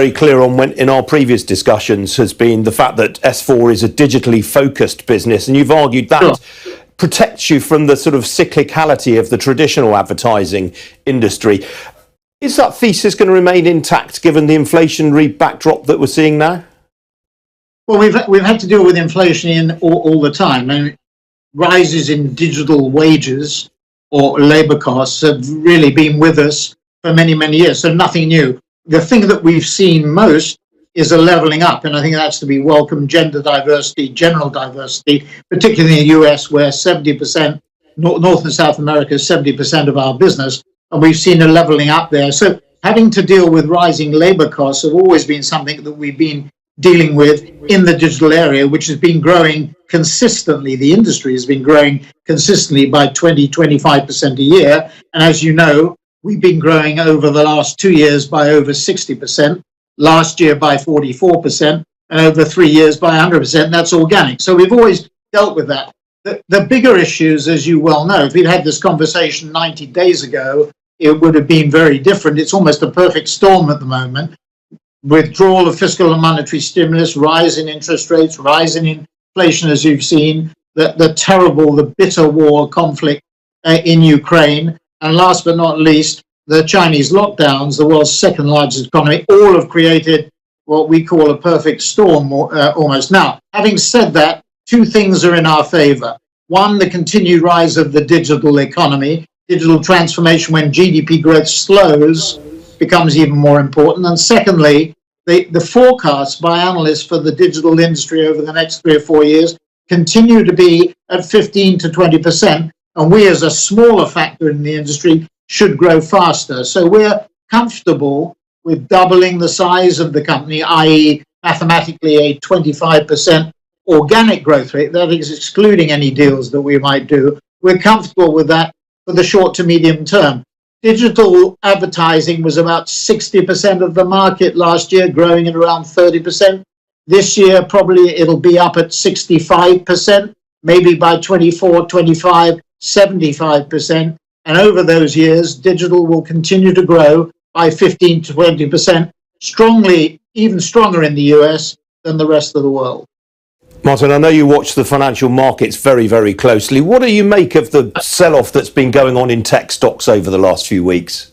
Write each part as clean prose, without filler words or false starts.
very clear on when in our previous discussions has been the fact that S4 is a digitally focused business, and you've argued that protects you from the sort of cyclicality of the traditional advertising industry. Is that thesis going to remain intact given the inflationary backdrop that we're seeing now? Well, we've had to deal with inflation all the time, and rises in digital wages or labour costs have really been with us for many, many years. So nothing new. The thing that we've seen most is a levelling up, and I think that's to be welcome. Gender diversity, general diversity, particularly in the US, where 70%, North and South America is 70% of our business, and we've seen a levelling up there. So having to deal with rising labour costs have always been something that we've been dealing with in the digital area, which has been growing consistently. The industry has been growing consistently by 20-25% a year. And as you know, we've been growing over the last 2 years by over 60%, last year by 44%, and over 3 years by 100%. That's organic. So we've always dealt with that. The bigger issues, as you well know, if we'd had this conversation 90 days ago, it would have been very different. It's almost a perfect storm at the moment. Withdrawal of fiscal and monetary stimulus, rise in interest rates, rise in inflation, as you've seen, the bitter war conflict in Ukraine, and last but not least, the Chinese lockdowns, the world's second largest economy, all have created what we call a perfect storm almost. Now, having said that, two things are in our favour. One, the continued rise of the digital economy, digital transformation when GDP growth slows becomes even more important. And secondly, the forecasts by analysts for the digital industry over the next 3 or 4 years continue to be at 15 to 20%. And we as a smaller factor in the industry should grow faster. So we're comfortable with doubling the size of the company, i.e. mathematically a 25% organic growth rate. That is excluding any deals that we might do. We're comfortable with that for the short to medium term. Digital advertising was about 60% of the market last year, growing at around 30%. This year, probably it'll be up at 65%, maybe by 24, 25, 75%. And over those years, digital will continue to grow by 15 to 20%, strongly, even stronger in the US than the rest of the world. Martin, I know you watch the financial markets very, very closely. What do you make of the sell-off that's been going on in tech stocks over the last few weeks?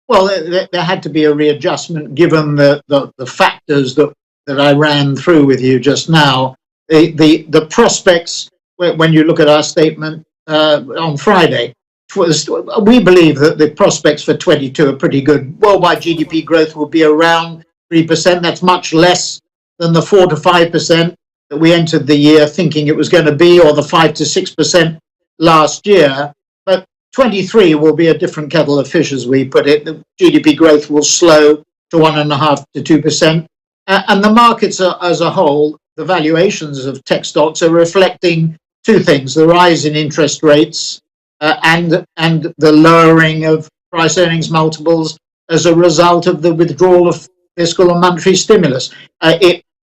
Well, there had to be a readjustment given the factors that I ran through with you just now. The prospects, when you look at our statement on Friday, we believe that the prospects for 22 are pretty good. Worldwide GDP growth will be around 3%. That's much less than the 4 to 5% that we entered the year thinking it was going to be, or the 5 to 6% last year. But 23 will be a different kettle of fish, as we put it. The GDP growth will slow to 1.5 to 2%. And the markets as a whole, the valuations of tech stocks are reflecting two things: the rise in interest rates and the lowering of price earnings multiples as a result of the withdrawal of fiscal and monetary stimulus.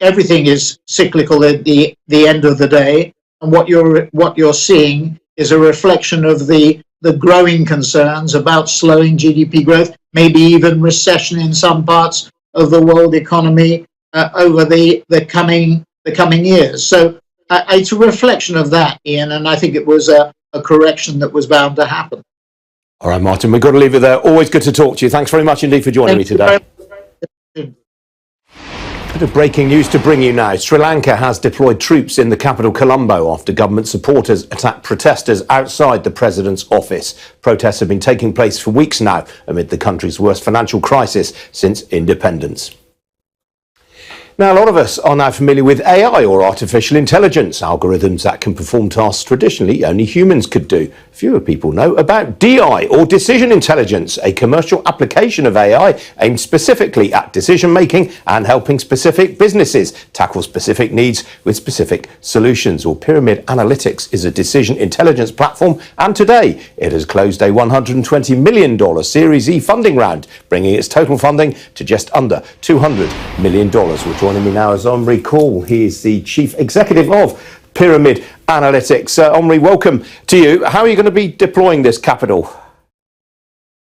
Everything is cyclical at the end of the day, and what you're seeing is a reflection of the growing concerns about slowing GDP growth, maybe even recession in some parts of the world economy over the coming years. So it's a reflection of that, Ian, and I think it was a correction that was bound to happen. All right, Martin, we've got to leave it there. Always good to talk to you. Thanks very much indeed for joining me today. Bit of breaking news to bring you now. Sri Lanka has deployed troops in the capital Colombo after government supporters attacked protesters outside the president's office. Protests have been taking place for weeks now amid the country's worst financial crisis since independence. Now, a lot of us are now familiar with AI, or artificial intelligence, algorithms that can perform tasks traditionally only humans could do. Fewer people know about DI, or decision intelligence, a commercial application of AI aimed specifically at decision making and helping specific businesses tackle specific needs with specific solutions. Or Pyramid Analytics is a decision intelligence platform, and today it has closed a $120 million Series E funding round, bringing its total funding to just under $200 million. Joining me now is Omri Call. He is the Chief Executive of Pyramid Analytics. Omri, welcome to you. How are you going to be deploying this capital?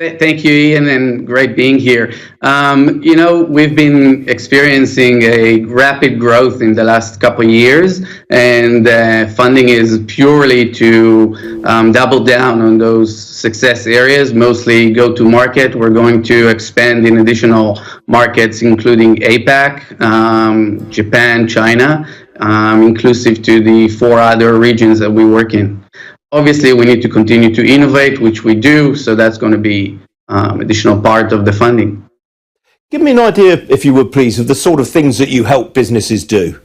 Thank you, Ian, and great being here. We've been experiencing a rapid growth in the last couple of years, and funding is purely to double down on those success areas, mostly go-to-market. We're going to expand in additional markets, including APAC, Japan, China, inclusive to the 4 other regions that we work in. Obviously, we need to continue to innovate, which we do, so that's going to be additional part of the funding. Give me an idea, if you would please, of the sort of things that you help businesses do.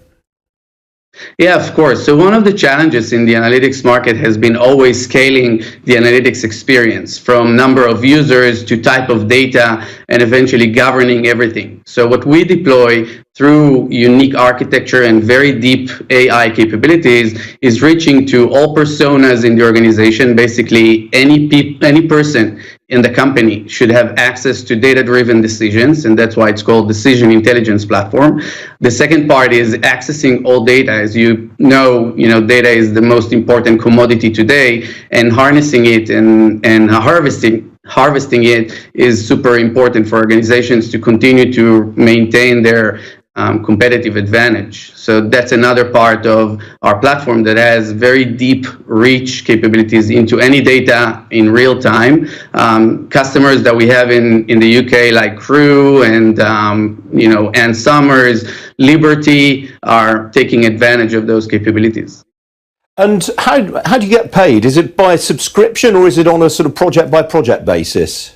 Yeah, of course. So one of the challenges in the analytics market has been always scaling the analytics experience from number of users to type of data and eventually governing everything. So what we deploy through unique architecture and very deep AI capabilities is reaching to all personas in the organization. Basically, any person in the company should have access to data-driven decisions, and that's why it's called Decision Intelligence Platform. The second part is accessing all data. As you know, data is the most important commodity today, and harnessing it and harvesting it is super important for organizations to continue to maintain their competitive advantage. So that's another part of our platform that has very deep reach capabilities into any data in real time. Customers that we have in the UK, like Crew and Ann Summers, Liberty, are taking advantage of those capabilities. And how do you get paid? Is it by subscription or is it on a sort of project by project basis?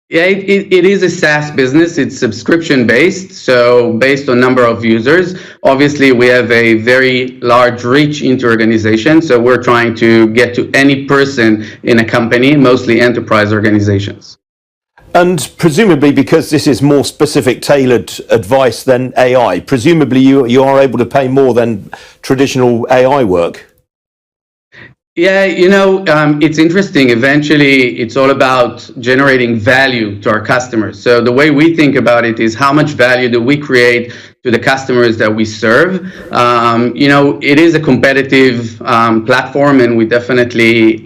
Yeah, it is a SaaS business. It's subscription based, so based on number of users. Obviously, we have a very large reach into organization, so we're trying to get to any person in a company, mostly enterprise organizations. And presumably, because this is more specific, tailored advice than AI, presumably you are able to pay more than traditional AI work. Yeah, it's interesting. Eventually, it's all about generating value to our customers. So the way we think about it is how much value do we create to the customers that we serve. It is a competitive platform, and we definitely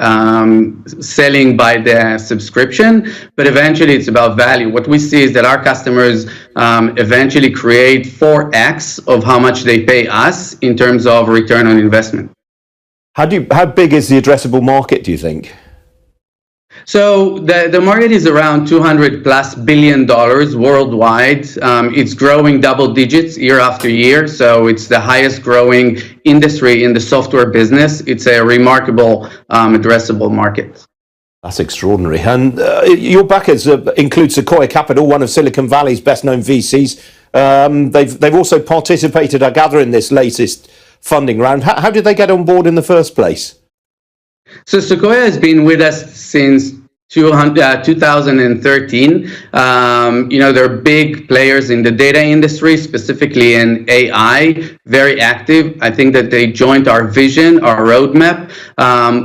selling by the subscription, but eventually it's about value. What we see is that our customers eventually create 4x of how much they pay us in terms of return on investment. How big is the addressable market, do you think? So the market is around $200+ billion worldwide. It's growing double digits year after year. So it's the highest growing industry in the software business. It's a remarkable addressable market. That's extraordinary. And your backers include Sequoia Capital, one of Silicon Valley's best known VCs. They've also participated, I gather, in this latest funding round. How did they get on board in the first place? So Sequoia has been with us since 2013. They're big players in the data industry, specifically in AI, very active. I think that they joined our vision, our roadmap.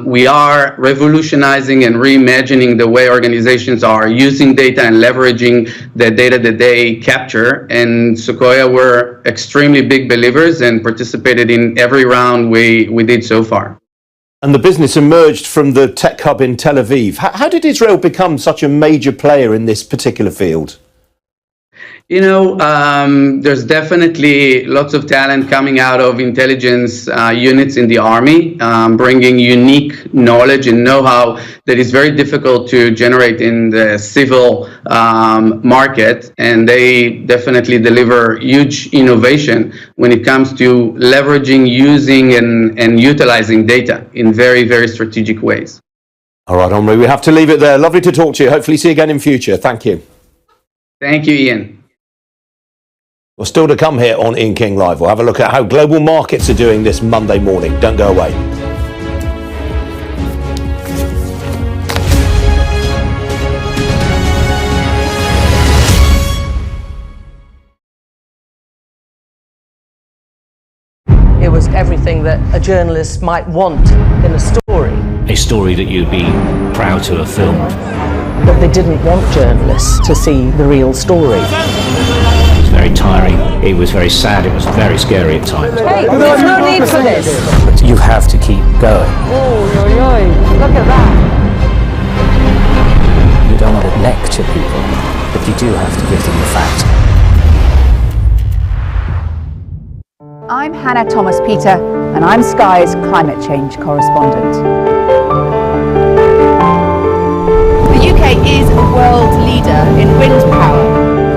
We are revolutionizing and reimagining the way organizations are using data and leveraging the data that they capture. And Sequoia were extremely big believers and participated in every round we did so far. And the business emerged from the tech hub in Tel Aviv. How did Israel become such a major player in this particular field? There's definitely lots of talent coming out of intelligence units in the army, bringing unique knowledge and know-how that is very difficult to generate in the civil market. And they definitely deliver huge innovation when it comes to leveraging, using, and utilizing data in very, very strategic ways. All right, Omri, we have to leave it there. Lovely to talk to you. Hopefully see you again in future. Thank you. Thank you, Ian. Well, still to come here on Ian King Live. We'll have a look at how global markets are doing this Monday morning. Don't go away. It was everything that a journalist might want in a story. A story that you'd be proud to have filmed. But they didn't want journalists to see the real story. Very tiring. It was very sad. It was very scary at times. Hey, there's no need for this. But you have to keep going. Oh, look at that. You don't want to lecture people, but you do have to give them the facts. I'm Hannah Thomas-Peter, and I'm Sky's climate change correspondent. The UK is a world leader in wind power.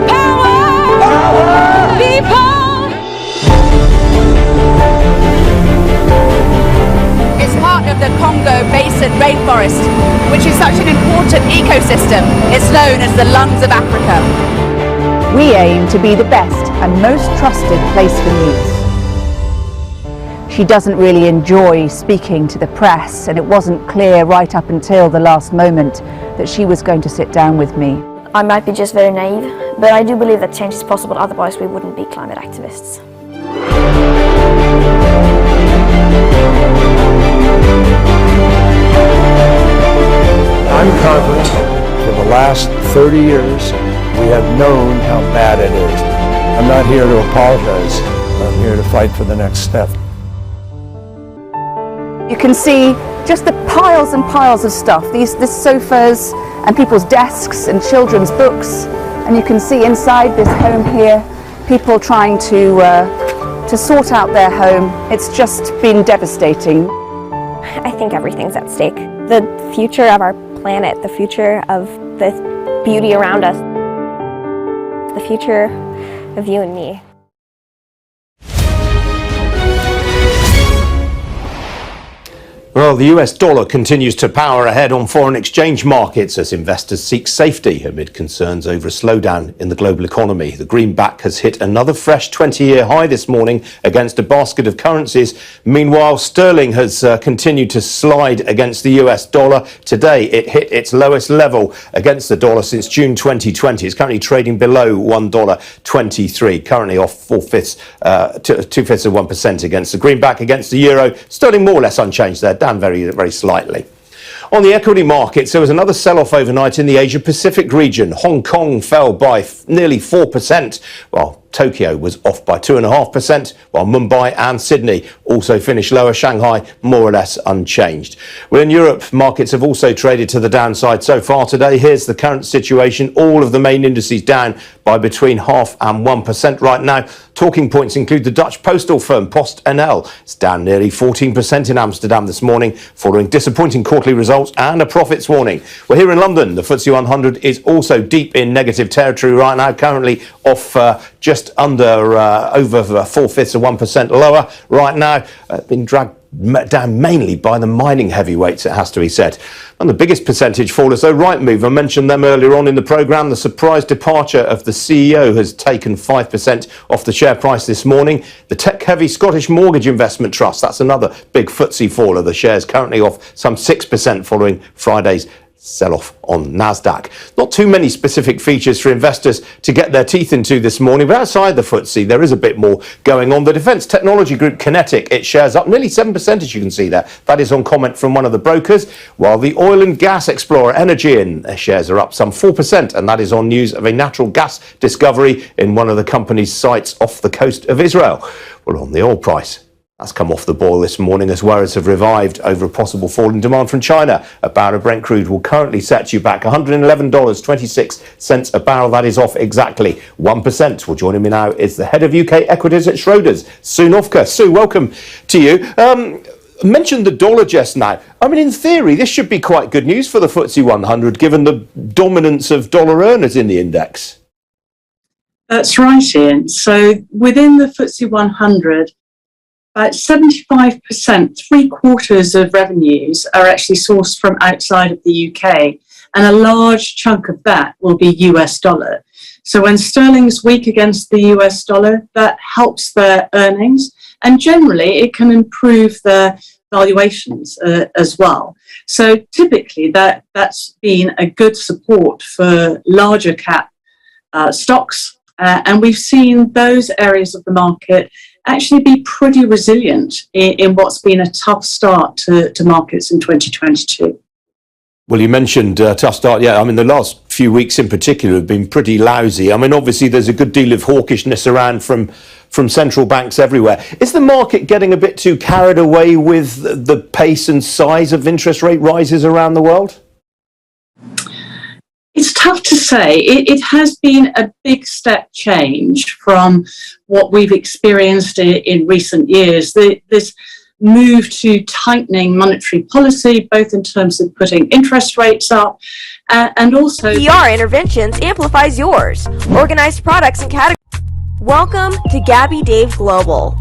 Power! Power! People! It's part of the Congo Basin rainforest, which is such an important ecosystem. It's known as the lungs of Africa. We aim to be the best and most trusted place for news. She doesn't really enjoy speaking to the press, and it wasn't clear right up until the last moment that she was going to sit down with me. I might be just very naive, but I do believe that change is possible, otherwise we wouldn't be climate activists. I'm confident for the last 30 years we have known how bad it is. I'm not here to apologize, I'm here to fight for the next step. You can see just the piles and piles of stuff, these sofas and people's desks and children's books, and you can see inside this home here people trying to sort out their home. It's just been devastating. I think everything's at stake. The future of our planet, the future of the beauty around us, the future of you and me. Well, the US dollar continues to power ahead on foreign exchange markets as investors seek safety amid concerns over a slowdown in the global economy. The greenback has hit another fresh 20-year high this morning against a basket of currencies. Meanwhile, sterling has continued to slide against the US dollar. Today, it hit its lowest level against the dollar since June 2020. It's currently trading below $1.23, currently off 2/5 of 1% against the greenback. Against the euro, sterling more or less unchanged there, down very, very slightly. On the equity markets, there was another sell-off overnight in the Asia-Pacific region. Hong Kong fell by nearly 4%, while Tokyo was off by 2.5%, while Mumbai and Sydney also finished lower. Shanghai more or less unchanged. Well, in Europe, markets have also traded to the downside so far today. Here's the current situation. All of the main indices down by between 0.5% and 1% right now. Talking points include the Dutch postal firm PostNL. It's down nearly 14% in Amsterdam this morning following disappointing quarterly results and a profits warning. Well, here in London, the FTSE 100 is also deep in negative territory right now, currently off just under over 4/5 of 1% lower right now, been dragged down mainly by the mining heavyweights, it has to be said. And the biggest percentage fallers, though, Rightmove. I mentioned them earlier on in the programme. The surprise departure of the CEO has taken 5% off the share price this morning. The tech-heavy Scottish Mortgage Investment Trust, that's another big FTSE faller. The share's currently off some 6% following Friday's sell-off on NASDAQ. Not too many specific features for investors to get their teeth into this morning, but outside the FTSE there is a bit more going on. The defence technology group Kinetic, its shares up nearly 7%, as you can see there. That is on comment from one of the brokers, while the oil and gas explorer Energean, their shares are up some 4%, and that is on news of a natural gas discovery in one of the company's sites off the coast of Israel. Well, on the oil price, that's come off the boil this morning as worries have revived over a possible fall in demand from China. A barrel of Brent crude will currently set you back $111.26 a barrel. That is off exactly 1%. Well, joining me now is the head of UK equities at Schroders, Sue Novka. Sue, welcome to you. Mentioned the dollar just now. I mean, in theory, this should be quite good news for the FTSE 100, given the dominance of dollar earners in the index. That's right, Ian. So within the FTSE 100, about 75%, 3/4 of revenues are actually sourced from outside of the UK, and a large chunk of that will be US dollar. So when sterling's weak against the US dollar, that helps their earnings, and generally it can improve their valuations as well. So typically that's been a good support for larger cap stocks, and we've seen those areas of the market actually be pretty resilient in what's been a tough start to markets in 2022. Well, you mentioned tough start. Yeah, I mean, the last few weeks in particular have been pretty lousy. I mean, obviously, there's a good deal of hawkishness around from central banks everywhere. Is the market getting a bit too carried away with the pace and size of interest rate rises around the world? It's tough to say. It has been a big step change from what we've experienced in recent years. This move to tightening monetary policy, both in terms of putting interest rates up and also... PR Interventions amplifies yours. Organized products and categories. Welcome to Gabby Dave Global.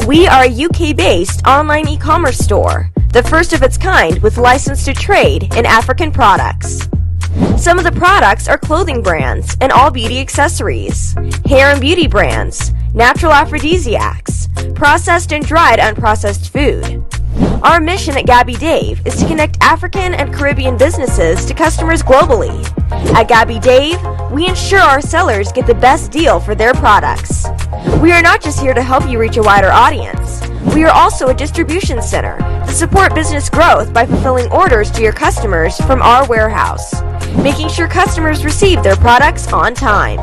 We are a UK-based online e-commerce store, the first of its kind with license to trade in African products. Some of the products are clothing brands and all beauty accessories, hair and beauty brands, natural aphrodisiacs, processed and dried unprocessed food. Our mission at Gabby Dave is to connect African and Caribbean businesses to customers globally. At Gabby Dave, we ensure our sellers get the best deal for their products. We are not just here to help you reach a wider audience. We are also a distribution center to support business growth by fulfilling orders to your customers from our warehouse, making sure customers receive their products on time.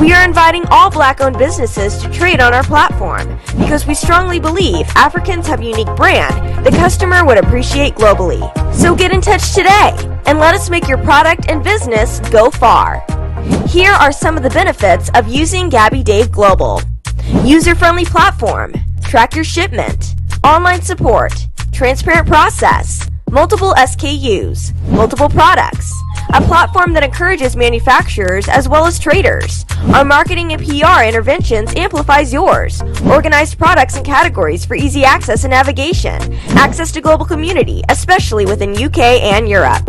We are inviting all Black-owned businesses to trade on our platform because we strongly believe Africans have a unique brand the customer would appreciate globally. So get in touch today and let us make your product and business go far. Here are some of the benefits of using Gabby Dave Global. User-friendly platform, track your shipment, online support, transparent process, multiple SKUs, multiple products, a platform that encourages manufacturers as well as traders. Our marketing and PR interventions amplifies yours. Organized products and categories for easy access and navigation. Access to global community, especially within UK and Europe.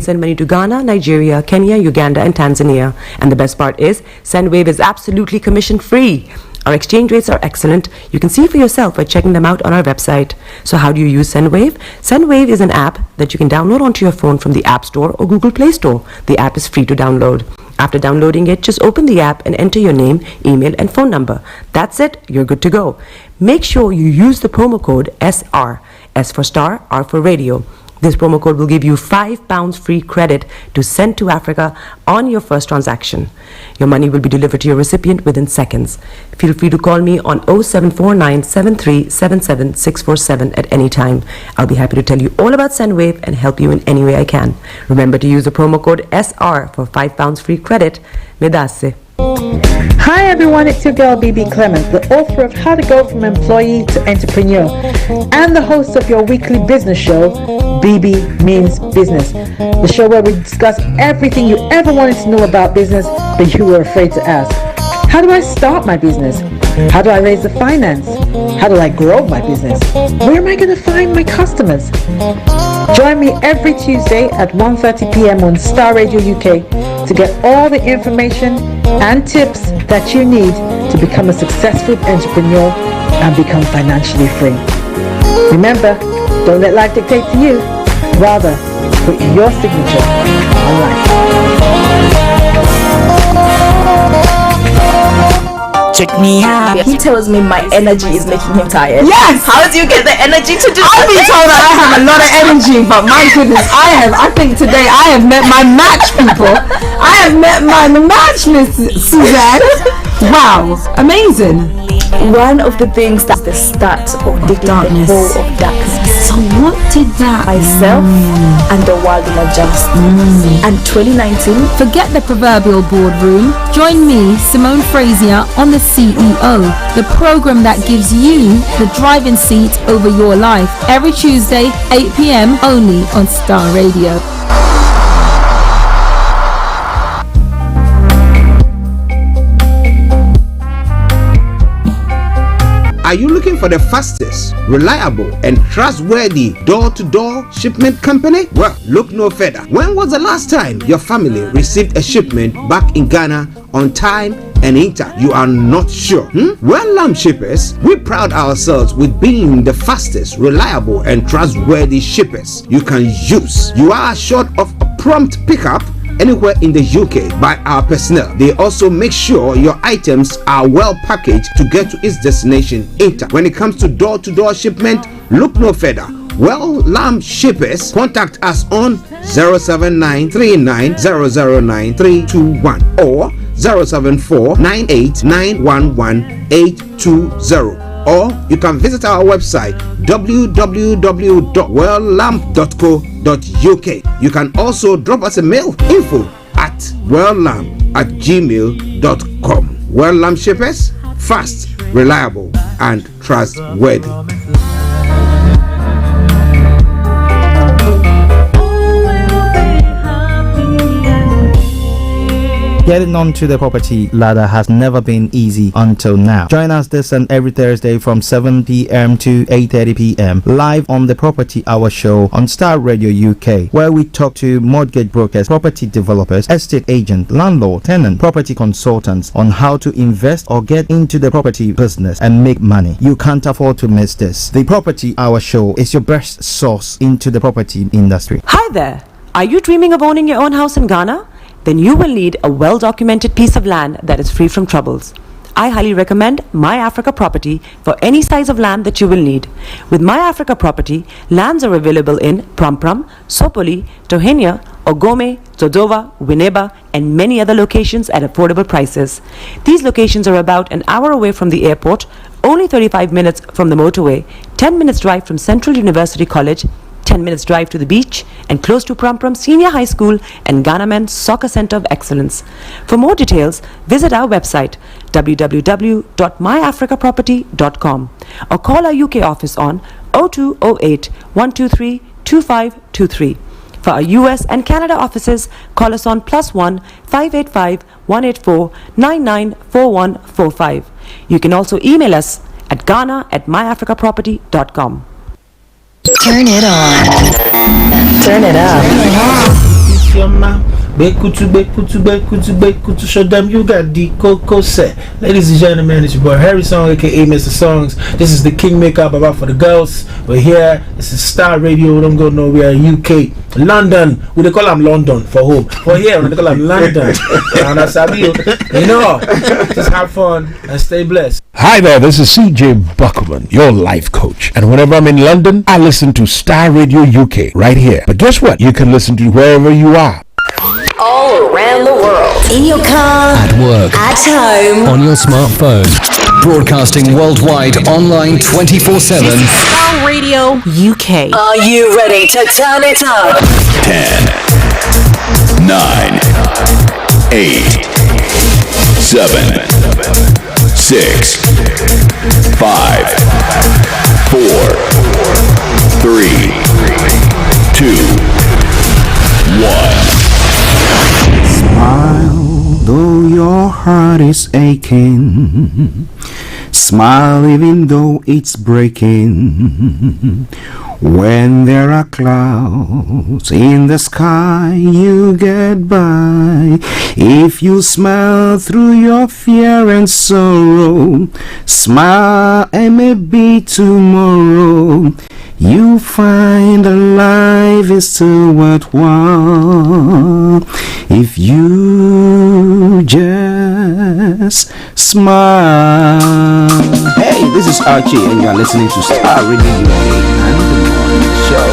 Send money to Ghana, Nigeria, Kenya, Uganda, and Tanzania. And the best part is, SendWave is absolutely commission free. Our exchange rates are excellent. You can see for yourself by checking them out on our website. So how do you use SendWave? SendWave is an app that you can download onto your phone from the App Store or Google Play Store. The app is free to download. After downloading it, just open the app and enter your name, email, and phone number. That's it. You're good to go. Make sure you use the promo code SR. S for Starr, R for Radio. This promo code will give you £5 free credit to send to Africa on your first transaction. Your money will be delivered to your recipient within seconds. Feel free to call me on 0749 7377 647 at any time. I'll be happy to tell you all about SendWave and help you in any way I can. Remember to use the promo code SR for £5 free credit. Medasse. Hi everyone, it's your girl BB Clement, the author of How to Go From Employee to Entrepreneur and the host of your weekly business show, BB Means Business, the show where we discuss everything you ever wanted to know about business but you were afraid to ask. How do I start my business? How do I raise the finance? How do I grow my business? Where am I going to find my customers? Join me every Tuesday at 1:30 p.m. on Starr Radio UK to get all the information and tips that you need to become a successful entrepreneur and become financially free. Remember, don't let life dictate to you. Rather, put your signature on life. Check me out. He tells me my energy is making him tired. Yes! How do you get the energy to do that? I've been told that I have a lot of energy, but my goodness, I think today I have met my match, people. I have met my match, Miss Suzanne. Wow, amazing. One of the things that's the start of the darkness. The whole of darkness. So what did that myself and the world will adjust. And 2019, forget the proverbial boardroom. Join me, Simone Frazier, on the CEO, the program that gives you the driving seat over your life. Every Tuesday, 8 p.m. only on Starr Radio. Are you looking for the fastest, reliable, and trustworthy door-to-door shipment company? Well, look no further. When was the last time your family received a shipment back in Ghana on time and in time? You are not sure? Well, Lamb Shippers, we pride ourselves with being the fastest, reliable, and trustworthy shippers you can use. You are assured of a prompt pickup anywhere in the UK by our personnel. They also make sure your items are well packaged to get to its destination in time. When it comes to door-to-door shipment, look no further. Well Lamb Shippers, contact us on 07939009321 or 07498911820, or you can visit our website www.welllamp.co.uk. You can also drop us a mail, info@welllamp@gmail.com. Well Lamb Shippers, fast, reliable and trustworthy. Getting onto the property ladder has never been easy until now. Join us this and every Thursday from 7 p.m. to 8:30 p.m. live on the Property Hour Show on Starr Radio UK, where we talk to mortgage brokers, property developers, estate agents, landlord, tenant, property consultants on how to invest or get into the property business and make money. You can't afford to miss this. The Property Hour Show is your best source into the property industry. Hi there. Are you dreaming of owning your own house in Ghana? Then you will need a well-documented piece of land that is free from troubles. I highly recommend My Africa Property for any size of land that you will need. With My Africa Property, lands are available in Pram, Sopoli, Tohenia, Ogome, Dodova, Winneba, and many other locations at affordable prices. These locations are about an hour away from the airport, only 35 minutes from the motorway, 10 minutes drive from Central University College, 10 minutes drive to the beach, and close to Pram Senior High School and Ghana Men's Soccer Center of Excellence. For more details, visit our website www.myafricaproperty.com or call our UK office on 0208 123 2523. For our US and Canada offices, call us on +1 585 184 994145. You can also email us at ghana@myafricaproperty.com. Turn it on. Turn it up. Show them you got the Coco set. Ladies and gentlemen, it's your boy Harry Song, aka Mr. Songs. This is the Kingmaker Baba for the girls. We're here. This is Starr Radio. Don't go nowhere. UK, London. We they call them London for home. For here, we they call them London. And that's how you know. Just have fun and stay blessed. Hi there, this is CJ Buckman, your life coach. And whenever I'm in London, I listen to Starr Radio UK right here. But guess what? You can listen to wherever you are. All around the world. In your car. At work. At home. On your smartphone. Broadcasting worldwide, online 24/7. Starr Radio UK. Are you ready to turn it up? 10, 9, 8, 7, 6, 5, 4, 3, 2, 1. Smile, though your heart is aching. Smile even though it's breaking. When there are clouds in the sky, you get by. If you smile through your fear and sorrow, smile and maybe tomorrow you find that life is still worthwhile if you just smile. Hey, this is Archie and you are listening to Starr Radio UK and the Morning Show.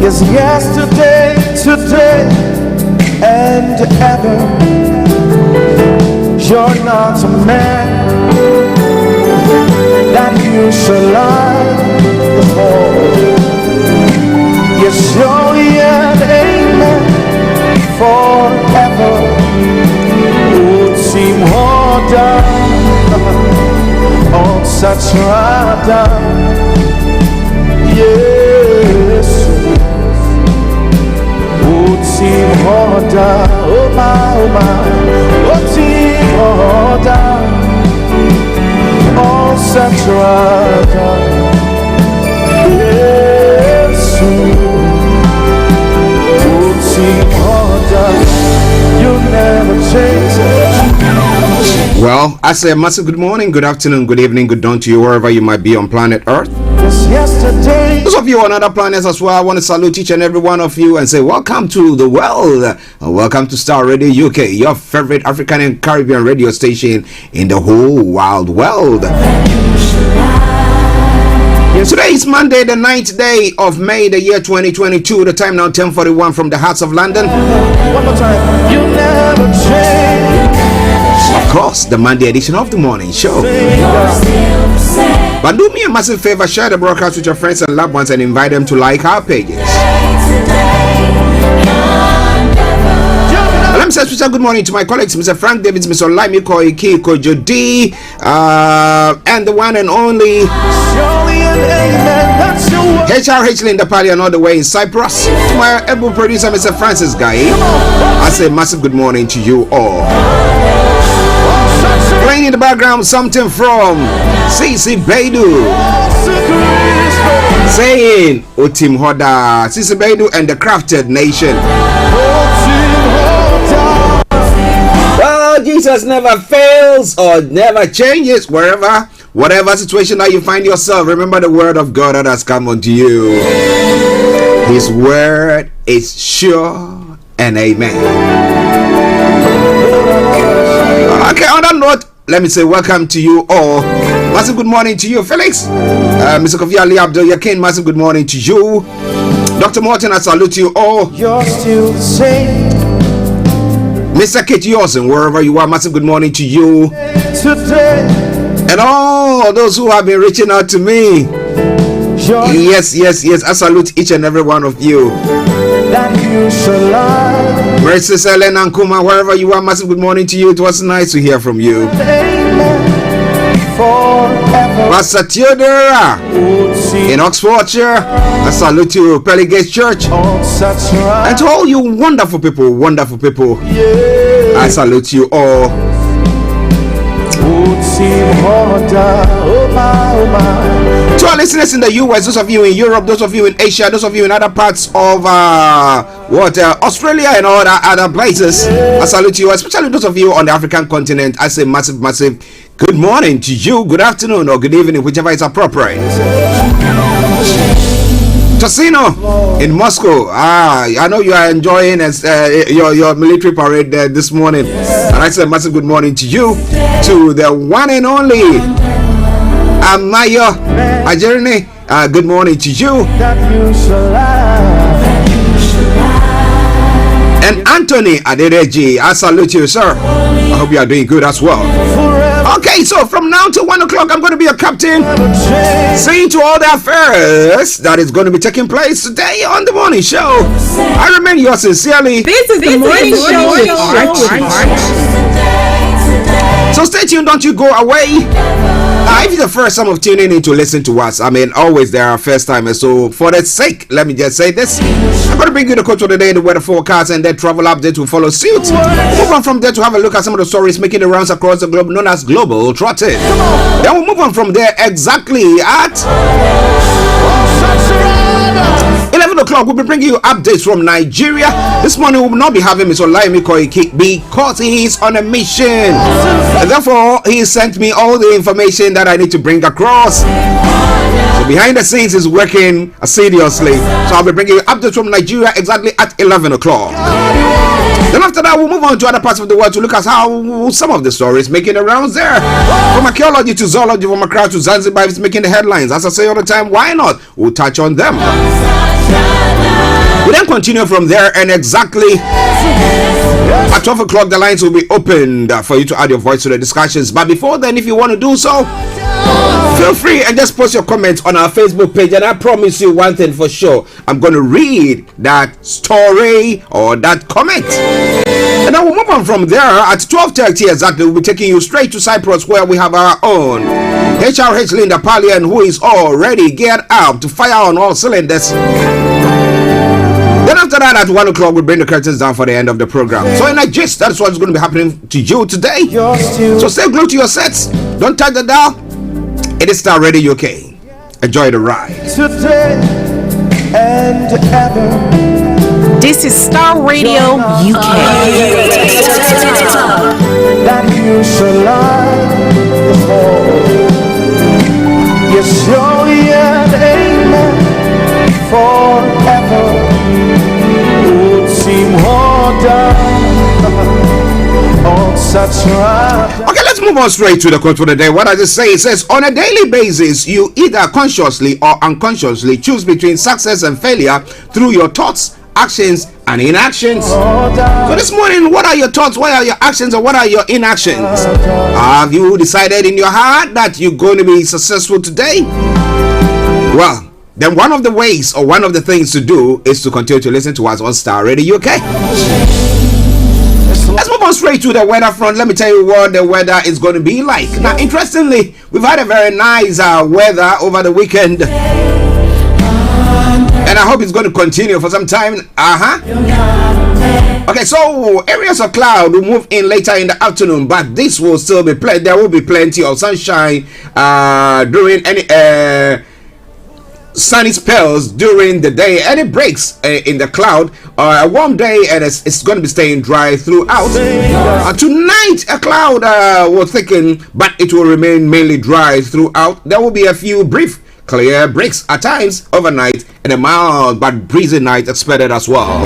Yes, yesterday, today, and ever. You're not a man that you shall lie before. Yes, you're an amen forever. Utim hoda on satrada. Yes, Utim hoda, oh my, Utim hoda on satrada. Yes, Utim hoda, you never change. Well, I say a massive good morning, good afternoon, good evening, good dawn to you wherever you might be on planet Earth. Yesterday. Those of you on other planets as well, I want to salute each and every one of you and say welcome to the world and welcome to Starr Radio UK, your favorite African and Caribbean radio station in the whole wild world. Today is Monday, the 9th day of May, the year 2022. The time now 10:41 from the hearts of London. One more time. You never change. Of course, the Monday edition of the morning show. But do me a massive favor, share the broadcast with your friends and loved ones and invite them to like our pages. Let me say special good morning to my colleagues, Mr. Frank Davids, Mr. Olaimi Koiki, Kojo D, and the one and only HRH Linda Pallien all the way in Cyprus. To my able producer, Mr. Francis Guy, I say massive good morning to you all. Playing in the background something from Cici Baidu saying Utim Hoda, Cici Baidu and the Crafted Nation. Well, Jesus never fails or never changes whatever situation that you find yourself. Remember the word of God that has come unto you. His word is sure and amen. Okay, on that note, let me say welcome to you all. Massive good morning to you, Felix. Mr. Kofi Ali Abdul Yakin, massive good morning to you. Dr. Morton, I salute you all. You're still the same. Mr. Kate Yosen, wherever you are, massive good morning to you. Today. And all those who have been reaching out to me. Yes, I salute each and every one of you. That you shall lie. Mercy Selen and Kuma, wherever you are, massive good morning to you. It was nice to hear from you. Pastor Theodora in Oxfordshire, I salute you, Peligate Church. And to all you wonderful people, I salute you all. To our listeners in the US, those of you in Europe, those of you in Asia, those of you in other parts of Australia and all other places, I salute you, especially those of you on the African continent. I say massive good morning to you, good afternoon or good evening, whichever is appropriate. Tosino in Moscow. I know you are enjoying your military parade there this morning. And I say massive good morning to you, to the one and only Amayo Ajerine. Good morning to you. And Anthony Adedeji, I salute you, sir. I hope you are doing good as well. Okay, so from now to 1 o'clock, I'm going to be a captain, seeing to all the affairs that is going to be taking place today on the morning show. I remain yours sincerely. This is the morning show with Archie. So stay tuned, don't you go away. If it's the first time of tuning in to listen to us, I mean, always there are first timers. So for that sake, let me just say this. I'm going to bring you the coach of the day, the weather forecast, and then travel update will follow suit. Move on from there to have a look at some of the stories making the rounds across the globe, known as Global Trotting. Then we'll move on from there exactly at 11 o'clock. We'll be bringing you updates from Nigeria. This morning we will not be having Mr. Olaimi Koiki because he is on a mission. And therefore, he sent me all the information that I need to bring across. So behind the scenes, he's working assiduously. So I'll be bringing you updates from Nigeria exactly at 11 o'clock. Then after that, we'll move on to other parts of the world to look at how some of the stories making the rounds there. From archaeology to zoology, from Accra to Zanzibar, it's making the headlines. As I say all the time, why not? We'll touch on them. We then continue from there, and exactly at 12 o'clock, the lines will be opened for you to add your voice to the discussions. But before then, if you want to do so, feel free and just post your comments on our Facebook page. And I promise you one thing for sure, I'm going to read that story or that comment. And I will move on from there. At 12:30 exactly, we'll be taking you straight to Cyprus, where we have our own HRH Linda Pallien, who is already geared up to fire on all cylinders. Then after that, at 1 o'clock, we'll bring the curtains down for the end of the program. So in a gist, that's what's going to be happening to you today. So stay glued to your sets. Don't touch the dial. It is Starr Radio UK. Enjoy the ride. Today and ever. This is Starr Radio UK. That you shall lie before. Yes, you're and amen forever. Would seem harder on such a... Okay, let's move on straight to the quote for the day. What does it say? It says, on a daily basis, you either consciously or unconsciously choose between success and failure through your thoughts, actions, and inactions. So this morning, what are your thoughts, what are your actions, and what are your inactions? Have you decided in your heart that you're going to be successful today? Well, then one of the ways or one of the things to do is to continue to listen to us on Starr Radio UK. Let's move on straight to the weather front. Let me tell you what the weather is going to be like. Now, interestingly, we've had a very nice weather over the weekend. And I hope it's going to continue for some time. Okay, so areas of cloud will move in later in the afternoon, but this will still be there will be plenty of sunshine during any sunny spells during the day. Any breaks in the cloud, a warm day, and it's going to be staying dry throughout. Tonight, a cloud will thicken, but it will remain mainly dry throughout. There will be a few brief clear breaks at times overnight, and a mild but breezy night expected as well.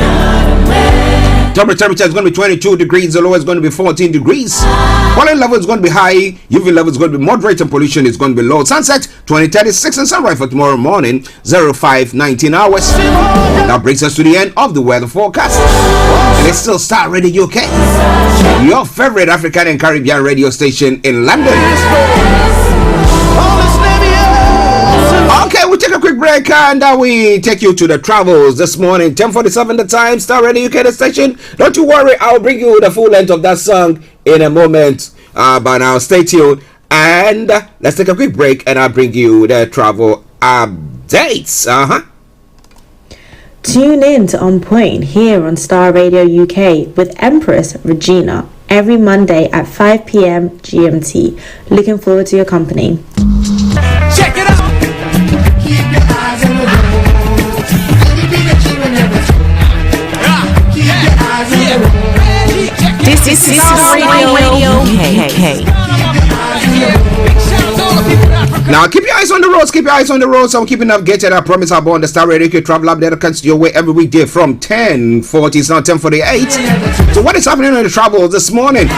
Top temperature is going to be 22 degrees, the low is going to be 14 degrees. Pollen level is going to be high, UV level is going to be moderate, and pollution is going to be low. Sunset 20:36 and sunrise for tomorrow morning 05:19 hours. That brings us to the end of the weather forecast. And it's still Starr Radio UK, your favorite African and Caribbean radio station in London. Okay, we'll take a quick break and we take you to the travels this morning. 10:47 the time, Starr Radio UK, the station. Don't you worry, I'll bring you the full length of that song in a moment. But now stay tuned and let's take a quick break and I'll bring you the travel updates. Tune in to On Point here on Starr Radio UK with Empress Regina every Monday at 5 p.m. GMT. Looking forward to your company. Check it out. Keep your eyes on the road. Anything that you never keep your eyes on the road. This is Starr Radio UK. Now keep your eyes on the roads, keep your eyes on the roads. I'm keeping updated. I promise I'll be on the Starr Radio UK travel update that comes your way every weekday from 10:40. It's now 10:48. So what is happening on the travels this morning?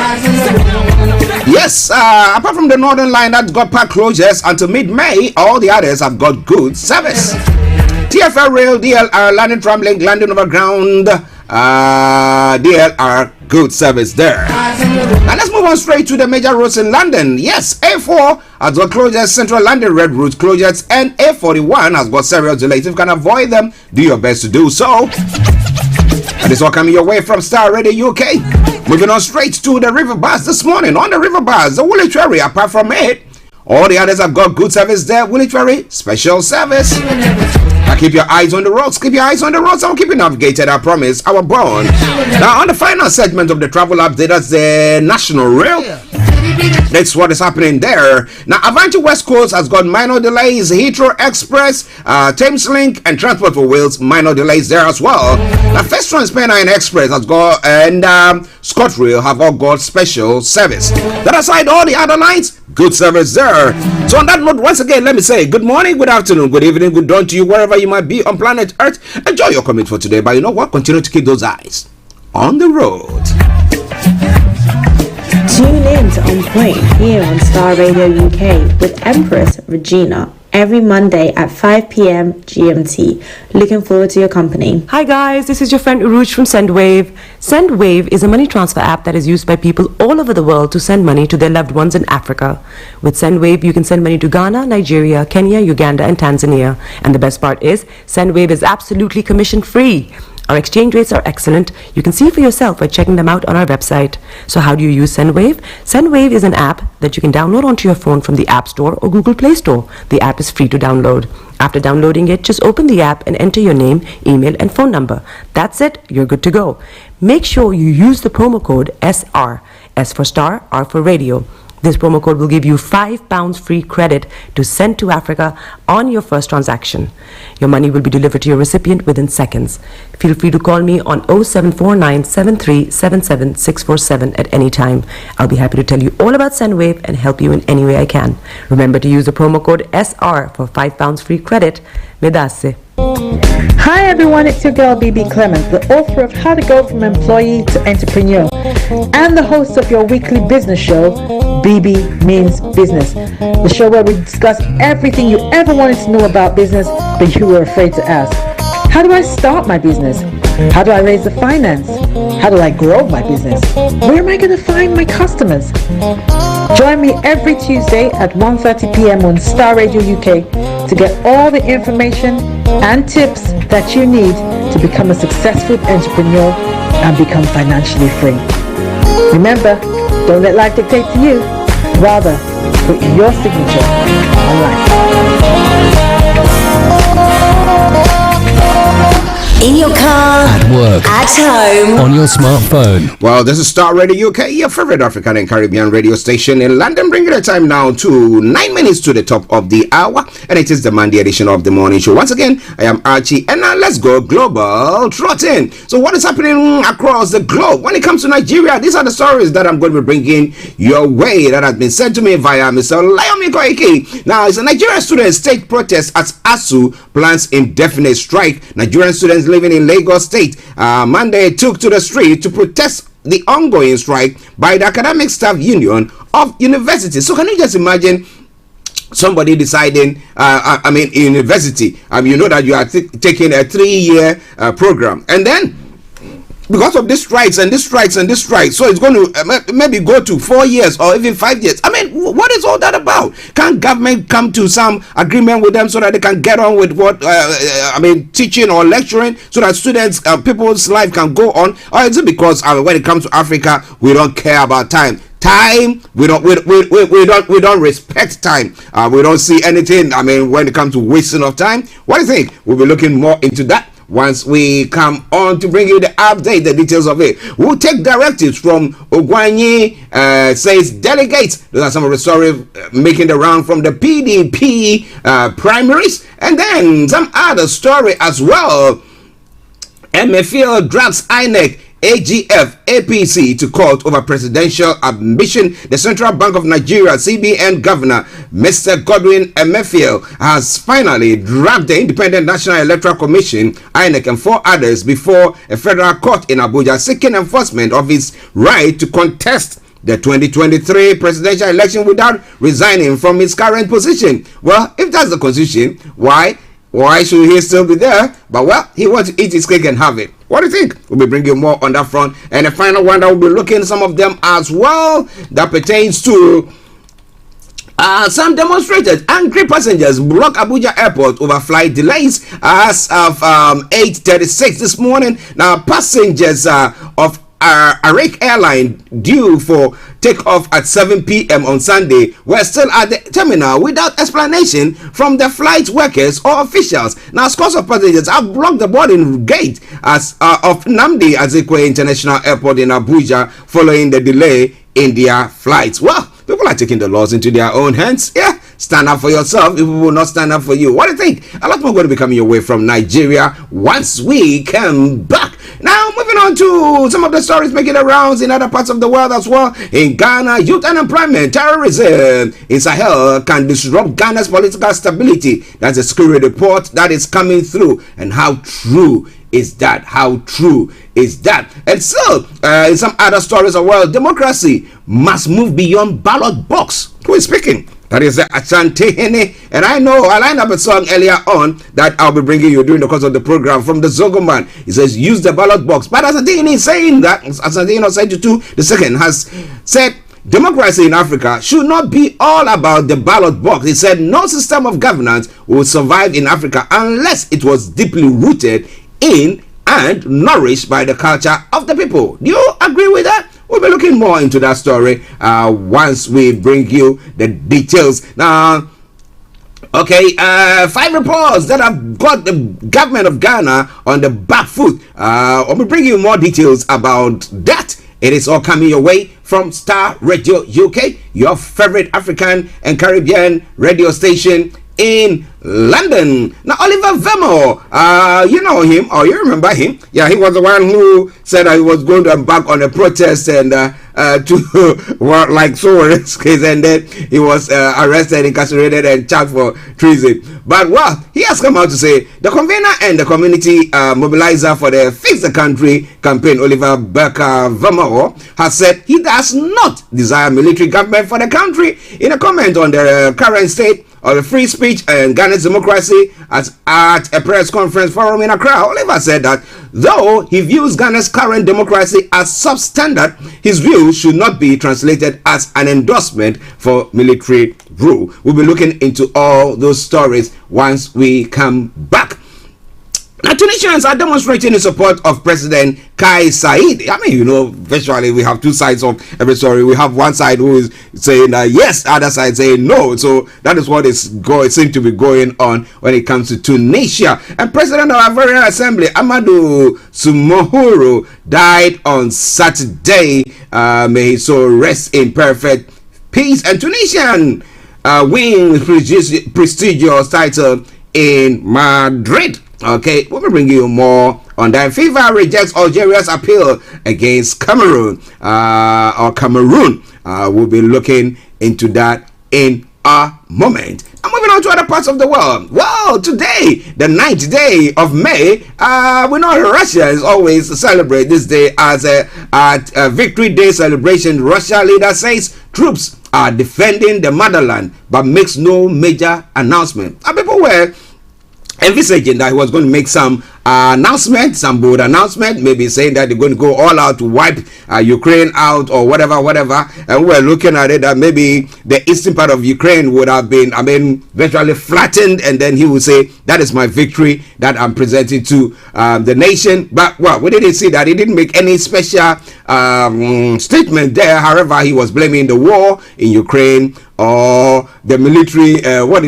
Yes, apart from the Northern Line that's got park closures until mid-May, all the others have got good service. TFL Rail, DLR, London Tram Link, London Overground, DLR, good service there. And let's move on straight to the major roads in London. Yes, A4 has got closures, Central London Red Route closures, and A41 has got serious delays. If you can avoid them, do your best to do so. And this all coming your way from Starr Radio UK. Moving on straight to the river bus this morning. On the river bus, the Woolwich Ferry, apart from it, all the others have got good service there. Woolwich Ferry, special service. Now keep your eyes on the roads, keep your eyes on the roads. I'm keeping navigated, I promise. Our bond. Now on the final segment of the travel update, that's the National Rail. That's what is happening there. Now Avanti West Coast has got minor delays. Heathrow Express, Thames Link, and Transport for Wales, minor delays there as well. Now First Transpennine Express has got, and ScotRail have all got special service. That aside, all the other lines, good service there. So on that note, once again, let me say good morning, good afternoon, good evening, good dawn to you wherever you might be on planet Earth. Enjoy your commute for today, but you know what? Continue to keep those eyes on the road. Tune in to On Point here on Starr Radio UK with Empress Regina every Monday at 5 p.m. GMT. Looking forward to your company. Hi guys, this is your friend Uruj from SendWave. SendWave is a money transfer app that is used by people all over the world to send money to their loved ones in Africa. With SendWave, you can send money to Ghana, Nigeria, Kenya, Uganda, and Tanzania. And the best part is, SendWave is absolutely commission free. Our exchange rates are excellent. You can see for yourself by checking them out on our website. So how do you use SendWave? SendWave is an app that you can download onto your phone from the App Store or Google Play Store. The app is free to download. After downloading it, just open the app and enter your name, email, and phone number. That's it. You're good to go. Make sure you use the promo code SR. S for Star, R for Radio. This promo code will give you £5 free credit to send to Africa on your first transaction. Your money will be delivered to your recipient within seconds. Feel free to call me on 0749 7377 647 at any time. I'll be happy to tell you all about SendWave and help you in any way I can. Remember to use the promo code SR for £5 free credit. Medasse. Hi everyone, it's your girl BB Clement, the author of How to Go From Employee to Entrepreneur and the host of your weekly business show, BB Means Business, the show where we discuss everything you ever wanted to know about business but you were afraid to ask. How do I start my business? How do I raise the finance? How do I grow my business? Where am I going to find my customers? Join me every Tuesday at 1:30 p.m. on Starr Radio UK to get all the information and tips that you need to become a successful entrepreneur and become financially free. Remember, don't let life dictate to you. Rather, put your signature on life. In your car, At work, at home, on your smartphone. Well, this is Starr Radio UK, your favorite African and Caribbean radio station in London, bringing the time now to 9 minutes to the top of the hour, and it is the Monday edition of the morning show. Once again, I am Archie, and now let's go global trotting. So what is happening across the globe when it comes to Nigeria? These are the stories that I'm going to be bringing your way that has been sent to me via Mr. Layomi Koike. Now, it's a Nigerian student state protest as ASU plans indefinite strike. Nigerian students living in Lagos State Monday took to the street to protest the ongoing strike by the Academic Staff Union of universities. So can you just imagine somebody deciding, university, you know that you are taking a 3-year program, and then because of these strikes and this strikes and this strikes, so it's going to maybe go to 4 years or even 5 years. I mean, what is all that about? Can't government come to some agreement with them so that they can get on with what teaching or lecturing, so that students, people's life can go on? Or is it because when it comes to Africa, we don't care about time? We don't respect time. We don't see anything. I mean, when it comes to wasting of time, what do you think? We'll be looking more into that once we come on to bring you the update, the details of it. We'll take directives from Ogwanyi, says delegates. Those are some of the stories making the round from the PDP primaries, and then some other story as well. MFL drags INEC, AGF, APC to court over presidential ambition. The Central Bank of Nigeria, CBN Governor, Mr. Godwin Emefiele, has finally dragged the Independent National Electoral Commission, INEC, and 4 others before a federal court in Abuja, seeking enforcement of his right to contest the 2023 presidential election without resigning from his current position. Well, if that's the constitution, why should he still be there? But well, he wants to eat his cake and have it. What do you think? We'll be bringing more on that front. And the final one that we'll be looking at some of them as well, that pertains to some demonstrators. Angry passengers block Abuja airport over flight delays as of 8:36 this morning. Now, passengers of Arik airline due for takeoff at 7 p.m. on Sunday were still at the terminal without explanation from the flight workers or officials. Now, scores of passengers have blocked the boarding gate of Nnamdi Azikiwe International Airport in Abuja following the delay in their flights. Well, people are taking the laws into their own hands. Yeah, stand up for yourself. People will not stand up for you. What do you think? A lot more going to be coming your way from Nigeria once we come back. Now, moving on to some of the stories making the rounds in other parts of the world as well. In Ghana, youth unemployment, terrorism in Sahel can disrupt Ghana's political stability. That's a security report that is coming through. And how true is that? How true is that? And so, in some other stories as well, democracy must move beyond ballot box. Who is speaking? That is Ashanti Hene. And I know I lined up a song earlier on that I'll be bringing you during the course of the program from the Zogo Man. He says, use the ballot box. But Ashanti Hene is saying that, Ashanti Hene said to the second has said, democracy in Africa should not be all about the ballot box. He said, no system of governance will survive in Africa unless it was deeply rooted in and nourished by the culture of the people. Do you agree with that? We'll be looking more into that story once we bring you the details. Now, okay, 5 reports that have got the government of Ghana on the back foot. We'll bring you more details about that. It is all coming your way from Starr Radio UK, your favorite African and Caribbean radio station in London. Now, Oliver Vermo, you know him, or you remember him. Yeah, he was the one who said he was going to embark on a protest and to well, like so case, and then he was arrested, incarcerated, and charged for treason. But well, he has come out to say the convener and the community mobilizer for the Fix the Country campaign, Oliver Vermo, has said he does not desire military government for the country. In a comment on the current state of the free speech and Ghana's democracy at a press conference forum in Accra, Oliver said that though he views Ghana's current democracy as substandard, his view should not be translated as an endorsement for military rule. We'll be looking into all those stories once we come back. Now, Tunisians are demonstrating in support of President Kais Saied. I mean, you know, virtually we have two sides of every story. We have one side who is saying yes, the other side saying no. So that is what is seems to be going on when it comes to Tunisia. And President of our very assembly, Amadou Soumourou, died on Saturday. May he so rest in perfect peace. And Tunisian win prestigious title in Madrid. Okay, we'll be bringing you more on that. FIFA rejects Algeria's appeal against Cameroon. We'll be looking into that in a moment. And moving on to other parts of the world. Well, today, the 9th day of May, we know Russians always celebrate this day as a Victory Day celebration. Russia leader says troops are defending the motherland, but makes no major announcement. And people were envisaging that he was going to make some announcement, some bold announcement, maybe saying that they're going to go all out to wipe Ukraine out or whatever. And we're looking at it that maybe the eastern part of Ukraine would have been, virtually flattened, and then he would say, that is my victory that I'm presenting to the nation. But well, we didn't see that. He didn't make any special statement there. However, he was blaming the war in Ukraine or the military, what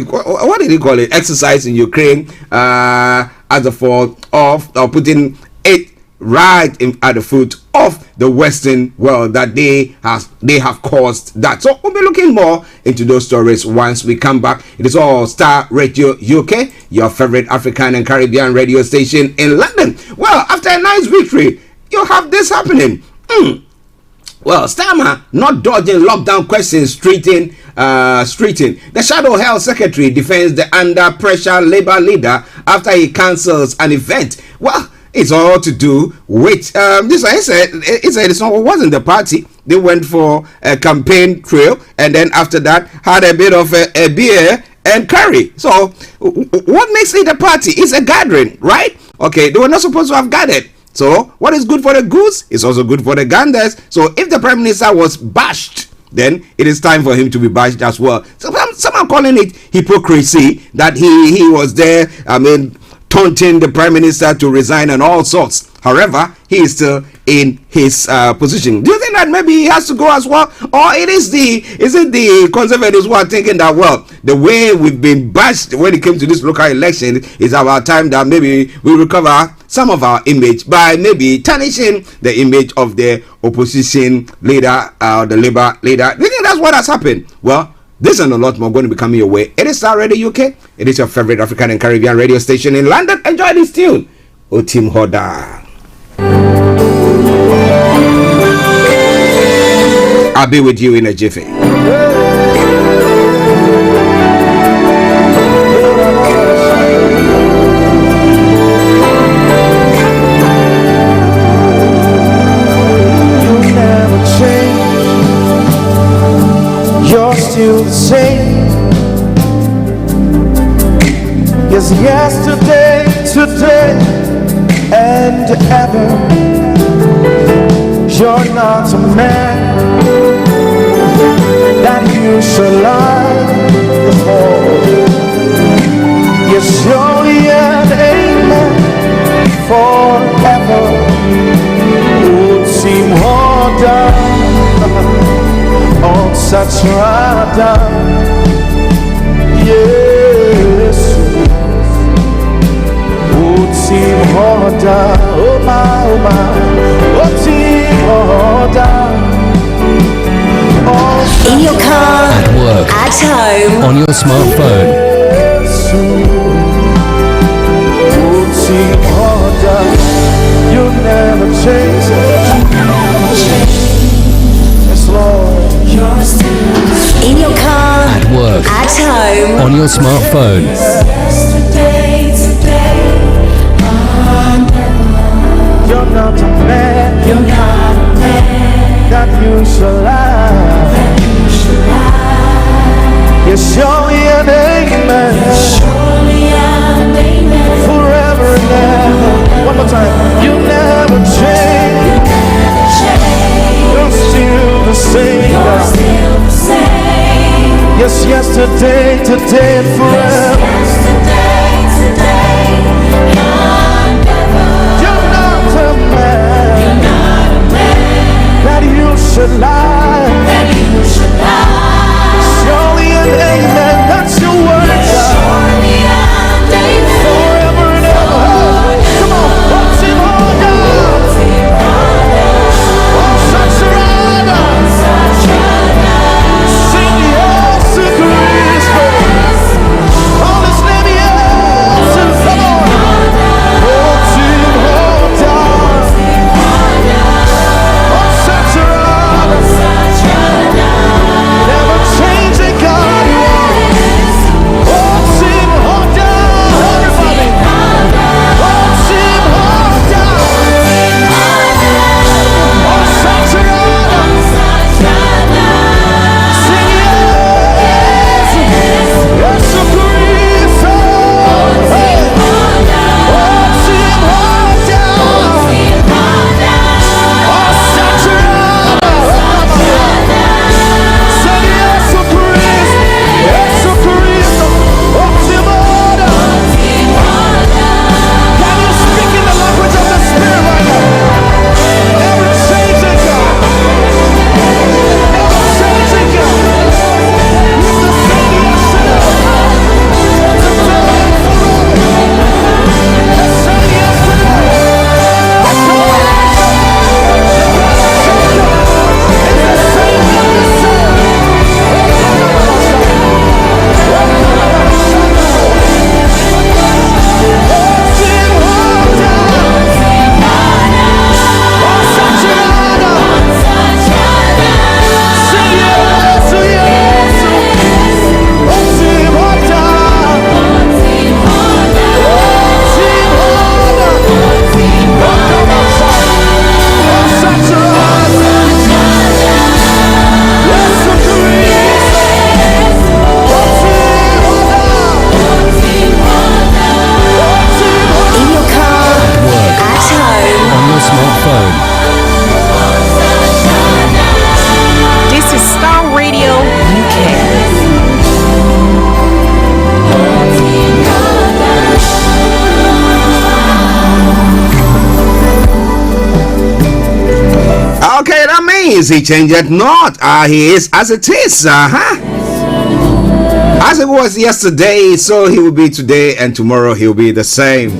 did he call it, exercise in Ukraine as a fault of putting it right at the foot of the Western world, that they have caused that. So we'll be looking more into those stories once we come back. It is all Starr Radio UK, your favorite African and Caribbean radio station in London. Well, after a nice victory, you have this happening. Well, Starmer not dodging lockdown questions, streeting. The Shadow Health Secretary defends the under pressure Labour leader after he cancels an event. Well, it's all to do with this. I said it wasn't the party. They went for a campaign trail, and then after that had a bit of a beer and curry. So what makes it a party? It's a gathering, right? Okay, they were not supposed to have gathered. So what is good for the goose is also good for the ganders. So if the Prime Minister was bashed, then it is time for him to be bashed as well. So some are calling it hypocrisy that he was there, taunting the Prime Minister to resign and all sorts. However, he is still in his position. Do you think that maybe he has to go as well? Or is it the Conservatives who are thinking that, well, the way we've been bashed when it came to this local election is about time that maybe we recover some of our image by maybe tarnishing the image of the opposition leader, the Labour leader. Do you think that's what has happened? Well, this and a lot more going to be coming your way. It is Starr Radio UK. It is your favorite African and Caribbean radio station in London. Enjoy this tune. Otim Hoda. I'll be with you in a jiffy. You're still the same. Yesterday, today, and ever. You're not a man that you should lie before. Yes, you're an amen forever. Would seem harder on such radar. Yes, would seem harder. Oh my, would seem harder. In your car, at work, at home, on your smartphone. Would seem harder. You'll never change it. Yes, Lord. In your car, at work, at home, on your smartphone. Yesterday, today, you're not a man. You're not a man that you shall lie. You're surely an amen. Forever and ever. One more time. You never change. You're still the same. Yes, yesterday, today, and forever. You're not a man that you should lie. Surely an amen, that's your word. Forever and ever. Come on, what's in order? Oh, such a honor. Sing yes to Cristo. All his name, yes. Come on. What's in order? Oh, such a honor. Never changing God you are. What's in order? Everybody. What's in order? Oh, such a honor. Sing yes. Yes to Cristo. Hey. What's in order? Oh, such a honor. Say yes to Cristo. Yes to Cristo. What's in order? Can you speak in the language of the Spirit right now? Never changing God. Never changing God. He's the same yesterday. Today and forever. The same yesterday. That's all I say. It's the same In your car, at work, at home, on your smartphone. This is Starr Radio Okay, that means he changed not. He is as it is. As it was yesterday, so he will be today, and tomorrow he will be the same.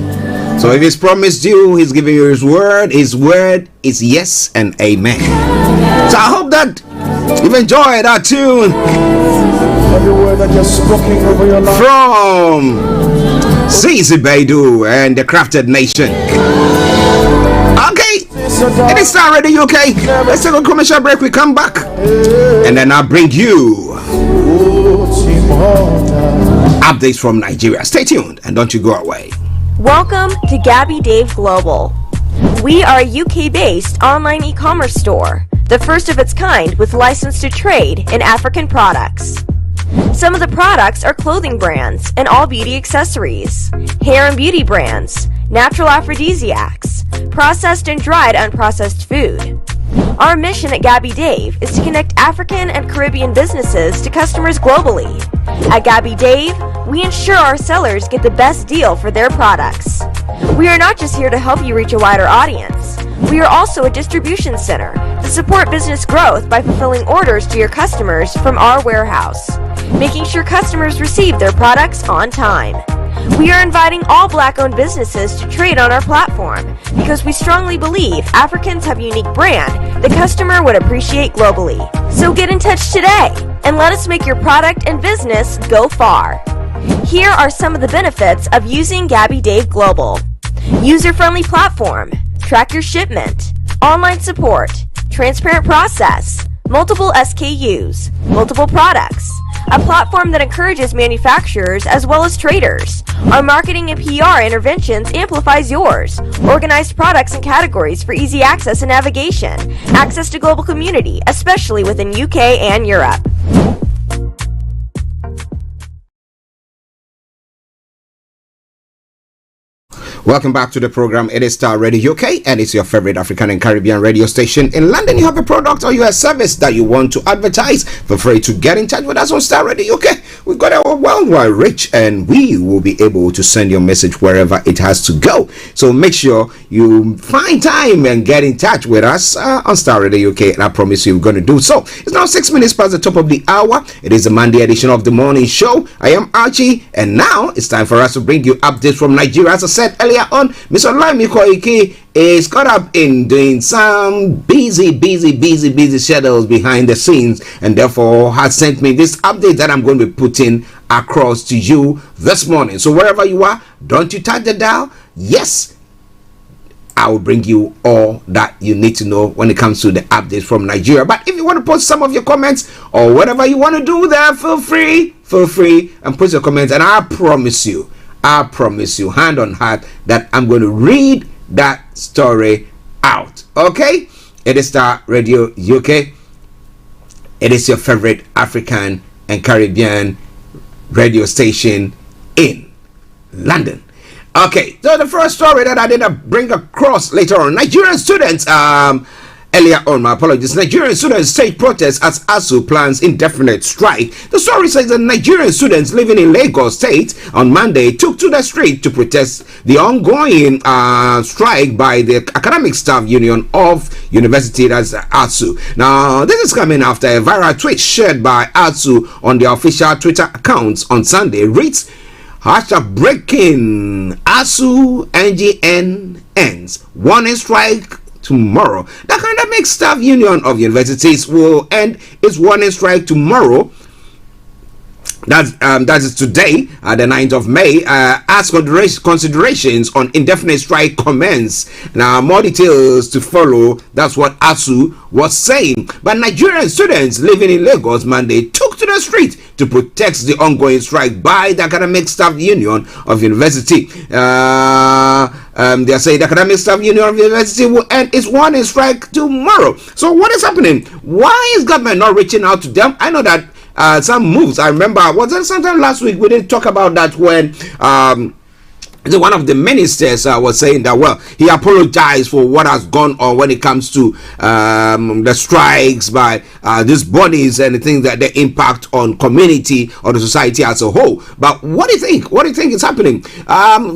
So if he's promised you, he's giving you his word. His word is yes and amen. So I hope that you've enjoyed that tune. Every word that you're speaking over your life. From Zizi Baidu and the Crafted Nation. Okay, it is Starr Radio UK. Let's take a commercial break. We come back, and then I'll bring you updates from Nigeria. Stay tuned and don't you go away. Welcome to Gabby Dave Global. We are a UK-based online e-commerce store, the first of its kind with license to trade in African products. Some of the products are clothing brands and all beauty accessories, hair and beauty brands, natural aphrodisiacs, processed and dried unprocessed food. Our mission at Gabby Dave is to connect African and Caribbean businesses to customers globally. At Gabby Dave, we ensure our sellers get the best deal for their products. We are not just here to help you reach a wider audience. We are also a distribution center to support business growth by fulfilling orders to your customers from our warehouse, making sure customers receive their products on time. We are inviting all Black-owned businesses to trade on our platform because we strongly believe Africans have a unique brand the customer would appreciate globally. So get in touch today and let us make your product and business go far. Here are some of the benefits of using Gabby Dave Global. User-friendly platform, track your shipment, online support, transparent process, multiple SKUs, multiple products, a platform that encourages manufacturers as well as traders. Our marketing and PR interventions amplifies yours. Organized products and categories for easy access and navigation. Access to global community, especially within UK and Europe. Welcome back to the program. It is Starr Radio UK and it's your favorite African and Caribbean radio station in London. You have a product or you have a service that you want to advertise, feel free to get in touch with us on Starr Radio UK. We've got our worldwide reach and we will be able to send your message wherever it has to go. So make sure you find time and get in touch with us on Starr Radio UK, and I promise you we're going to do so. It's now 6 minutes past the top of the hour. It is a Monday edition of the morning show. I am Archie and now it's time for us to bring you updates from Nigeria. As I said earlier on, Mr. Lami Koiki is caught up in doing some busy shadows behind the scenes and therefore has sent me this update that I'm going to be putting across to you this morning. So wherever you are, don't you touch the dial. Yes, I will bring you all that you need to know when it comes to the updates from Nigeria. But if you want to post some of your comments or whatever you want to do there, feel free and post your comments, and I promise you, hand on heart, that I'm going to read that story out. Okay? It is Starr Radio UK. It is your favorite African and Caribbean radio station in London. Okay, so the first story that I did bring across later on, Nigerian students, earlier on, my apologies, Nigerian students stage protests as ASU plans indefinite strike. The story says that Nigerian students living in Lagos State on Monday took to the street to protest the ongoing strike by the Academic Staff Union of University, that's ASU. Now, this is coming after a viral tweet shared by ASU on their official Twitter accounts on Sunday. Reads, #breaking ASU NGN ends. Warning strike tomorrow. The Academic Staff Union of Universities will end its warning strike tomorrow. That is today, the 9th of May, as considerations on indefinite strike commence. Now, more details to follow. That's what ASU was saying. But Nigerian students living in Lagos Monday took to the street to protest the ongoing strike by the Academic Staff Union of University. They are saying the Academic Staff Union of University will end its warning strike tomorrow. So what is happening? Why is government not reaching out to them? I know that some moves. I remember, was there sometime last week we didn't talk about that when one of the ministers was saying that, well, he apologized for what has gone on when it comes to the strikes by these bodies and the things that they impact on community or the society as a whole. But what do you think? What do you think is happening?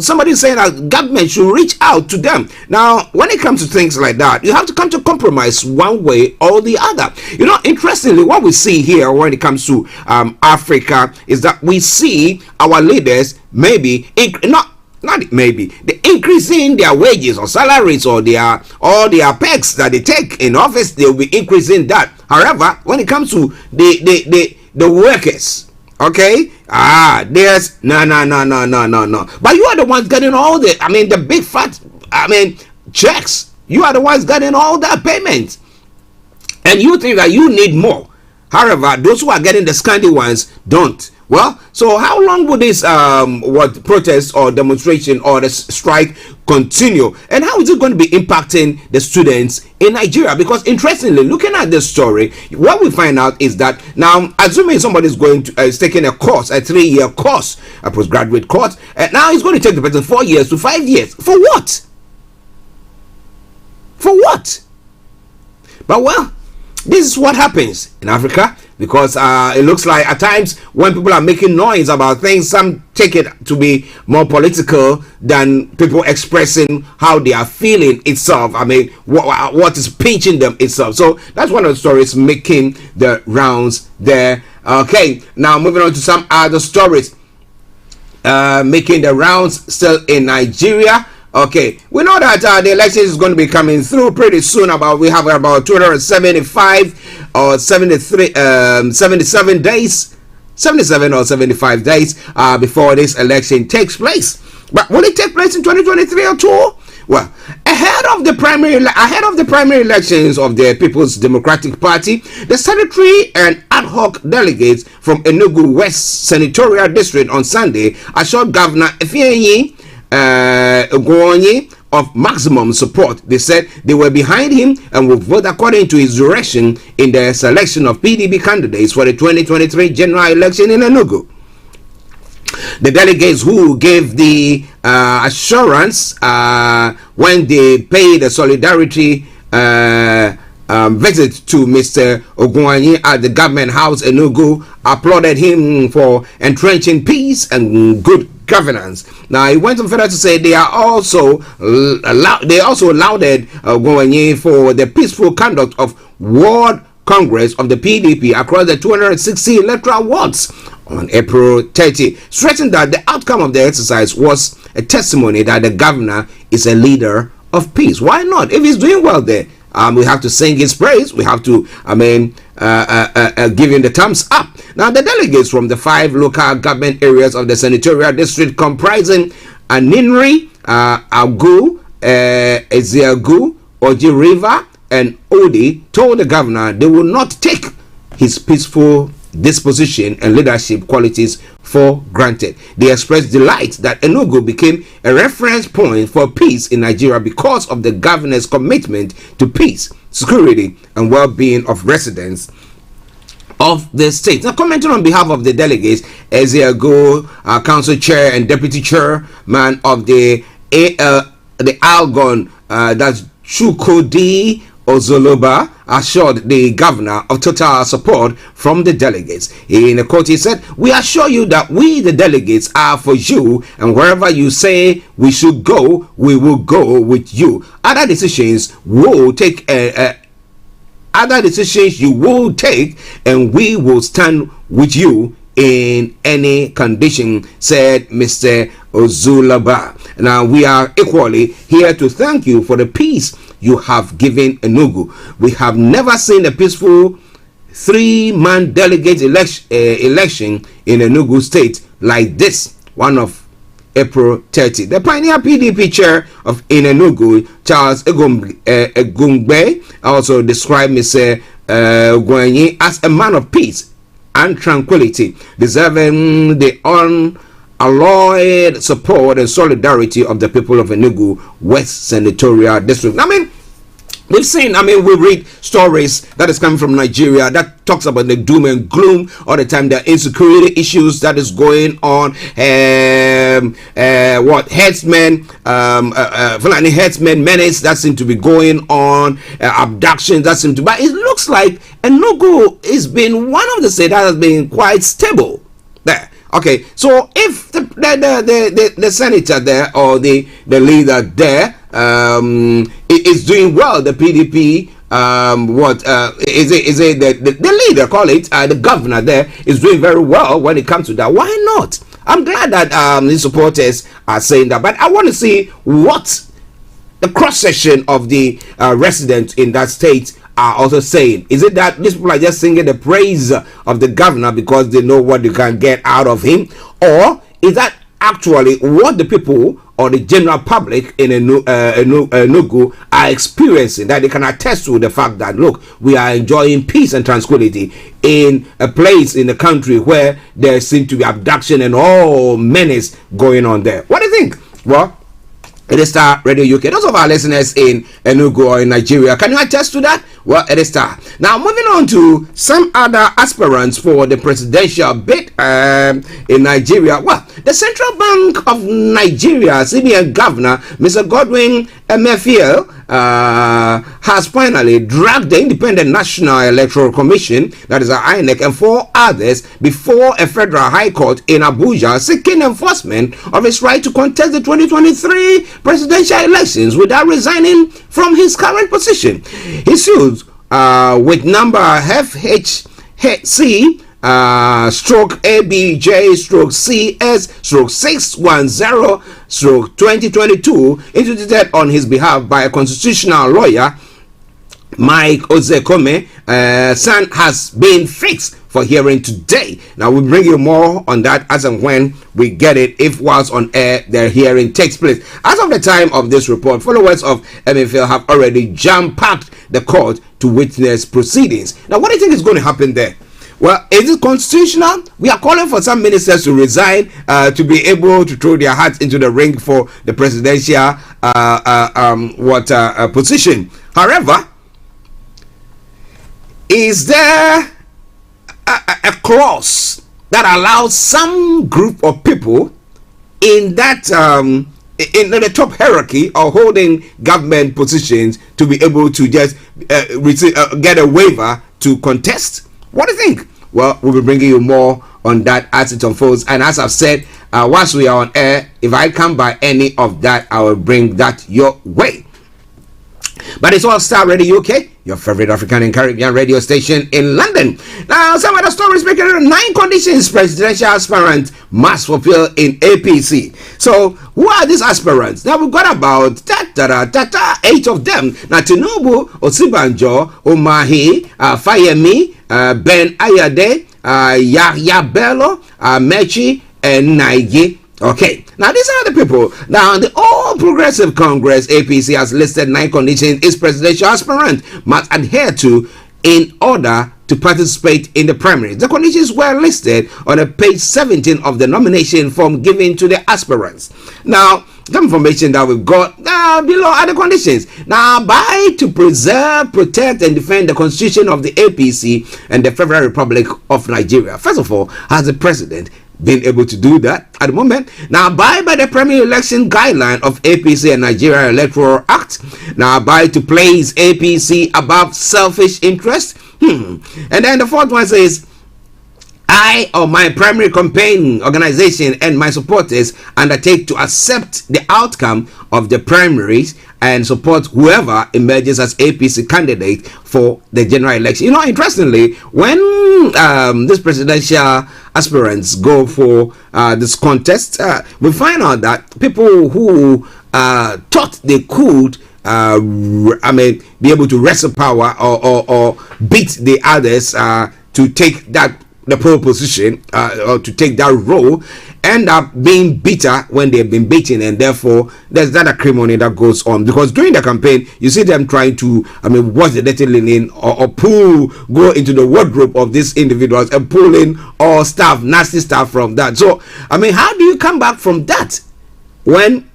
Somebody saying that government should reach out to them. Now, when it comes to things like that, you have to come to compromise one way or the other. You know, interestingly, what we see here when it comes to Africa is that we see our leaders maybe the increasing their wages or salaries or their pegs that they take in office, they'll be increasing that. However, when it comes to the workers, okay, there's no. But you are the ones getting all the big fat checks. You are the ones getting all that payment, and you think that you need more. However, those who are getting the scanty ones don't. Well, so how long will this protest or demonstration or the strike continue, and how is it going to be impacting the students in Nigeria? Because interestingly, looking at this story, what we find out is that now, assuming somebody is going to is taking a course, a 3-year course, a postgraduate course, and now he's going to take the person 4 years to 5 years. For what? For what? But well, this is what happens in Africa, because it looks like at times when people are making noise about things, some take it to be more political than people expressing how they are feeling itself. I mean, what is pinching them itself. So that's one of the stories making the rounds there. Okay, now moving on to some other stories making the rounds still in Nigeria. Okay, we know that the election is going to be coming through pretty soon. We have about 275 or 77 days, 77 or 75 days before this election takes place. But will it take place in 2023 or 2? Well, ahead of the primary elections of the People's Democratic Party, the statutory and ad hoc delegates from Enugu West Senatorial District on Sunday assured Governor Efeanyi Ogonye of maximum support. They said they were behind him and would vote according to his direction in the selection of PDP candidates for the 2023 general election in Enugu. The delegates who gave the assurance when they paid a solidarity visit to Mr. Ogonye at the government house in Enugu applauded him for entrenching peace and good governance. Now he went on further to say they also lauded Ogonye for the peaceful conduct of World Congress of the PDP across the 260 electoral wards on April 30, stressing that the outcome of the exercise was a testimony that the governor is a leader of peace. Why not? If he's doing well there, we have to sing his praise. We have to, give him the thumbs up. Now, the delegates from the 5 local government areas of the senatorial district comprising Aninri, Agu, Eziagu, Oji River, and Odi told the governor they will not take his peaceful disposition and leadership qualities for granted. They expressed delight that Enugu became a reference point for peace in Nigeria because of the governor's commitment to peace, security, and well-being of residents of the state. Now, commenting on behalf of the delegates, Eziago, council chair and deputy chairman of the Algon, that's Chukodi Ozoloba, assured the governor of total support from the delegates. In a quote, he said, "We assure you that we, the delegates, are for you, and wherever you say we should go, we will go with you. Other decisions will take other decisions you will take, and we will stand with you in any condition," said Mr. Ozulaba. Now, we are equally here to thank you for the peace you have given Enugu. We have never seen a peaceful 3-man delegate election in Enugu state like this one of April 30. The pioneer PDP chair of Enugu, Charles Egungbe, also described Mr. Ogonye as a man of peace and tranquility, deserving the unalloyed support and solidarity of the people of Enugu West Senatorial District. I mean, we've seen, we read stories that is coming from Nigeria that talks about the doom and gloom all the time, the insecurity issues that is going on, herdsmen, Fulani herdsmen menace that seem to be going on, abductions that seem to, but it looks like Enugu has been one of the states that has been quite stable there. Okay, so if the senator there or the leader there is doing well, the PDP is it the leader, call it the governor there is doing very well when it comes to that. Why not? I'm glad that the supporters are saying that, but I want to see what the cross section of the residents in that state are also saying. Is it that these people are just singing the praise of the governor because they know what they can get out of him, or is that actually what the people or the general public in Enugu are experiencing, that they can attest to the fact that, look, we are enjoying peace and tranquility in a place in the country where there seems to be abduction and all menace going on there. What do you think? Well, it is Starr Radio UK. Those of our listeners in Enugu or in Nigeria, can you attest to that? Well, it is Starr. Now, moving on to some other aspirants for the presidential bid in Nigeria. Well, the Central Bank of Nigeria, CBN Governor, Mr. Godwin Emefiele, has finally dragged the Independent National Electoral Commission, that is INEC, and 4 others before a federal high court in Abuja, seeking enforcement of his right to contest the 2023 presidential elections without resigning from his current position. He sued with number FHC stroke ABJ stroke CS stroke 610 stroke 2022, introduced on his behalf by a constitutional lawyer, Mike Ozekome. Son has been fixed for hearing today. Now we'll bring you more on that as and when we get it, if whilst on air their hearing takes place. As of the time of this report, followers of Emefiele have already jam-packed the court to witness proceedings. Now what do you think is going to happen there? Well, is it constitutional? We are calling for some ministers to resign to be able to throw their hats into the ring for the presidential position. However, is there a clause that allows some group of people in that in the top hierarchy or holding government positions to be able to just get a waiver to contest? What do you think? Well, we'll be bringing you more on that as it unfolds. And as I've said, once we are on air, if I come by any of that, I will bring that your way. But it's all Starr Radio UK, your favorite African and Caribbean radio station in London. Now, some other stories making it 9 conditions presidential aspirant must fulfill in APC. So, who are these aspirants? Now, we've got about 8 of them. Now, Tinubu, Osibanjo, Umahi, Fayemi, Ben Ayade, Yahya Bello, Mechi, and Naigi. Okay, now these are the people. Now, the All Progressive Congress, APC, has listed 9 conditions its presidential aspirant must adhere to in order to participate in the primaries. The conditions were listed on page 17 of the nomination form given to the aspirants. Now, the information that we've got below are the conditions. Now, to preserve, protect, and defend the constitution of the APC and the Federal Republic of Nigeria. First of all, has the president been able to do that at the moment? Now, by the primary election guideline of APC and Nigeria Electoral Act. Now, to place APC above selfish interest. And then the fourth one says, I or my primary campaign organization and my supporters undertake to accept the outcome of the primaries and support whoever emerges as APC candidate for the general election. You know, interestingly, when these presidential aspirants go for this contest, we find out that people who thought they could be able to wrestle power or beat the others to take the pole position or to take that role, end up being bitter when they've been beaten, and therefore there's that acrimony that goes on, because during the campaign you see them trying to wash the dirty linen or go into the wardrobe of these individuals and pull in all nasty stuff from that. So how do you come back from that when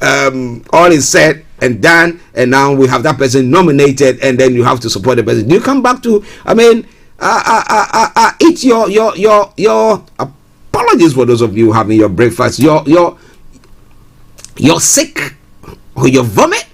all is said and done, and now we have that person nominated, and then you have to support the person? Do you come back to eat your apologies for those of you having your breakfast, your sick or your vomit?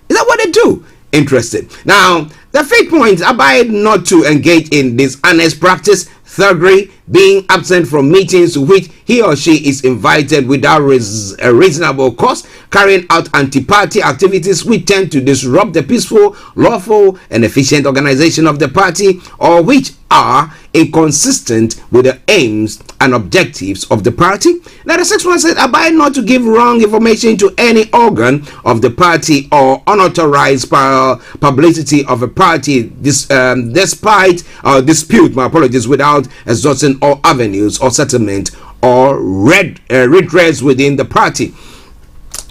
Is that what they do? Interesting. Now, the 5th point, abide not to engage in dishonest practice. Thirdly, being absent from meetings to which he or she is invited without a reasonable cause, carrying out anti-party activities which tend to disrupt the peaceful, lawful, and efficient organization of the party, or which are inconsistent with the aims and objectives of the party. Now, the 6th one said, abide not to give wrong information to any organ of the party or unauthorized publicity of a party despite dispute, without exhausting all avenues or settlement or redress within the party.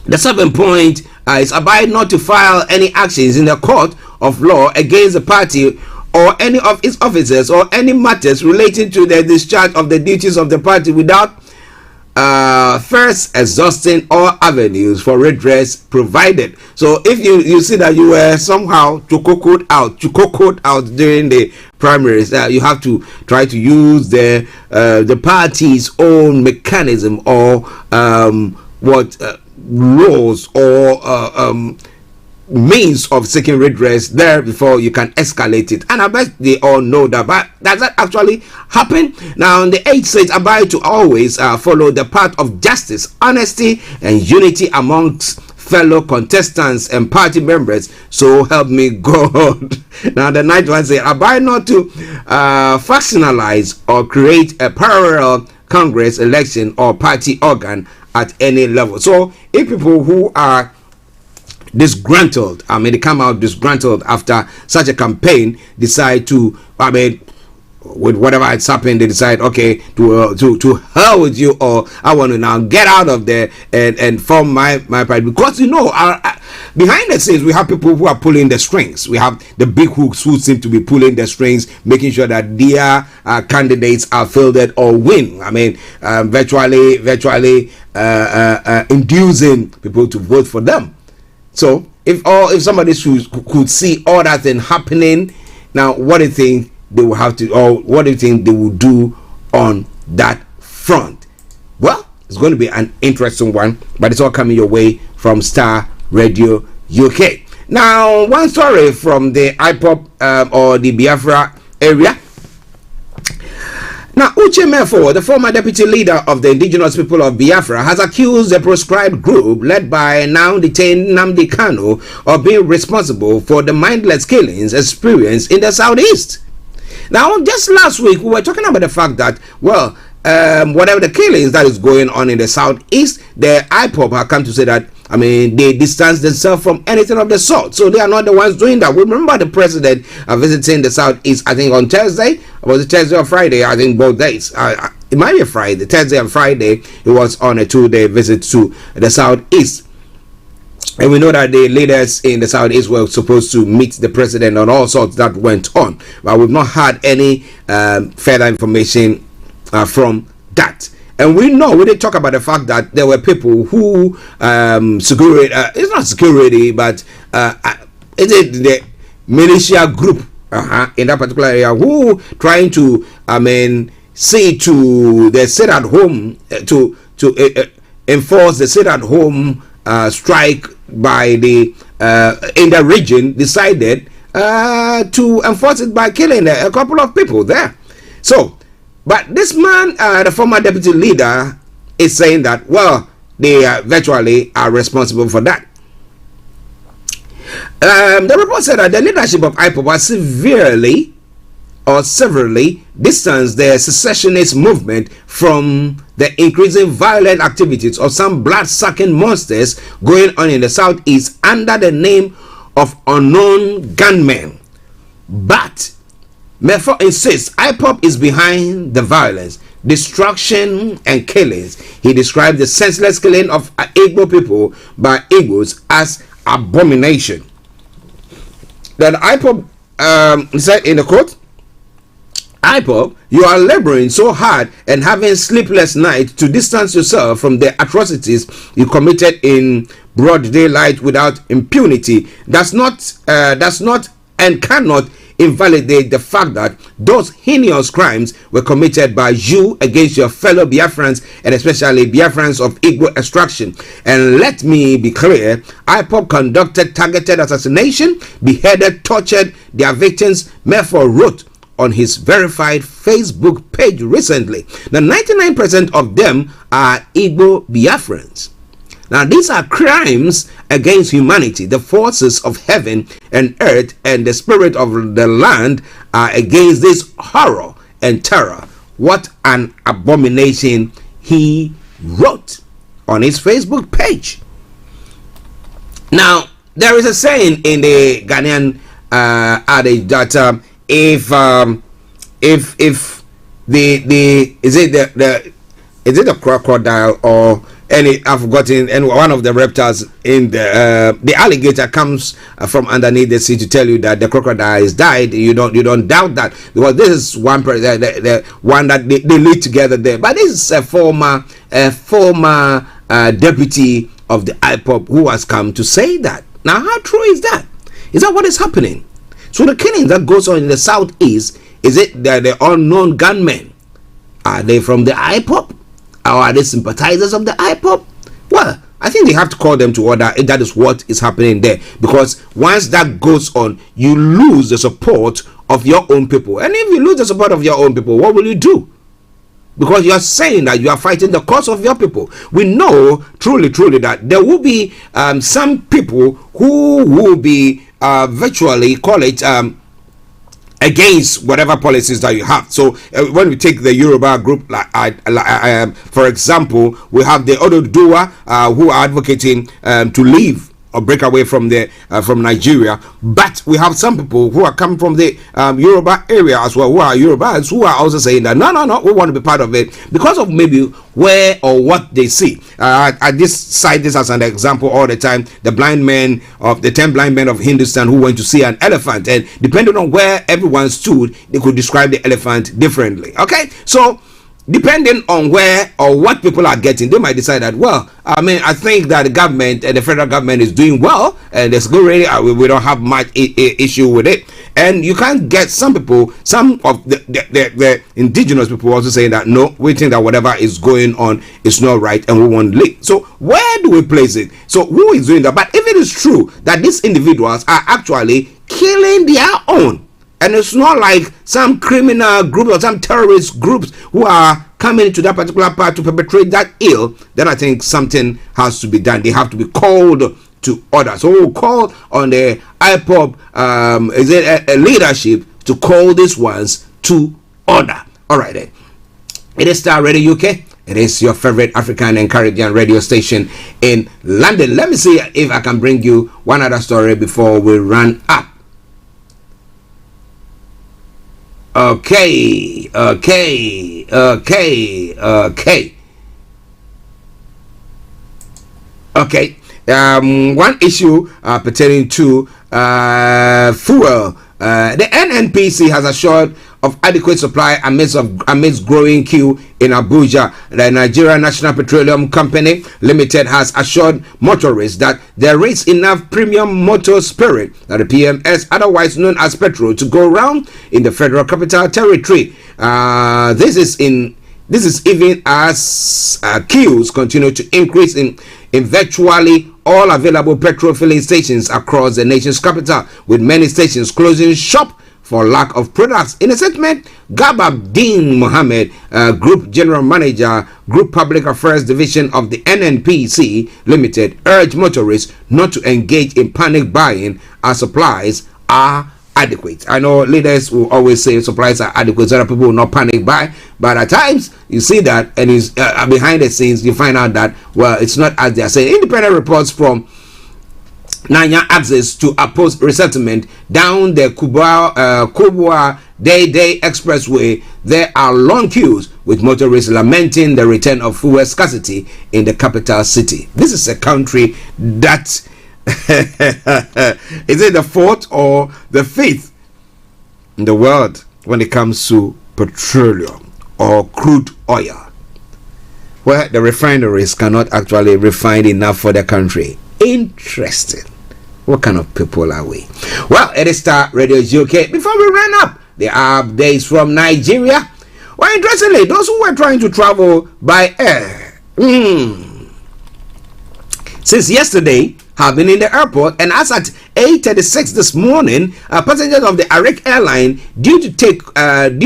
The 7th point is abide not to file any actions in the court of law against the party or any of its officers or any matters relating to the discharge of the duties of the party without first exhausting all avenues for redress provided. So if you see that you were somehow chococoed out during the primaries, you have to try to use the party's own mechanism or laws or means of seeking redress there before you can escalate it. And I bet they all know that, but does that actually happen? Now, the 8th says, abide to always follow the path of justice, honesty, and unity amongst fellow contestants and party members. So help me God. Now, the 9th one says, abide not to factionalize or create a parallel Congress election or party organ at any level. So if people who are disgruntled, they come out disgruntled after such a campaign, decide to, with whatever has happened, they decide, okay, to hell with you, or I want to now get out of there and form my party. Because behind the scenes we have people who are pulling the strings. We have the big hooks who seem to be pulling the strings, making sure that their candidates are fielded or win. Virtually inducing people to vote for them. So if somebody could see all that thing happening, now what do you think they will have to, or what do you think they will do on that front? Well, it's going to be an interesting one, but it's all coming your way from Starr Radio UK. Now, one story from the IPOB or the Biafra area. Now, Uche Mefo, the former deputy leader of the indigenous people of Biafra, has accused the proscribed group led by now detained Nnamdi Kanu of being responsible for the mindless killings experienced in the southeast. Now, just last week, we were talking about the fact that, whatever the killings that is going on in the southeast, the IPOB have come to say that, they distance themselves from anything of the sort. So they are not the ones doing that. We remember the president visiting the southeast, I think on Thursday. Was it Thursday or Friday? I think both days. It might be a Friday. Thursday and Friday, he was on a 2-day visit to the southeast. And we know that the leaders in the southeast were supposed to meet the president on all sorts that went on. But we've not had any further information from that. And we did talk about the fact that there were people who security, it's not security, but is it the militia group in that particular area who trying to see to the sit at home to enforce the sit at home strike by the in the region, decided to enforce it by killing a couple of people there. So, but this man, the former deputy leader, is saying that, they virtually are responsible for that. The report said that the leadership of IPOB has severely distanced the secessionist movement from the increasing violent activities of some blood-sucking monsters going on in the southeast under the name of unknown gunmen. But Mefo insists IPOB is behind the violence, destruction, and killings. He described the senseless killing of Igbo people by Igbos as abomination. Then IPOB said in the quote, IPOB, you are laboring so hard and having sleepless nights to distance yourself from the atrocities you committed in broad daylight without impunity. Does not and cannot invalidate the fact that those heinous crimes were committed by you against your fellow Biafrans, and especially Biafrans of Igbo extraction. And let me be clear, IPOB conducted targeted assassination, beheaded, tortured their victims, Mefo wrote on his verified Facebook page recently. The 99% of them are Igbo Biafrans. Now, these are crimes against humanity. The forces of heaven and earth and the spirit of the land are against this horror and terror. What an abomination, he wrote on his Facebook page. Now, there is a saying in the Ghanaian adage that if the is it the crocodile or I've forgotten, and one of the reptiles in the alligator comes from underneath the sea to tell you that the crocodile has died. You don't doubt that, because this is one the one that they live together there. But this is a former deputy of the IPOB who has come to say that. Now, how true is that? Is that what is happening? So the killing that goes on in the southeast, is it the unknown gunmen? Are they from the IPOB? Or are they sympathizers of the IPOB? Well, I think they have to call them to order if that is what is happening there. Because once that goes on, you lose the support of your own people. And if you lose the support of your own people, what will you do? Because you are saying that you are fighting the cause of your people. We know truly that there will be some people who will be virtually, call it, against whatever policies that you have. So when we take the Yoruba group, for example, we have the Ododuwa who are advocating to leave or break away from Nigeria, but we have some people who are coming from the Yoruba area as well, who are Yorubas, who are also saying that no, we want to be part of it because of maybe where or what they see. I just cite this as an example all the time. The 10 blind men of Hindustan who went to see an elephant, and depending on where everyone stood, they could describe the elephant differently. Okay, so depending on where or what people are getting, they might decide that, well, I think that the government and the federal government is doing well, and there's good really, we don't have much issue with it. And you can't get some people, some of the indigenous people also saying that, no, we think that whatever is going on is not right and we want to leave. So where do we place it? So who is doing that? But if it is true that these individuals are actually killing their own, and it's not like some criminal group or some terrorist groups who are coming to that particular part to perpetrate that ill, then I think something has to be done. They have to be called to order. So we'll call on the IPOB, is it a leadership to call these ones to order. All right then. It is Starr Radio UK. It is your favorite African and Caribbean radio station in London. Let me see if I can bring you one other story before we run up. Okay. One issue pertaining to fuel. The NNPC has assured of adequate supply amidst growing queue in Abuja. The Nigeria National Petroleum Company Limited has assured motorists that there is enough premium motor spirit, that the PMS, otherwise known as petrol, to go around in the Federal Capital Territory. This is even as queues continue to increase in virtually all available petrol filling stations across the nation's capital, with many stations closing shop for lack of products. In a statement, Gababdeen Mohammed, Group General Manager, Group Public Affairs Division of the NNPC Limited, urged motorists not to engage in panic buying as supplies are adequate. I know leaders will always say supplies are adequate so that people will not panic buy, but at times you see that, and it's behind the scenes you find out that, well, it's not as they are saying. Independent reports from Nanya access to oppose resettlement down the Kubwa Day Expressway. There are long queues, with motorists lamenting the return of fuel scarcity in the capital city. This is a country that is it the fourth or the fifth in the world when it comes to petroleum or crude oil, where the refineries cannot actually refine enough for the country. Interesting. What kind of people are we? Well, it is Starr Radio UK. Before we run up, the updates from Nigeria. Well, interestingly, those who were trying to travel by air since yesterday have been in the airport, and as at 8:36 this morning, passengers of the Arik airline due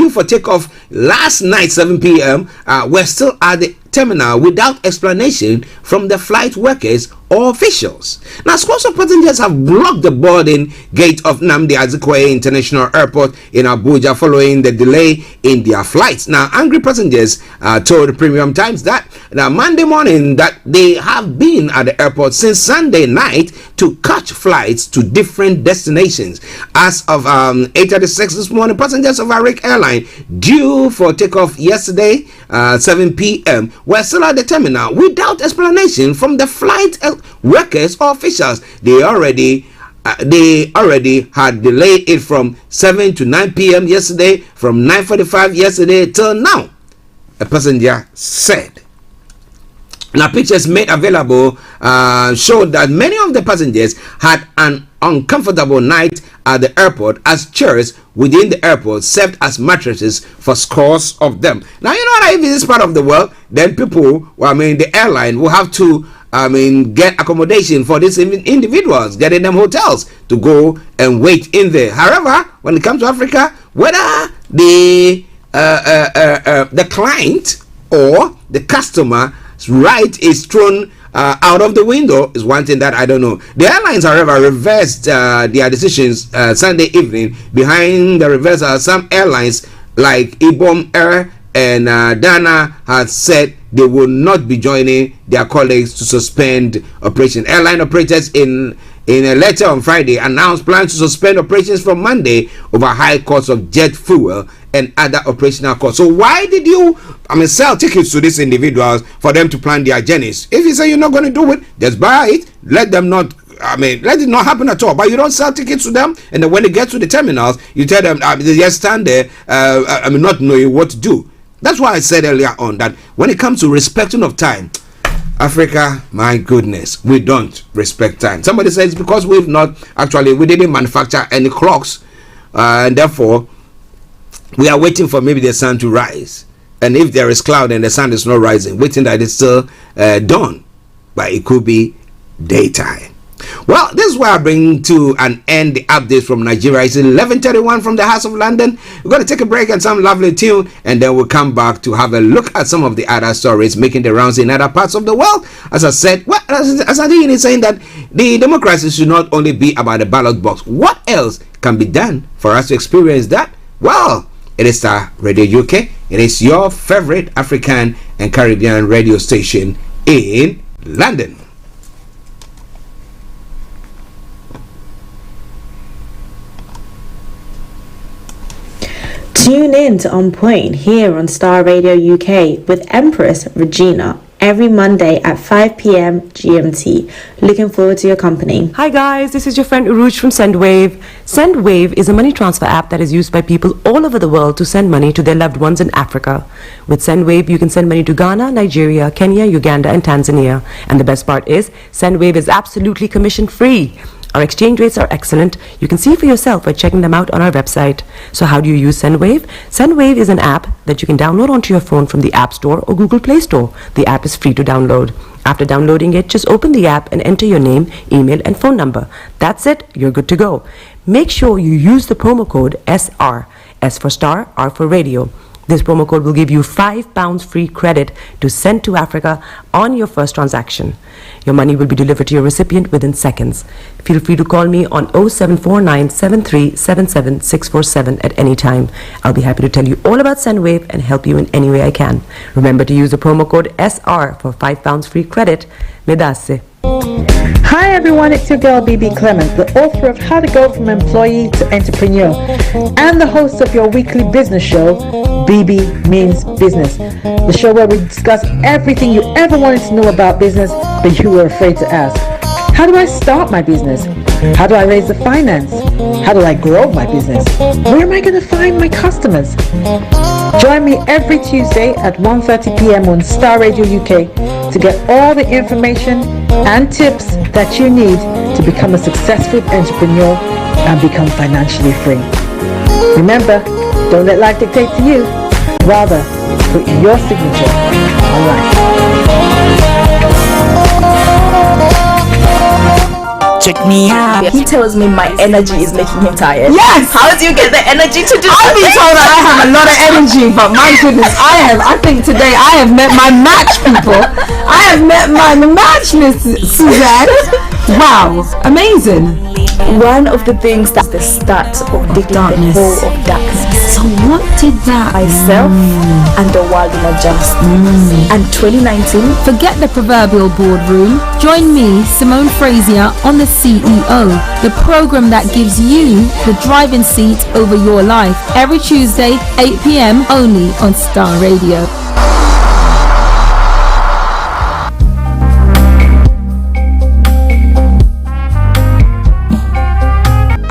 for takeoff last night 7 p.m. Were still at the terminal without explanation from the flight workers or officials. Now, scores of passengers have blocked the boarding gate of Nnamdi Azikiwe International Airport in Abuja following the delay in their flights. Now, angry passengers told Premium Times that Monday morning that they have been at the airport since Sunday night to catch flights to different destinations. As of 8:36 this morning, passengers of Arik Airline due for takeoff yesterday 7 p.m. were still at the terminal without explanation from the flight workers or officials. They already had delayed it from 7 to 9 p.m. yesterday, from 9:45 yesterday till now, a passenger said. Now, pictures made available showed that many of the passengers had an uncomfortable night at the airport, as chairs within the airport served as mattresses for scores of them. Now, you know that if this part of the world, then people, the airline will have to get accommodation for these individuals, getting them hotels to go and wait in there. However, when it comes to Africa, whether the client or the customer's right is thrown out of the window is one thing that I don't know. The airlines, however, reversed their decisions Sunday evening. Behind the reversal, some airlines like Ibom Air and Dana had said they will not be joining their colleagues to suspend operation. Airline operators in a letter on Friday announced plans to suspend operations from Monday over high costs of jet fuel and other operational costs. So why did you sell tickets to these individuals for them to plan their journeys? If you say you're not going to do it, just buy it. Let them not let it not happen at all. But you don't sell tickets to them, and then when they get to the terminals, you tell them they just stand there not knowing what to do. That's why I said earlier on that when it comes to respecting of time, Africa, my goodness, we don't respect time. Somebody says because we didn't manufacture any clocks, and therefore we are waiting for maybe the sun to rise. And if there is cloud and the sun is not rising, waiting that it's still dawn, but it could be daytime. Well, this is where I bring to an end the updates from Nigeria. It's 11:31 from the House of London. We're going to take a break and some lovely tune, and then we'll come back to have a look at some of the other stories making the rounds in other parts of the world. As I said, as I think is saying that the democracy should not only be about the ballot box. What else can be done for us to experience that? Well, it is Starr Radio UK. It is your favorite African and Caribbean radio station in London. Tune in to On Point here on Starr Radio UK with Empress Regina every Monday at 5 p.m. GMT. Looking forward to your company. Hi guys, this is your friend Uruj from SendWave. SendWave is a money transfer app that is used by people all over the world to send money to their loved ones in Africa. With SendWave, you can send money to Ghana, Nigeria, Kenya, Uganda, and Tanzania. And the best part is, SendWave is absolutely commission free. Our exchange rates are excellent. You can see for yourself by checking them out on our website. So how do you use SendWave? SendWave is an app that you can download onto your phone from the App Store or Google Play Store. The app is free to download. After downloading it, just open the app and enter your name, email, and phone number. That's it. You're good to go. Make sure you use the promo code SR. S for Starr, R for Radio. This promo code will give you £5 free credit to send to Africa on your first transaction. Your money will be delivered to your recipient within seconds. Feel free to call me on 0749 7377 647 at any time. I'll be happy to tell you all about SendWave and help you in any way I can. Remember to use the promo code SR for £5 free credit. Medasse. Hi everyone, it's your girl BB Clement, the author of How to Go From Employee to Entrepreneur and the host of your weekly business show, BB Means Business, the show where we discuss everything you ever wanted to know about business but you were afraid to ask. How do I start my business? How do I raise the finance? How do I grow my business? Where am I going to find my customers? Join me every Tuesday at 1:30 p.m. on Starr Radio UK to get all the information and tips that you need to become a successful entrepreneur and become financially free. Remember, don't let life dictate to you. Rather, put your signature on life. Check me out. He tells me my energy is making him tired. Yes! How do you get the energy to do I've been told that I have a lot of energy, but my goodness, I think today I have met my match, people. I have met my match, Miss Suzette. Wow, amazing. One of the things that's the start of the darkness. Of darkness. So what did that myself and the world will adjust. And 2019, forget the proverbial boardroom. Join me, Simone Frazier, on the CEO, the program that gives you the driving seat over your life. Every Tuesday, 8 p.m. only on Starr Radio.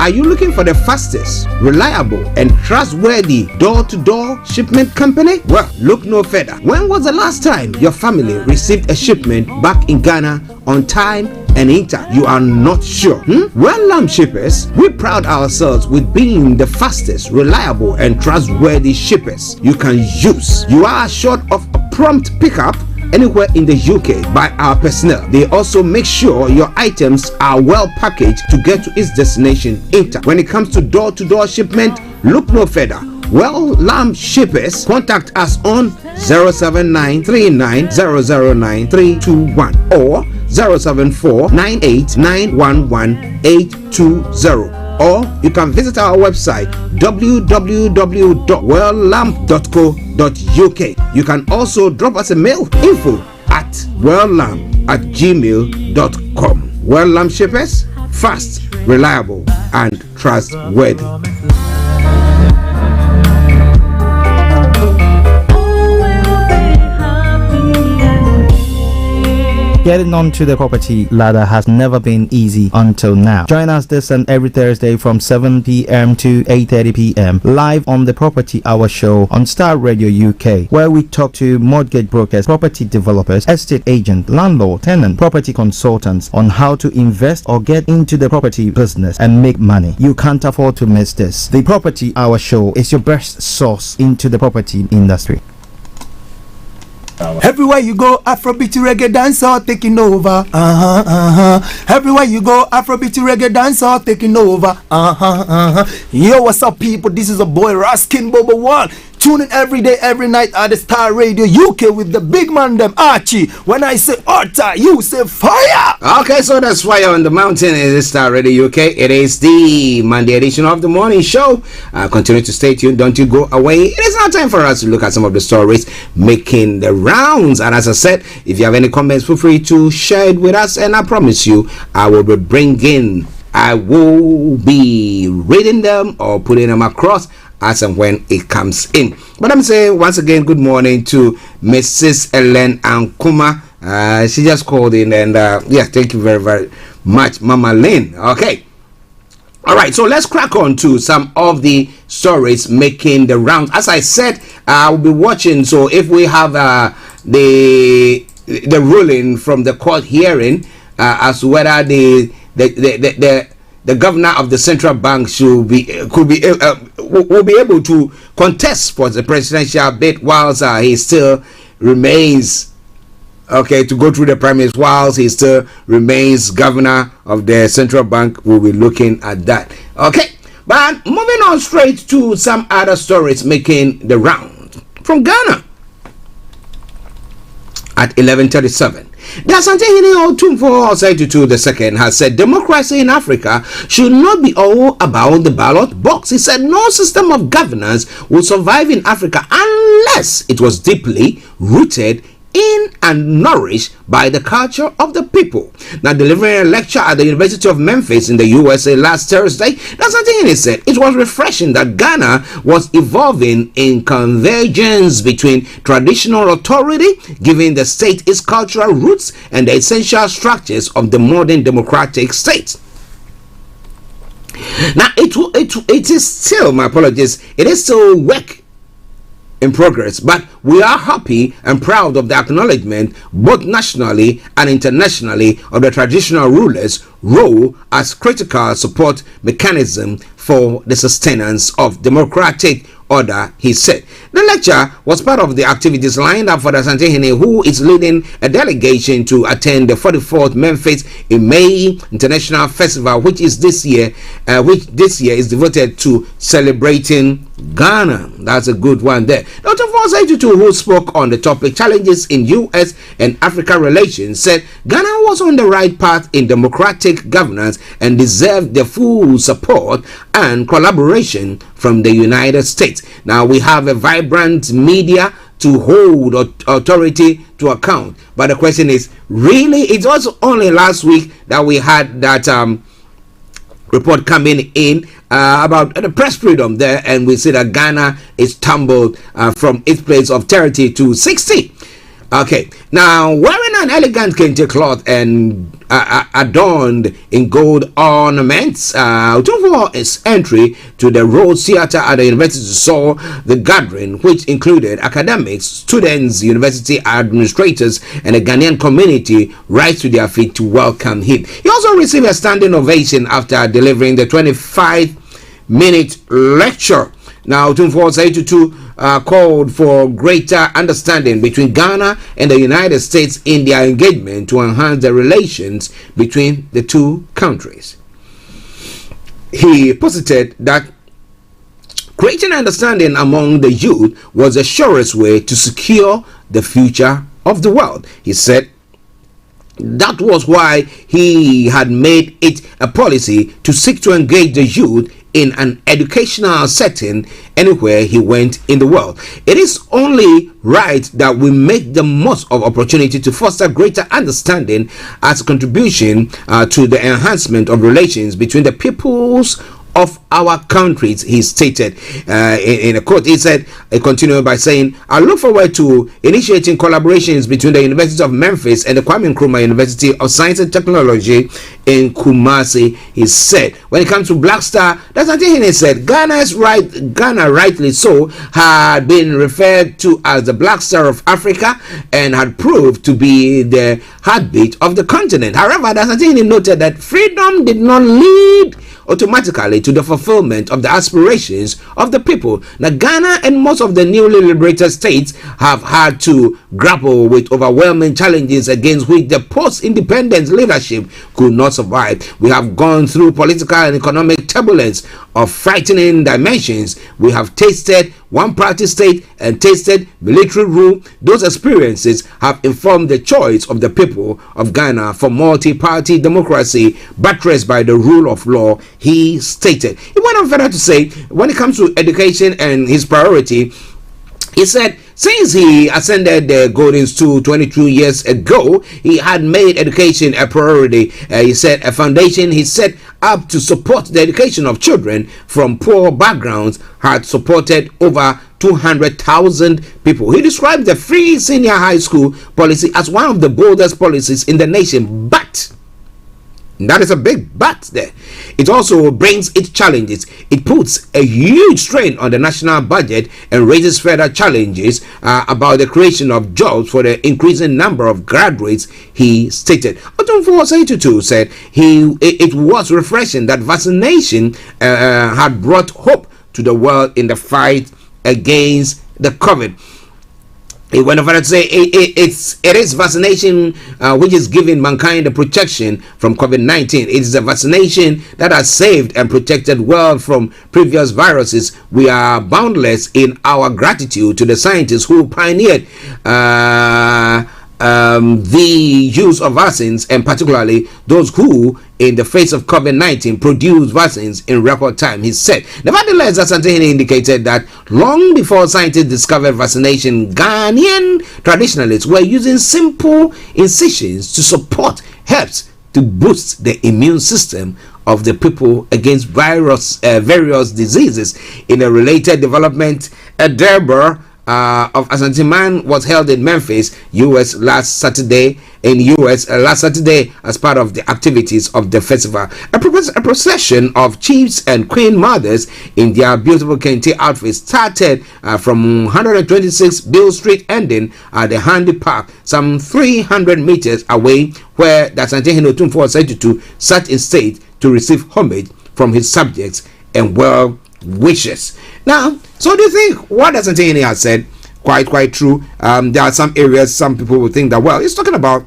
Are you looking for the fastest, reliable, and trustworthy door-to-door shipment company? Well, look no further. When was the last time your family received a shipment back in Ghana on time and in time? You are not sure? Well, Lamb Shippers, we pride ourselves with being the fastest, reliable, and trustworthy shippers you can use. You are assured of a prompt pickup anywhere in the UK by our personnel. They also make sure your items are well packaged to get to its destination in time. When it comes to door-to-door shipment, look no further. Well, Lamb Shippers, contact us on 07939009321 or 07498911820. Or you can visit our website www.welllamp.co.uk. You can also drop us a mail, info@welllamp@gmail.com. Well Lamp Shippers, fast, reliable, and trustworthy. Getting onto the property ladder has never been easy until now. Join us this and every Thursday from 7 p.m. to 8:30 p.m. live on the Property Hour show on Starr Radio UK, where we talk to mortgage brokers, property developers, estate agents, landlord, tenant, property consultants on how to invest or get into the property business and make money. You can't afford to miss this. The Property Hour show is your best source into the property industry. Everywhere you go, Afrobeat reggae dancehall taking over. Everywhere you go, Afrobeat reggae dancehall taking over. Yo, what's up, people? This is a boy Raskin Bobo One. Tune in every day, every night at the Starr Radio UK with the big man them Archie. When I say Orta, you say fire. Okay, so that's fire on the mountain in the Starr Radio UK. It is the Monday edition of the morning show. Continue to stay tuned. Don't you go away. It is now time for us to look at some of the stories making the rounds. And as I said, if you have any comments, feel free to share it with us. And I promise you, I will be reading them or putting them across as and when it comes in. But I'm saying once again, good morning to Mrs. Ellen Ankuma. She just called in, and yeah, thank you very, very much, Mama Lynn. Okay. All right, so let's crack on to some of the stories making the rounds. As I said, I'll be watching. So if we have the ruling from the court hearing as to whether the governor of the central bank will be able to contest for the presidential bid whilst he still remains to go through the primaries whilst he still remains governor of the central bank. We'll be looking at that. Okay, but moving on straight to some other stories making the round from Ghana at 11:37. The Asante-Hene Otumfuo Osei-Tutu II has said democracy in Africa should not be all about the ballot box. He said no system of governance will survive in Africa unless it was deeply rooted in and nourished by the culture of the people. Now, delivering a lecture at the University of Memphis in the USA last Thursday, Asante-Hene said it was refreshing that Ghana was evolving in convergence between traditional authority, giving the state its cultural roots, and the essential structures of the modern democratic state. Now, it is still, my apologies, it is still work in progress, but we are happy and proud of the acknowledgement both nationally and internationally of the traditional rulers' role as critical support mechanism for the sustenance of democratic order, he said. The lecture was part of the activities lined up for the Asante-Hene, who is leading a delegation to attend the 44th Memphis in May International Festival, which this year is devoted to celebrating Ghana. That's a good one there. Dr. Osei-Tutu, who spoke on the topic challenges in U.S. and Africa relations, said Ghana was on the right path in democratic governance and deserved the full support and collaboration from the United States. Now, we have a vibrant media to hold authority to account. But the question is, really, it was only last week that we had that report coming in about the press freedom there, and we see that Ghana is tumbled from its place of 30 to 60. Okay, now wearing an elegant kente cloth and adorned in gold ornaments, its entry to the Rhodes Theatre at the university saw the gathering, which included academics, students, university administrators, and the Ghanaian community rise to their feet to welcome him. He also received a standing ovation after delivering the 25-minute lecture. Now, 2482 called for greater understanding between Ghana and the United States in their engagement to enhance the relations between the two countries. He posited that creating understanding among the youth was the surest way to secure the future of the world. He said that was why he had made it a policy to seek to engage the youth in an educational setting anywhere he went in the world. It is only right that we make the most of opportunity to foster greater understanding as a contribution to the enhancement of relations between the peoples of our countries, he stated in a quote. He said, continuing by saying, I look forward to initiating collaborations between the University of Memphis and the Kwame Nkrumah University of Science and Technology in Kumasi. He said, when it comes to Black Star, that's what he said. Ghana, rightly so, had been referred to as the Black Star of Africa and had proved to be the heartbeat of the continent. However, that's what he noted that freedom did not lead automatically to the fulfillment of the aspirations of the people. Now, Ghana and most of the newly liberated states have had to grapple with overwhelming challenges against which the post-independence leadership could not survive. We have gone through political and economic turbulence of frightening dimensions. We have tasted one-party state and tasted military rule. Those experiences have informed the choice of the people of Ghana for multi-party democracy buttressed by the rule of law, he stated. He went on further to say, when it comes to education and his priority, he said, since he ascended the Golden Stool 22 years ago, he had made education a priority. He said a foundation he set up to support the education of children from poor backgrounds had supported over 200,000 people. He described the free senior high school policy as one of the boldest policies in the nation, but that is a big but there. It also brings its challenges. It puts a huge strain on the national budget and raises further challenges about the creation of jobs for the increasing number of graduates, he stated. Otum 482 said it was refreshing that vaccination had brought hope to the world in the fight against the COVID. He went over to say it is vaccination which is giving mankind the protection from COVID-19. It is a vaccination that has saved and protected the world from previous viruses. We are boundless in our gratitude to the scientists who pioneered the use of vaccines, and particularly those who, in the face of COVID-19, produce vaccines in record time, he said. Nevertheless, Asantehene indicated that long before scientists discovered vaccination, Ghanaian traditionalists were using simple incisions to support herbs to boost the immune system of the people against various diseases. In a related development, a Derber of Asanteman was held in Memphis, US last Saturday as part of the activities of the festival. A procession of chiefs and queen mothers in their beautiful kente outfits started from 126 Bill Street, ending at the Handy Park, some 300 meters away, where the Asantehene Otum 482 sat in state to receive homage from his subjects and well wishes. Now, so do you think what Asantehene has said quite true? There are some areas some people will think that, well, he's talking about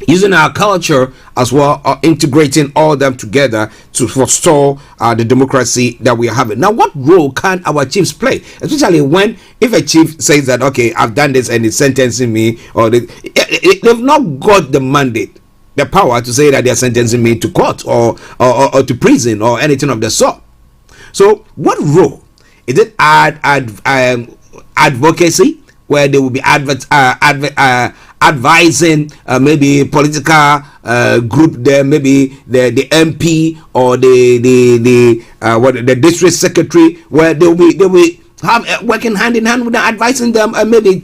using our culture as well, integrating all them together to forestall the democracy that we are having. Now, what role can our chiefs play, especially if a chief says that, okay, I've done this and it's sentencing me, or they've not got the mandate, the power to say that they're sentencing me to court or to prison or anything of the sort. So what role is it? Advocacy, where they will be advising maybe political group there, maybe the MP or the district secretary, where they will have working hand in hand with them, advising them, maybe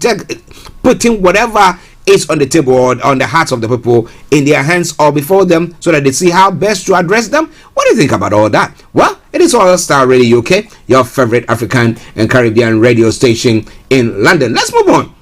putting whatever is on the table or on the hearts of the people in their hands or before them so that they see how best to address them? What do you think about all that? Well, it is all Star Radio UK, your favorite African and Caribbean radio station in London. Let's move on.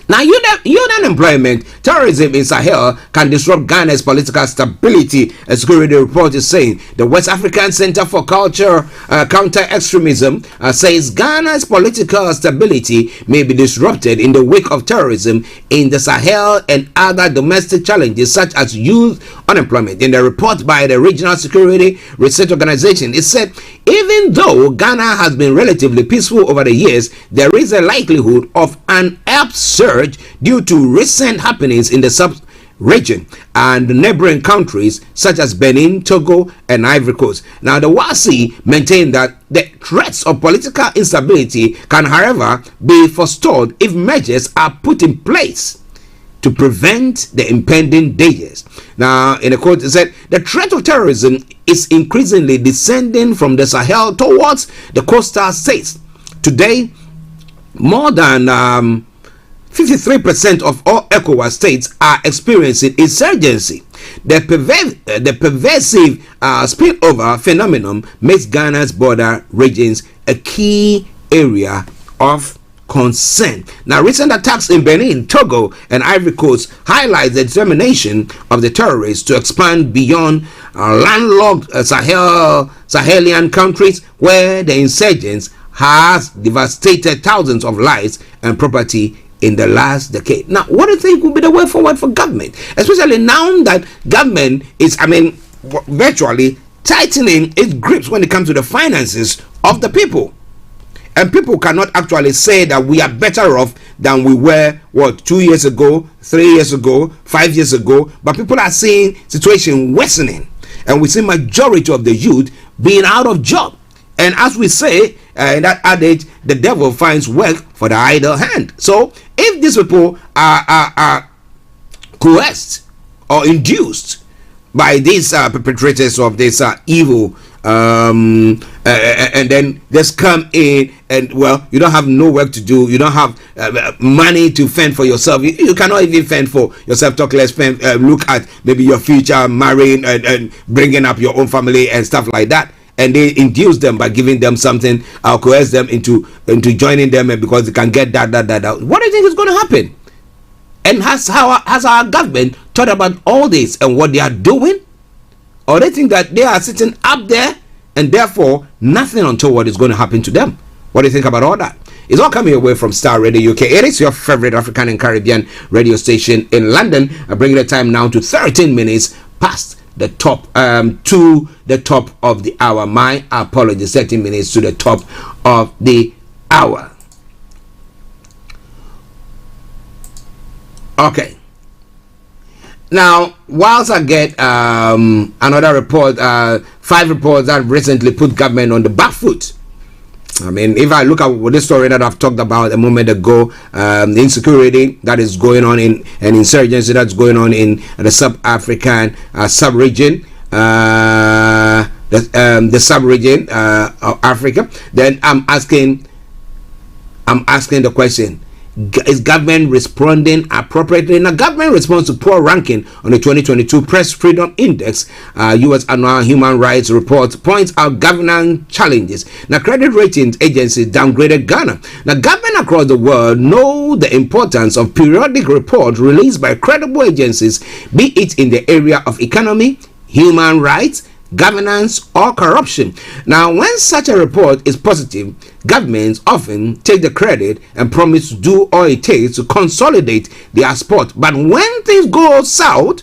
Now, youth unemployment, terrorism in Sahel can disrupt Ghana's political stability, a security report is saying. The West African Center for Culture Counter-Extremism says Ghana's political stability may be disrupted in the wake of terrorism in the Sahel and other domestic challenges such as youth unemployment. In the report by the Regional Security Research Organization, it said, even though Ghana has been relatively peaceful over the years, there is a likelihood of an upsurge due to recent happenings in the sub-region and neighboring countries such as Benin, Togo, and Ivory Coast. Now, the WASI maintained that the threats of political instability can, however, be forestalled if measures are put in place to prevent the impending dangers. Now, in a quote, it said, the threat of terrorism is increasingly descending from the Sahel towards the coastal states. Today, more than 53% of all ECOWAS states are experiencing insurgency. The pervasive spillover phenomenon makes Ghana's border regions a key area of concern. Now, recent attacks in Benin, Togo, and Ivory Coast highlight the determination of the terrorists to expand beyond landlocked Sahelian countries, where the insurgents has devastated thousands of lives and property in the last decade. Now, what do you think will be the way forward for government, especially now that government is, virtually tightening its grips when it comes to the finances of the people? And people cannot actually say that we are better off than we were, 2 years ago, 3 years ago, 5 years ago. But people are seeing situation worsening. And we see majority of the youth being out of job. And as we say, in that adage, the devil finds work for the idle hand. So if these people are coerced or induced by these perpetrators of this evil, and then just come in and, well, you don't have no work to do, you don't have money to fend for yourself, you cannot even fend for yourself, talk less look at maybe your future, marrying and bringing up your own family and stuff like that. And they induce them by giving them something, or coerce them into joining them, and because they can get that. What do you think is going to happen? And has our government thought about all this and what they are doing? Or they think that they are sitting up there and therefore nothing untoward is going to happen to them? What do you think about all that? It's all coming away from Star Radio UK. It is your favorite African and Caribbean radio station in London. I'm bringing the time now to 13 minutes past the top to the top of the hour. My apologies, 13 minutes to the top of the hour. Okay. Now, whilst I get another report, 5 reports that recently put government on the back foot. If I look at this story that I've talked about a moment ago, the insecurity that is going on in an insurgency that's going on in the sub-African sub-region, the sub-region of Africa, then I'm asking the question: is government responding appropriately? Now, government response to poor ranking on the 2022 Press Freedom Index, U.S. Annual Human Rights Report, points out governance challenges. Now, credit ratings agencies downgraded Ghana. Now, government across the world know the importance of periodic reports released by credible agencies, be it in the area of economy, human rights, governance, or corruption. Now, when such a report is positive, governments often take the credit and promise to do all it takes to consolidate their spot. But when things go south,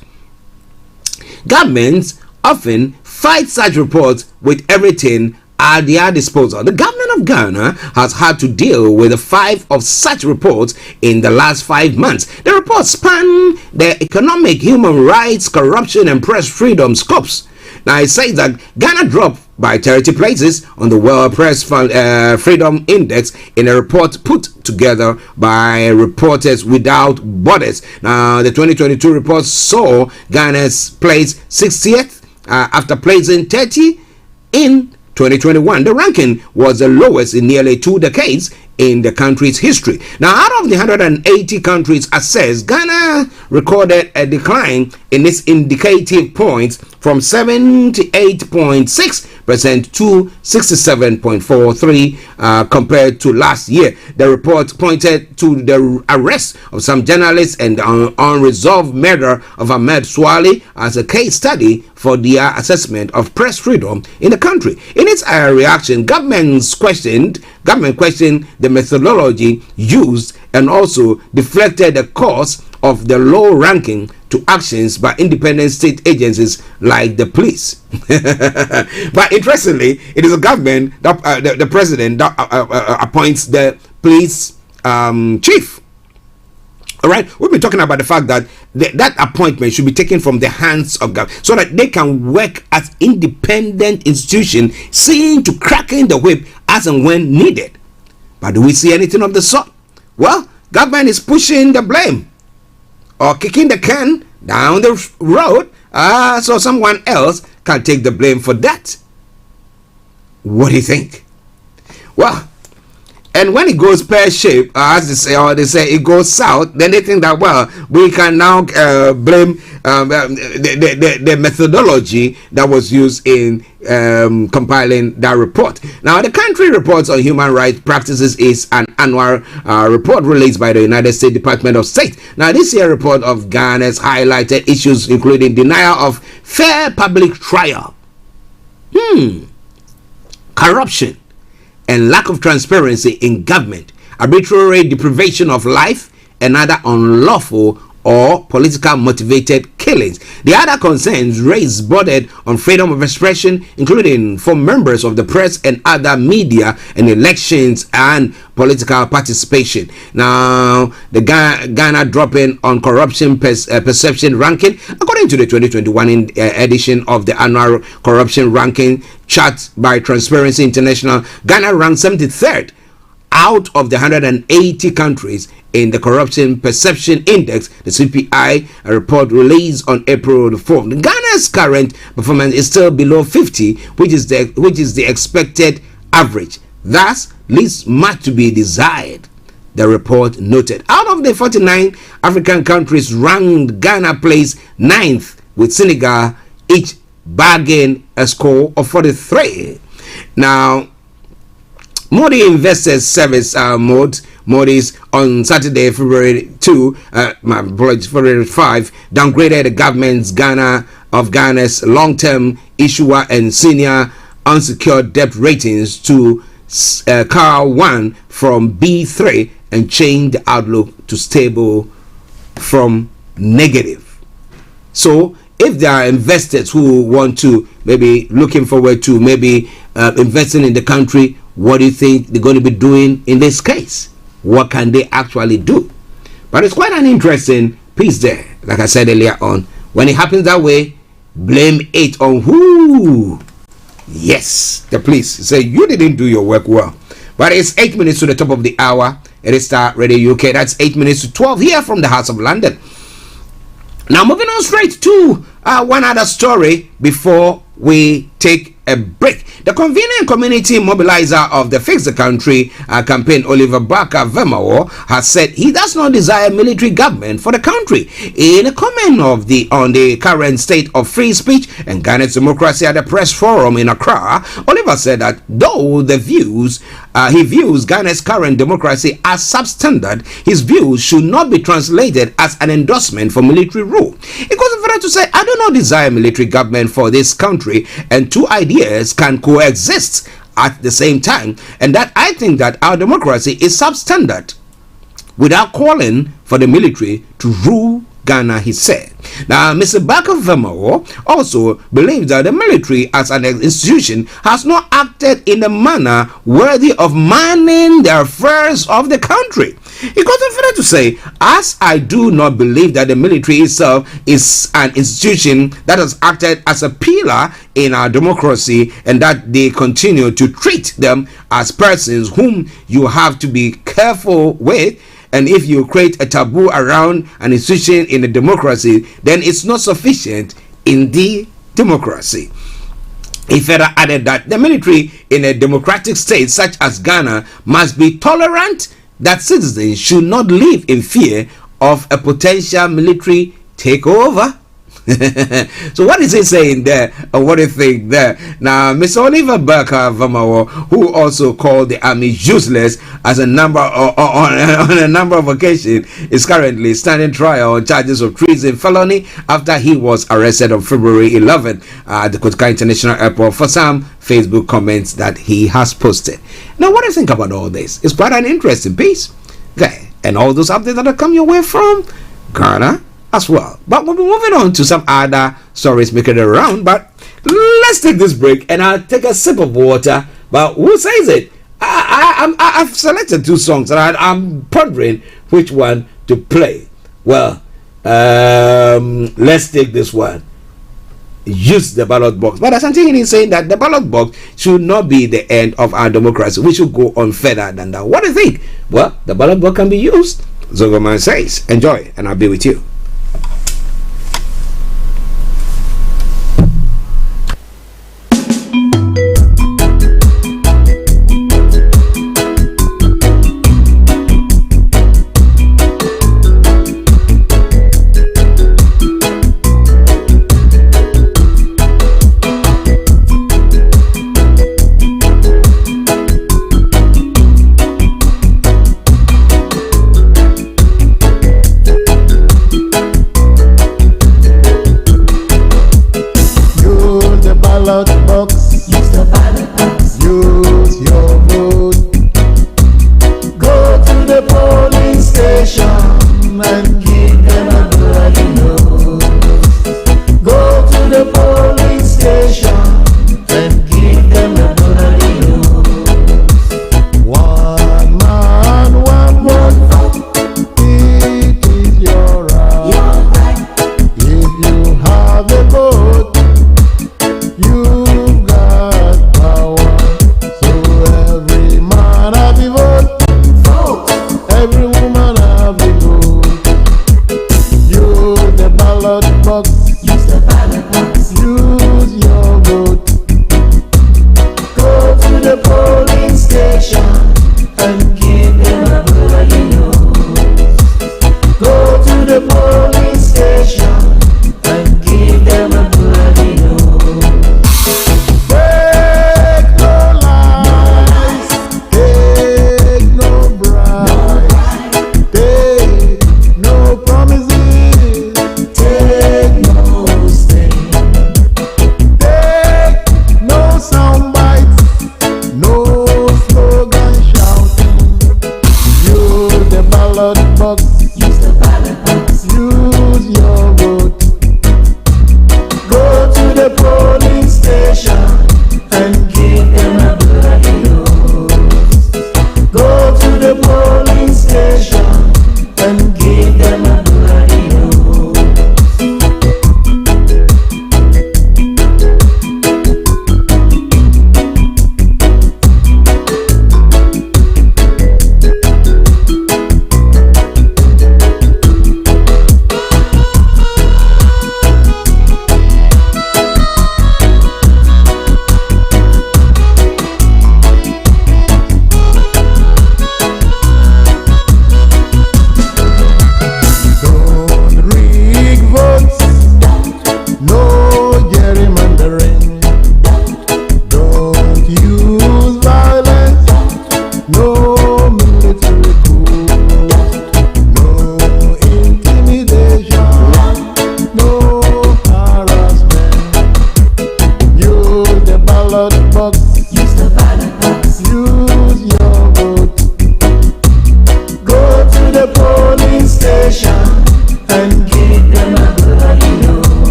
governments often fight such reports with everything at their disposal. The government of Ghana has had to deal with 5 of such reports in the last 5 months. The reports span the economic, human rights, corruption, and press freedom scopes. Now, it says that Ghana dropped by 30 places on the World Press Freedom Index in a report put together by Reporters Without Borders. Now, the 2022 report saw Ghana's place 60th after placing 30 in 2021. The ranking was the lowest in nearly 2 decades in the country's history. Now, out of the 180 countries assessed, Ghana recorded a decline in its indicative points from 78.6% to 67.43% compared to last year. The report pointed to the arrest of some journalists and the unresolved murder of Ahmed Swali as a case study for their assessment of press freedom in the country. In its reaction, government questioned the methodology used and also deflected the cause of the low ranking to actions by independent state agencies like the police. But interestingly, it is the government that the president that appoints the police chief. All right, we've been talking about the fact that that appointment should be taken from the hands of government so that they can work as independent institutions, seeing to cracking the whip as and when needed. But do we see anything of the sort? Well, government is pushing the blame or kicking the can down the road so someone else can take the blame for that. What do you think? Well, and when it goes pear-shaped, as they say, or they say it goes south, then they think that, well, we can now blame the methodology that was used in compiling that report. Now, the country reports on human rights practices is an annual report released by the United States Department of State. Now, this year report of Ghana's highlighted issues including denial of fair public trial, corruption, and lack of transparency in government, arbitrary deprivation of life, and other unlawful or political motivated killings. The other concerns raised bordered on freedom of expression, including for members of the press and other media, and elections and political participation. Now, the Ghana dropping on corruption perception ranking, according to the 2021 edition of the annual corruption ranking chart by Transparency International, Ghana ranked 73rd out of the 180 countries in the Corruption Perception Index, the CPI, a report released on April the 4th. Ghana's current performance is still below 50, which is the expected average. Thus, leaves much to be desired, the report noted. Out of the 49 African countries ranked, Ghana placed 9th, with Senegal each bagging a score of 43. Now, Modi Investors Service Modi's on Saturday, February 5, downgraded the government's Ghana's long-term issuer and senior unsecured debt ratings to CAR 1 from B3 and changed the outlook to stable from negative. So, if there are investors who want to maybe looking forward to maybe investing in the country, what do you think they're going to be doing in this case? What can they actually do? But it's quite an interesting piece there. Like I said earlier on, when it happens that way, blame it on who? Yes, the police. Say you didn't do your work well. But it's 8 minutes to the top of the hour. It is Starr Radio UK. That's 8 minutes to 12 here from the House of London. Now, moving on straight to one other story before we take a break. The convenient community mobilizer of the Fix the Country campaign, Oliver Barker-Vermaor, has said he does not desire military government for the country. In a comment on the current state of free speech and Ghana's democracy at the press forum in Accra, Oliver said that though he views Ghana's current democracy as substandard, his views should not be translated as an endorsement for military rule. It goes further to say, I do not desire military government for this country, and two ideas can coexist at the same time, and that I think that our democracy is substandard without calling for the military to rule Ghana, he said. Now, Mr. Barker-Vermaor also believes that the military as an institution has not acted in a manner worthy of manning the affairs of the country. He goes on further to say, as I do not believe that the military itself is an institution that has acted as a pillar in our democracy, and that they continue to treat them as persons whom you have to be careful with. And if you create a taboo around an institution in a democracy, then it's not sufficient in the democracy. He further added that the military in a democratic state such as Ghana must be tolerant, that citizens should not live in fear of a potential military takeover. So what is he saying there, and what do you think there? Now, Mr. Oliver Barker-Vamawo, who also called the army useless as on a number of occasions, is currently standing trial on charges of treason felony after he was arrested on February 11th at the Kotka International Airport for some Facebook comments that he has posted. Now, what do you think about all this? It's quite an interesting piece. Okay, and all those updates that are coming your way from Ghana as well. But we'll be moving on to some other stories making it around. But let's take this break and I'll take a sip of water. But who says it? I've selected two songs and I'm pondering which one to play. Well, let's take this one. Use the ballot box. But Asante is saying that the ballot box should not be the end of our democracy. We should go on further than that. What do you think? Well, the ballot box can be used. Zogoman says, enjoy, and I'll be with you.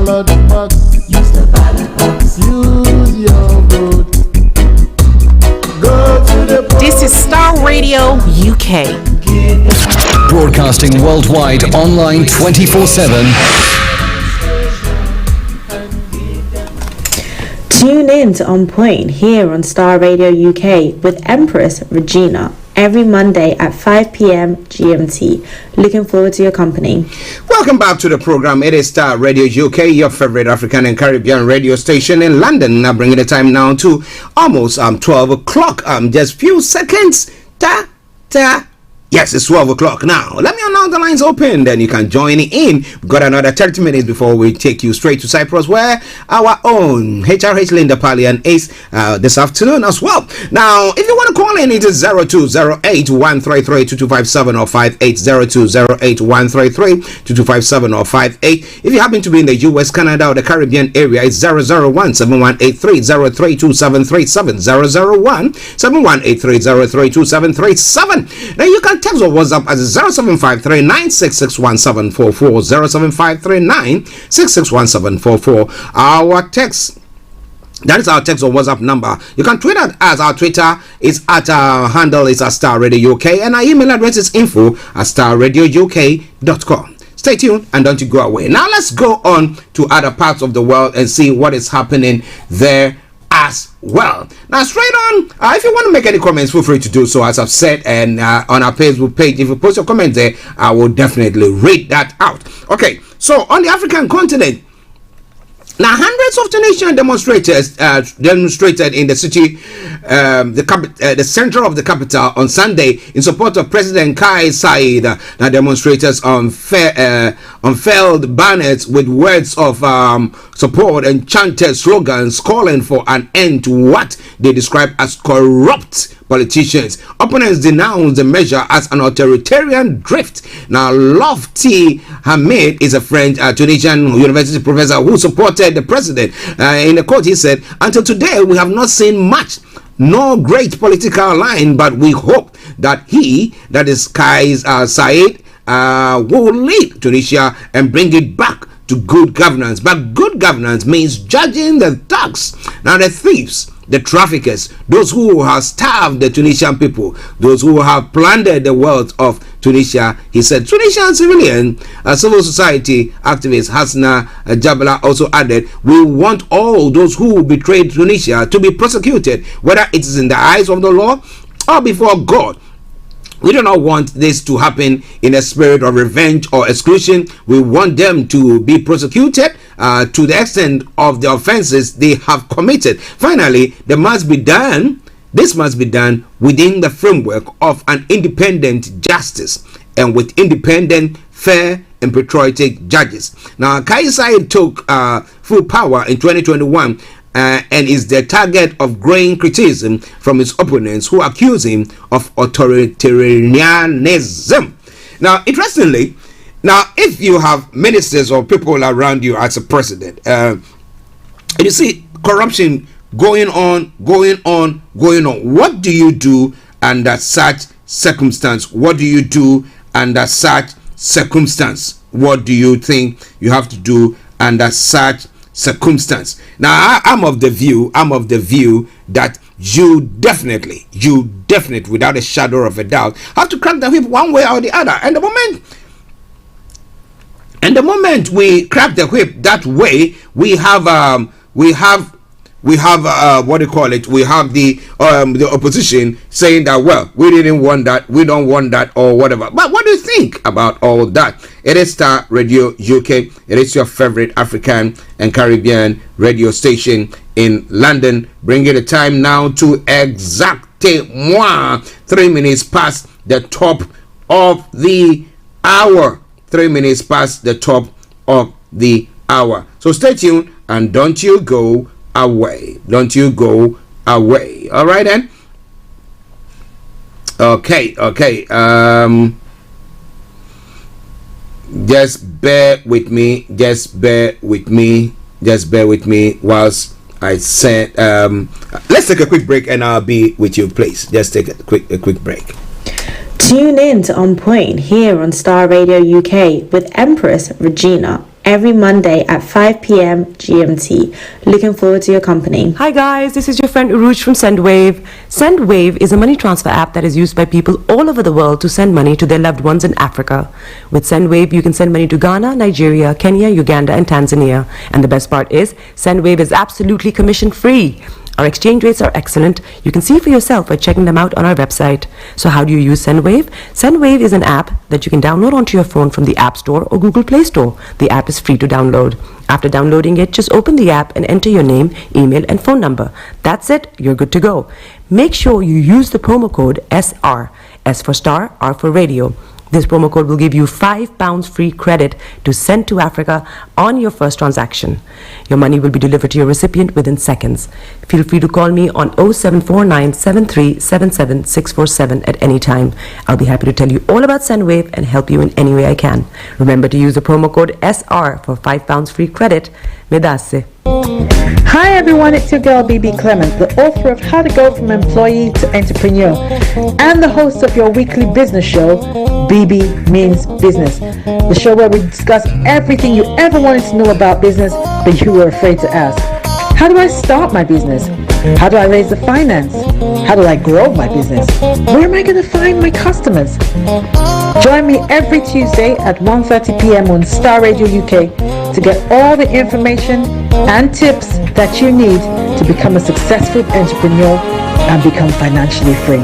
ballot box. Use the ballot box. Use your vote. Go to the polls. This is Starr Radio UK. Broadcasting worldwide online 24/7. Tune in to On Point here on Starr Radio UK with Empress Regina every Monday at 5 p.m. GMT. Looking forward to your company. Welcome back to the program. It is Starr Radio UK, your favorite African and Caribbean radio station in London. Now bringing the time now to almost 12 o'clock. Just few seconds. Yes, it's 12 o'clock now. Let me announce the lines open, then you can join in. We've got another 30 minutes before we take you straight to Cyprus, where our own HRH Linda Pallien is this afternoon as well. Now, if you want to call in, it is 0208-133-2257 or 580208-133-2257 or 58. If you happen to be in the US, Canada, or the Caribbean area, it's 001-7183-032737, 001-7183-032737. Now, you can text or WhatsApp as 0753-9661744, 0753-9661744. Our text, that is our text or WhatsApp number. You can tweet at us. Our Twitter is at our handle is at Starr Radio UK, and our email address is info@starradiouk.com. Stay tuned and don't you go away. Now let's go on to other parts of the world and see what is happening there as well. Now straight on, if you want to make any comments, feel free to do so, as I've said, and on our Facebook page, if you post your comments there, I will definitely read that out. Okay, so on the African continent, now hundreds of Tunisian demonstrators demonstrated in the city, the center of the capital on Sunday in support of President Kais Saied. Now demonstrators unfurled banners with words of support and chanted slogans calling for an end to what they describe as corrupt politicians. Opponents denounced the measure as an authoritarian drift. Now, Lofty Hamid is a French Tunisian university professor who supported the president. In the quote, he said, "Until today, we have not seen much, no great political line, but we hope that he, that is Kais Saied, will lead Tunisia and bring it back to good governance." But good governance means judging the thugs, now the thieves, the traffickers, those who have starved the Tunisian people, those who have plundered the wealth of Tunisia. He said Tunisian civilian civil society activist Hasna Jabala also added, "We want all those who betrayed Tunisia to be prosecuted, whether it is in the eyes of the law or before God. We do not want this to happen in a spirit of revenge or exclusion. We want them to be prosecuted to the extent of the offenses they have committed. Finally, this must be done within the framework of an independent justice and with independent, fair, and patriotic judges." Now, Kais Saied took full power in 2021 and is the target of growing criticism from his opponents who accuse him of authoritarianism. Now, interestingly, if you have ministers or people around you as a president, and you see corruption going on, what do you do under such circumstance? What do you do under such circumstance? What do you think you have to do under such circumstance? Now, I'm of the view that you definitely, without a shadow of a doubt, have to crack the whip one way or the other. And the moment we crack the whip that way, we have what do you call it? We have the opposition saying that, well, we didn't want that, we don't want that, or whatever. But what do you think about all that? It is Starr Radio UK. It is your favorite African and Caribbean radio station in London. Bringing the time now to exactly 3 minutes past the top of the hour. 3 minutes past the top of the hour. So stay tuned and don't you go away. Don't you go away. All right then. Okay. Just bear with me. Just bear with me whilst I send. Let's take a quick break and I'll be with you, please. Just take a quick break. Tune in to On Point here on Starr Radio UK with Empress Regina every Monday at 5 p.m. GMT. Looking forward to your company. Hi guys, this is your friend Uruj from SendWave. SendWave is a money transfer app that is used by people all over the world to send money to their loved ones in Africa. With SendWave, you can send money to Ghana, Nigeria, Kenya, Uganda, and Tanzania. And the best part is, SendWave is absolutely commission free. Our exchange rates are excellent. You can see for yourself by checking them out on our website. So how do you use SendWave? SendWave is an app that you can download onto your phone from the App Store or Google Play Store. The app is free to download. After downloading it, just open the app and enter your name, email, and phone number. That's it. You're good to go. Make sure you use the promo code SR. S for Star, R for Radio. This promo code will give you £5 free credit to send to Africa on your first transaction. Your money will be delivered to your recipient within seconds. Feel free to call me on 0749 7377 647 at any time. I'll be happy to tell you all about SendWave and help you in any way I can. Remember to use the promo code SR for £5 free credit. Medasse. Hi everyone, it's your girl BB Clement, the author of How to Go From Employee to Entrepreneur and the host of your weekly business show, BB Means Business, the show where we discuss everything you ever wanted to know about business but you were afraid to ask. How do I start my business? How do I raise the finance? How do I grow my business? Where am I going to find my customers? Join me every Tuesday at 1:30 p.m. on Starr Radio UK to get all the information and tips that you need to become a successful entrepreneur and become financially free.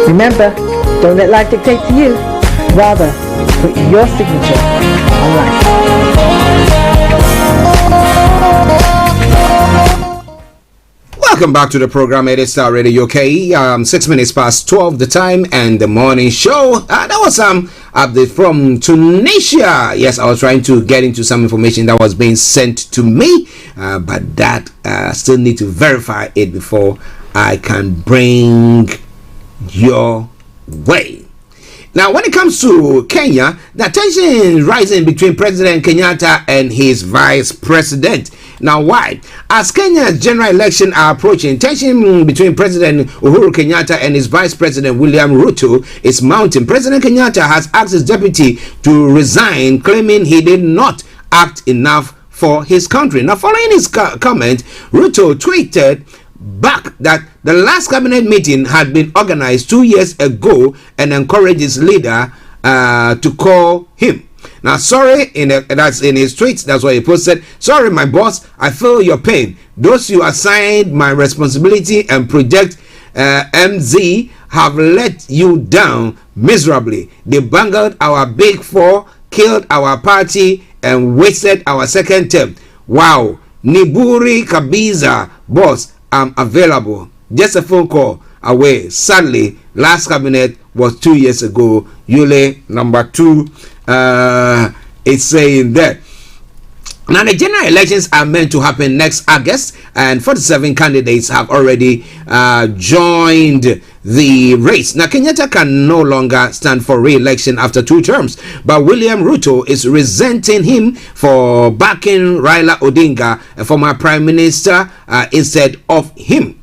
Remember, don't let life dictate to you. Rather, put your signature on life. Welcome back to the program. It is Starr Radio UK. 6 minutes past 12 the time and the morning show. That was some update from Tunisia. Yes, I was trying to get into some information that was being sent to me, but that still need to verify it before I can bring your way. Now, when it comes to Kenya, the tension is rising between President Kenyatta and his vice president. Now, why? As Kenya's general election are approaching, tension between President Uhuru Kenyatta and his vice president William Ruto is mounting. President Kenyatta has asked his deputy to resign, claiming he did not act enough for his country. Now, following his comment, Ruto tweeted back that the last cabinet meeting had been organized 2 years ago and encouraged his leader to call him. Now, sorry, that's in his tweets. That's what he posted. Sorry, my boss, I feel your pain. Those you assigned my responsibility and project MZ have let you down miserably. They bungled our big four, killed our party, and wasted our second term. Wow. Niburi Kabiza, boss, I'm available. Just a phone call away. Sadly, last cabinet was 2 years ago. Yule number 2 it's saying that. Now, the general elections are meant to happen next August, and 47 candidates have already joined the race. Now, Kenyatta can no longer stand for re-election after 2 terms, but William Ruto is resenting him for backing Raila Odinga, a former prime minister, instead of him.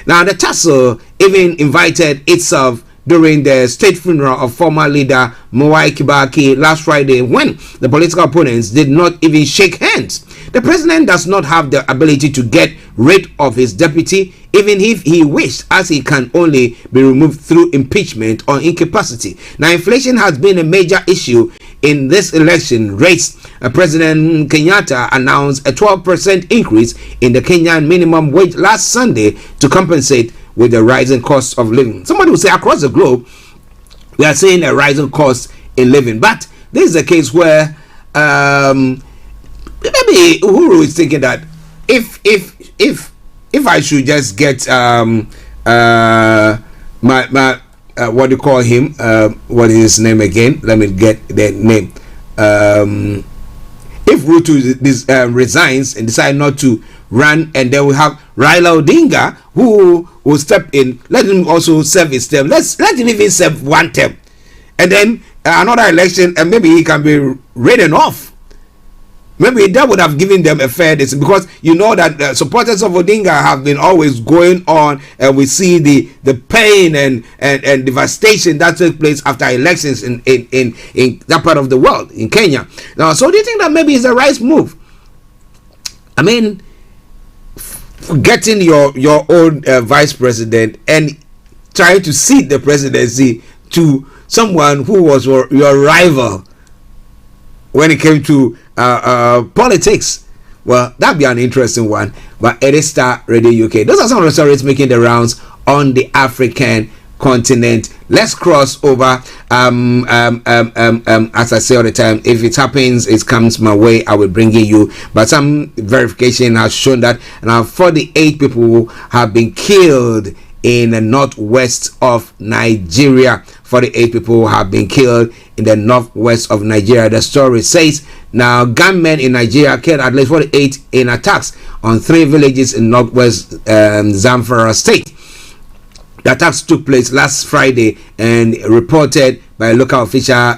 Now, the tussle even invited itself during the state funeral of former leader Mwai Kibaki last Friday, when the political opponents did not even shake hands. The president does not have the ability to get rid of his deputy, even if he wished, as he can only be removed through impeachment or incapacity. Now, inflation has been a major issue in this election race. President Kenyatta announced a 12% increase in the Kenyan minimum wage last Sunday to compensate with the rising cost of living. Somebody will say across the globe we are seeing a rising cost in living, but this is a case where maybe Uhuru is thinking that if I should just get my what do you call him, what is his name again, let me get the name, if Ruto resigns and decide not to run, and then we have Raila Odinga who will step in, let him also serve his term. Let him even serve 1 term, and then another election, and maybe he can be written off. Maybe that would have given them a fair decision, because you know that supporters of Odinga have been always going on, and we see the pain and devastation that took place after elections in that part of the world, in Kenya. Now, so do you think that maybe it's a right move? I mean, getting your own vice president and trying to cede the presidency to someone who was your rival when it came to politics. Well, that'd be an interesting one. But it is Star Radio UK. Those are some of the stories making the rounds on the African continent. Let's cross over. As I say all the time, if it happens, it comes my way, I will bring it you. But some verification has shown that now 48 people have been killed in the northwest of Nigeria. 48 people have been killed in the northwest of Nigeria. The story says now gunmen in Nigeria killed at least 48 in attacks on 3 villages in northwest Zamfara state. The attacks took place last Friday and reported by a local official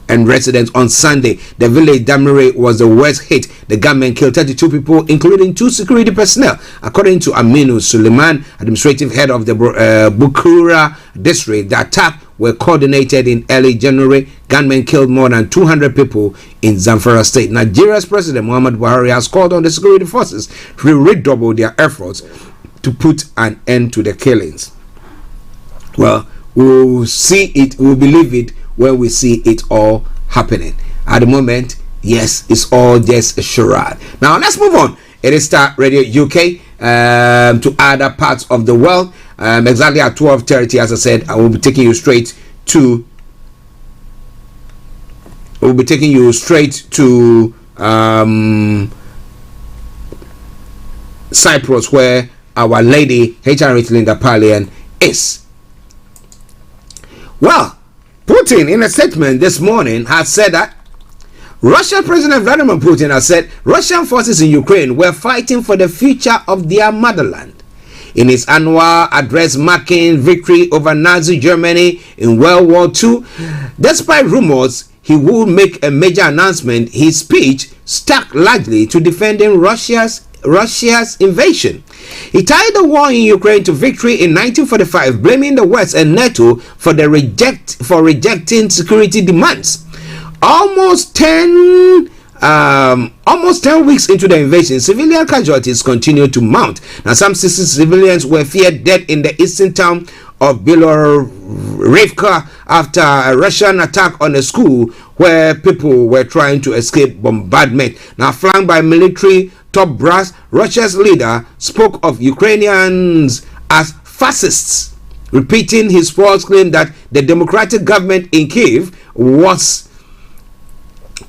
and residents on Sunday. The village Damire was the worst hit. The gunmen killed 32 people, including 2 security personnel. According to Aminu Suleiman, administrative head of the Bukura district, the attack were coordinated in early January. Gunmen killed more than 200 people in Zamfara state. Nigeria's President Muhammad Buhari has called on the security forces to redouble their efforts to put an end to the killings. Well, we'll see it, we'll believe it when we see it all happening. At the moment, yes, it's all just a charade. Now let's move on. It is Star Radio UK to other parts of the world. Exactly at 12:30, as I said, I will be taking you straight to Cyprus, where our lady HRH Linda Pallien is. Well, Putin, in a statement this morning, has said that Russian President Vladimir Putin has said Russian forces in Ukraine were fighting for the future of their motherland. In his annual address marking victory over Nazi Germany in World War II, despite rumors he would make a major announcement, his speech stuck largely to defending Russia's invasion. He tied the war in Ukraine to victory in 1945, blaming the West and NATO for rejecting security demands. Almost 10 weeks into the invasion, civilian casualties continued to mount. Now, some 60 civilians were feared dead in the eastern town of Bielorivka after a Russian attack on a school where people were trying to escape bombardment. Now, flanked by military top brass, Russia's leader spoke of Ukrainians as fascists, repeating his false claim that the democratic government in Kiev was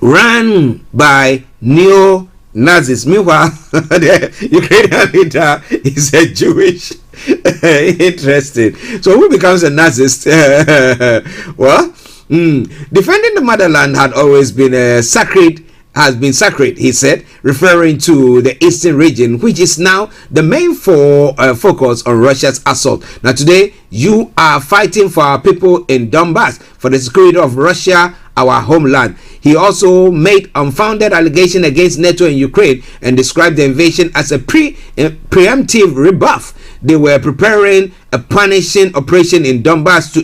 run by neo-Nazis. Meanwhile, the Ukrainian leader is a Jewish. Interesting. So who becomes a Nazist? Well, defending the motherland had always been sacred, he said, referring to the eastern region, which is now the main focus on Russia's assault. Now, today, you are fighting for our people in Donbass, for the security of Russia, our homeland. He also made unfounded allegation against NATO in Ukraine and described the invasion as a preemptive rebuff. They were preparing a punishing operation in Donbass to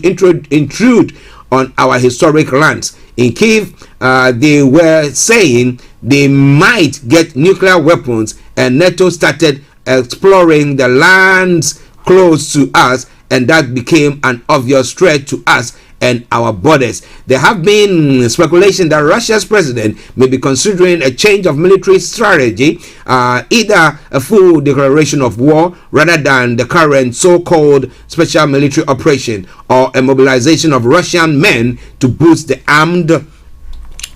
intrude on our historic lands. In Kiev, they were saying they might get nuclear weapons, and NATO started exploring the lands close to us, and that became an obvious threat to us and our borders. There have been speculation that Russia's president may be considering a change of military strategy, either a full declaration of war rather than the current so-called special military operation, or a mobilization of Russian men to boost the armed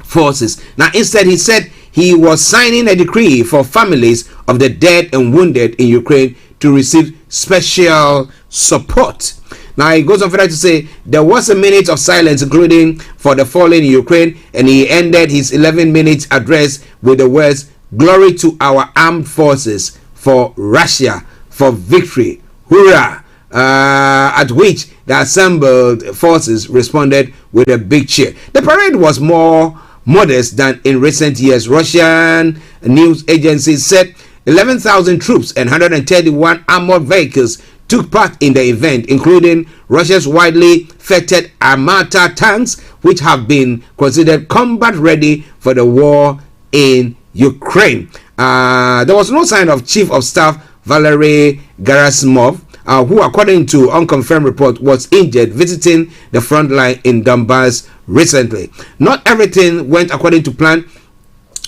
forces. Now, instead, he said he was signing a decree for families of the dead and wounded in Ukraine to receive special support. Now, he goes on further to say there was a minute of silence, including for the fallen in Ukraine, and he ended his 11-minute address with the words, "Glory to our armed forces, for Russia, for victory, hurrah!" At which the assembled forces responded with a big cheer. The parade was more modest than in recent years. Russian news agencies said 11,000 troops and 131 armored vehicles took part in the event, including Russia's widely feted Armata tanks, which have been considered combat ready for the war in Ukraine. There was no sign of Chief of Staff Valery Gerasimov, who, according to unconfirmed report, was injured visiting the front line in Donbass recently. Not everything went according to plan.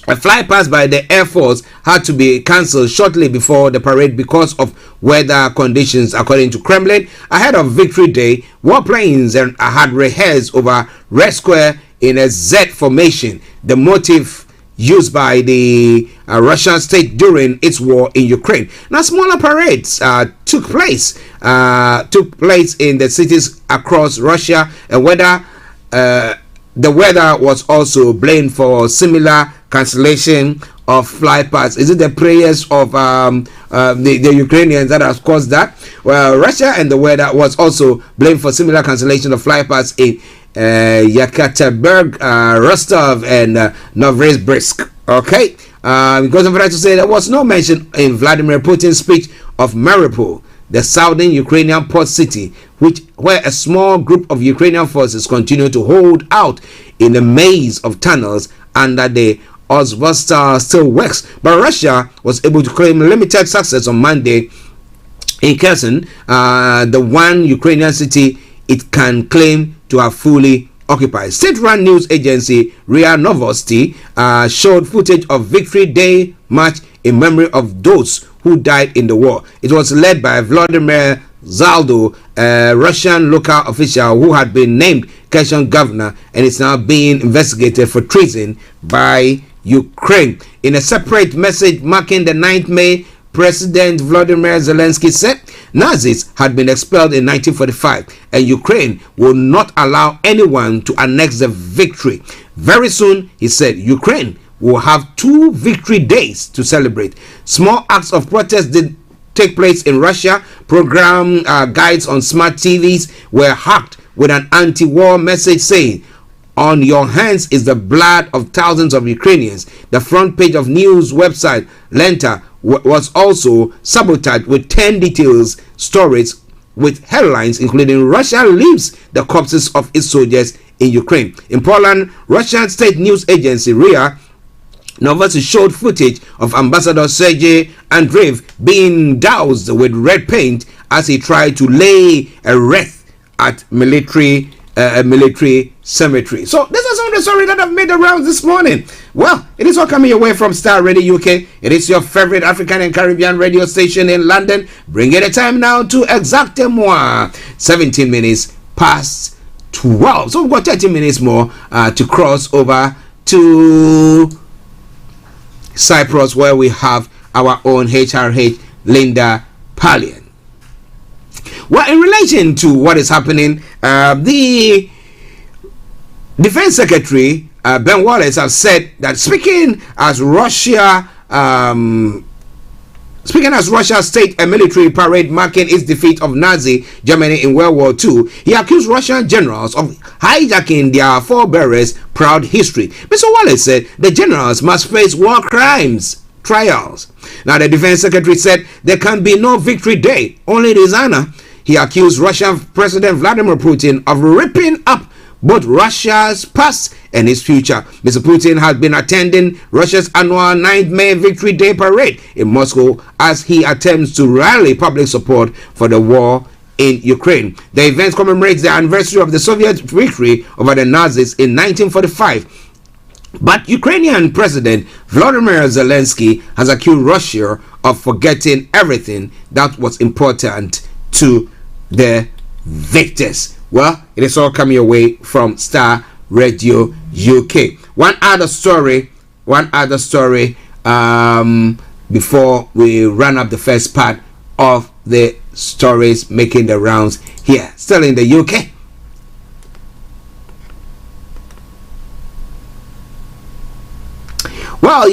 A flypast by the Air Force had to be cancelled shortly before the parade because of weather conditions, according to Kremlin. Ahead of Victory Day, warplanes had rehearsed over Red Square in a Z formation, the motif used by the Russian state during its war in Ukraine. Now, smaller parades took place in the cities across Russia, and the weather was also blamed for similar cancellation of flypasts. Is it the prayers of the Ukrainians that has caused that? Well, Russia and the weather was also blamed for similar cancellation of flypasts in Yekaterinburg, Rostov, and Novosibirsk. Okay, because I'm trying to say there was no mention in Vladimir Putin's speech of Mariupol, the southern Ukrainian port city, where a small group of Ukrainian forces continue to hold out in a maze of tunnels under the Azovstal still works. But Russia was able to claim limited success on Monday in Kherson, the one Ukrainian city it can claim to have fully occupied. State-run news agency RIA Novosti showed footage of Victory Day march in memory of those who died in the war. It was led by Vladimir Zaldo, a Russian local official who had been named Kherson governor and is now being investigated for treason by Ukraine. In a separate message marking the 9th May, President Volodymyr Zelensky said Nazis had been expelled in 1945 and Ukraine will not allow anyone to annex the victory. Very soon, he said, Ukraine will have 2 victory days to celebrate. Small acts of protest did take place in Russia. Program guides on smart TVs were hacked with an anti-war message saying, "On your hands is the blood of thousands of Ukrainians." The front page of news website Lenta was also sabotaged with 10 details stories with headlines including "Russia leaves the corpses of its soldiers in Ukraine." In Poland, Russian state news agency RIA Novosti showed footage of Ambassador Sergei Andreev being doused with red paint as he tried to lay a wreath at military cemetery. So this is all the story that I've made the rounds this morning. Well, it is all coming your way from Star Radio UK. It is your favorite African and Caribbean radio station in London. Bringing the time now to exactement 17 minutes past 12. So we've got 30 minutes more to cross over to Cyprus, where we have our own HRH Linda Pallien. Well, in relation to what is happening, the Defense Secretary Ben Wallace has said that speaking as Russia's state a military parade marking its defeat of Nazi Germany in World War II, he accused Russian generals of hijacking their forebears' proud history. Mr. Wallace said the generals must face war crimes trials. Now, the Defense Secretary said there can be no victory day, only dishonor. He accused Russian President Vladimir Putin of ripping up both Russia's past and its future. Mr. Putin has been attending Russia's annual 9th May Victory Day parade in Moscow as he attempts to rally public support for the war in Ukraine. The event commemorates the anniversary of the Soviet victory over the Nazis in 1945. But Ukrainian President Volodymyr Zelensky has accused Russia of forgetting everything that was important to the victors. Well, it is all coming away from Star Radio UK. One other story before we run up the first part of the stories making the rounds here, still in the UK. Well,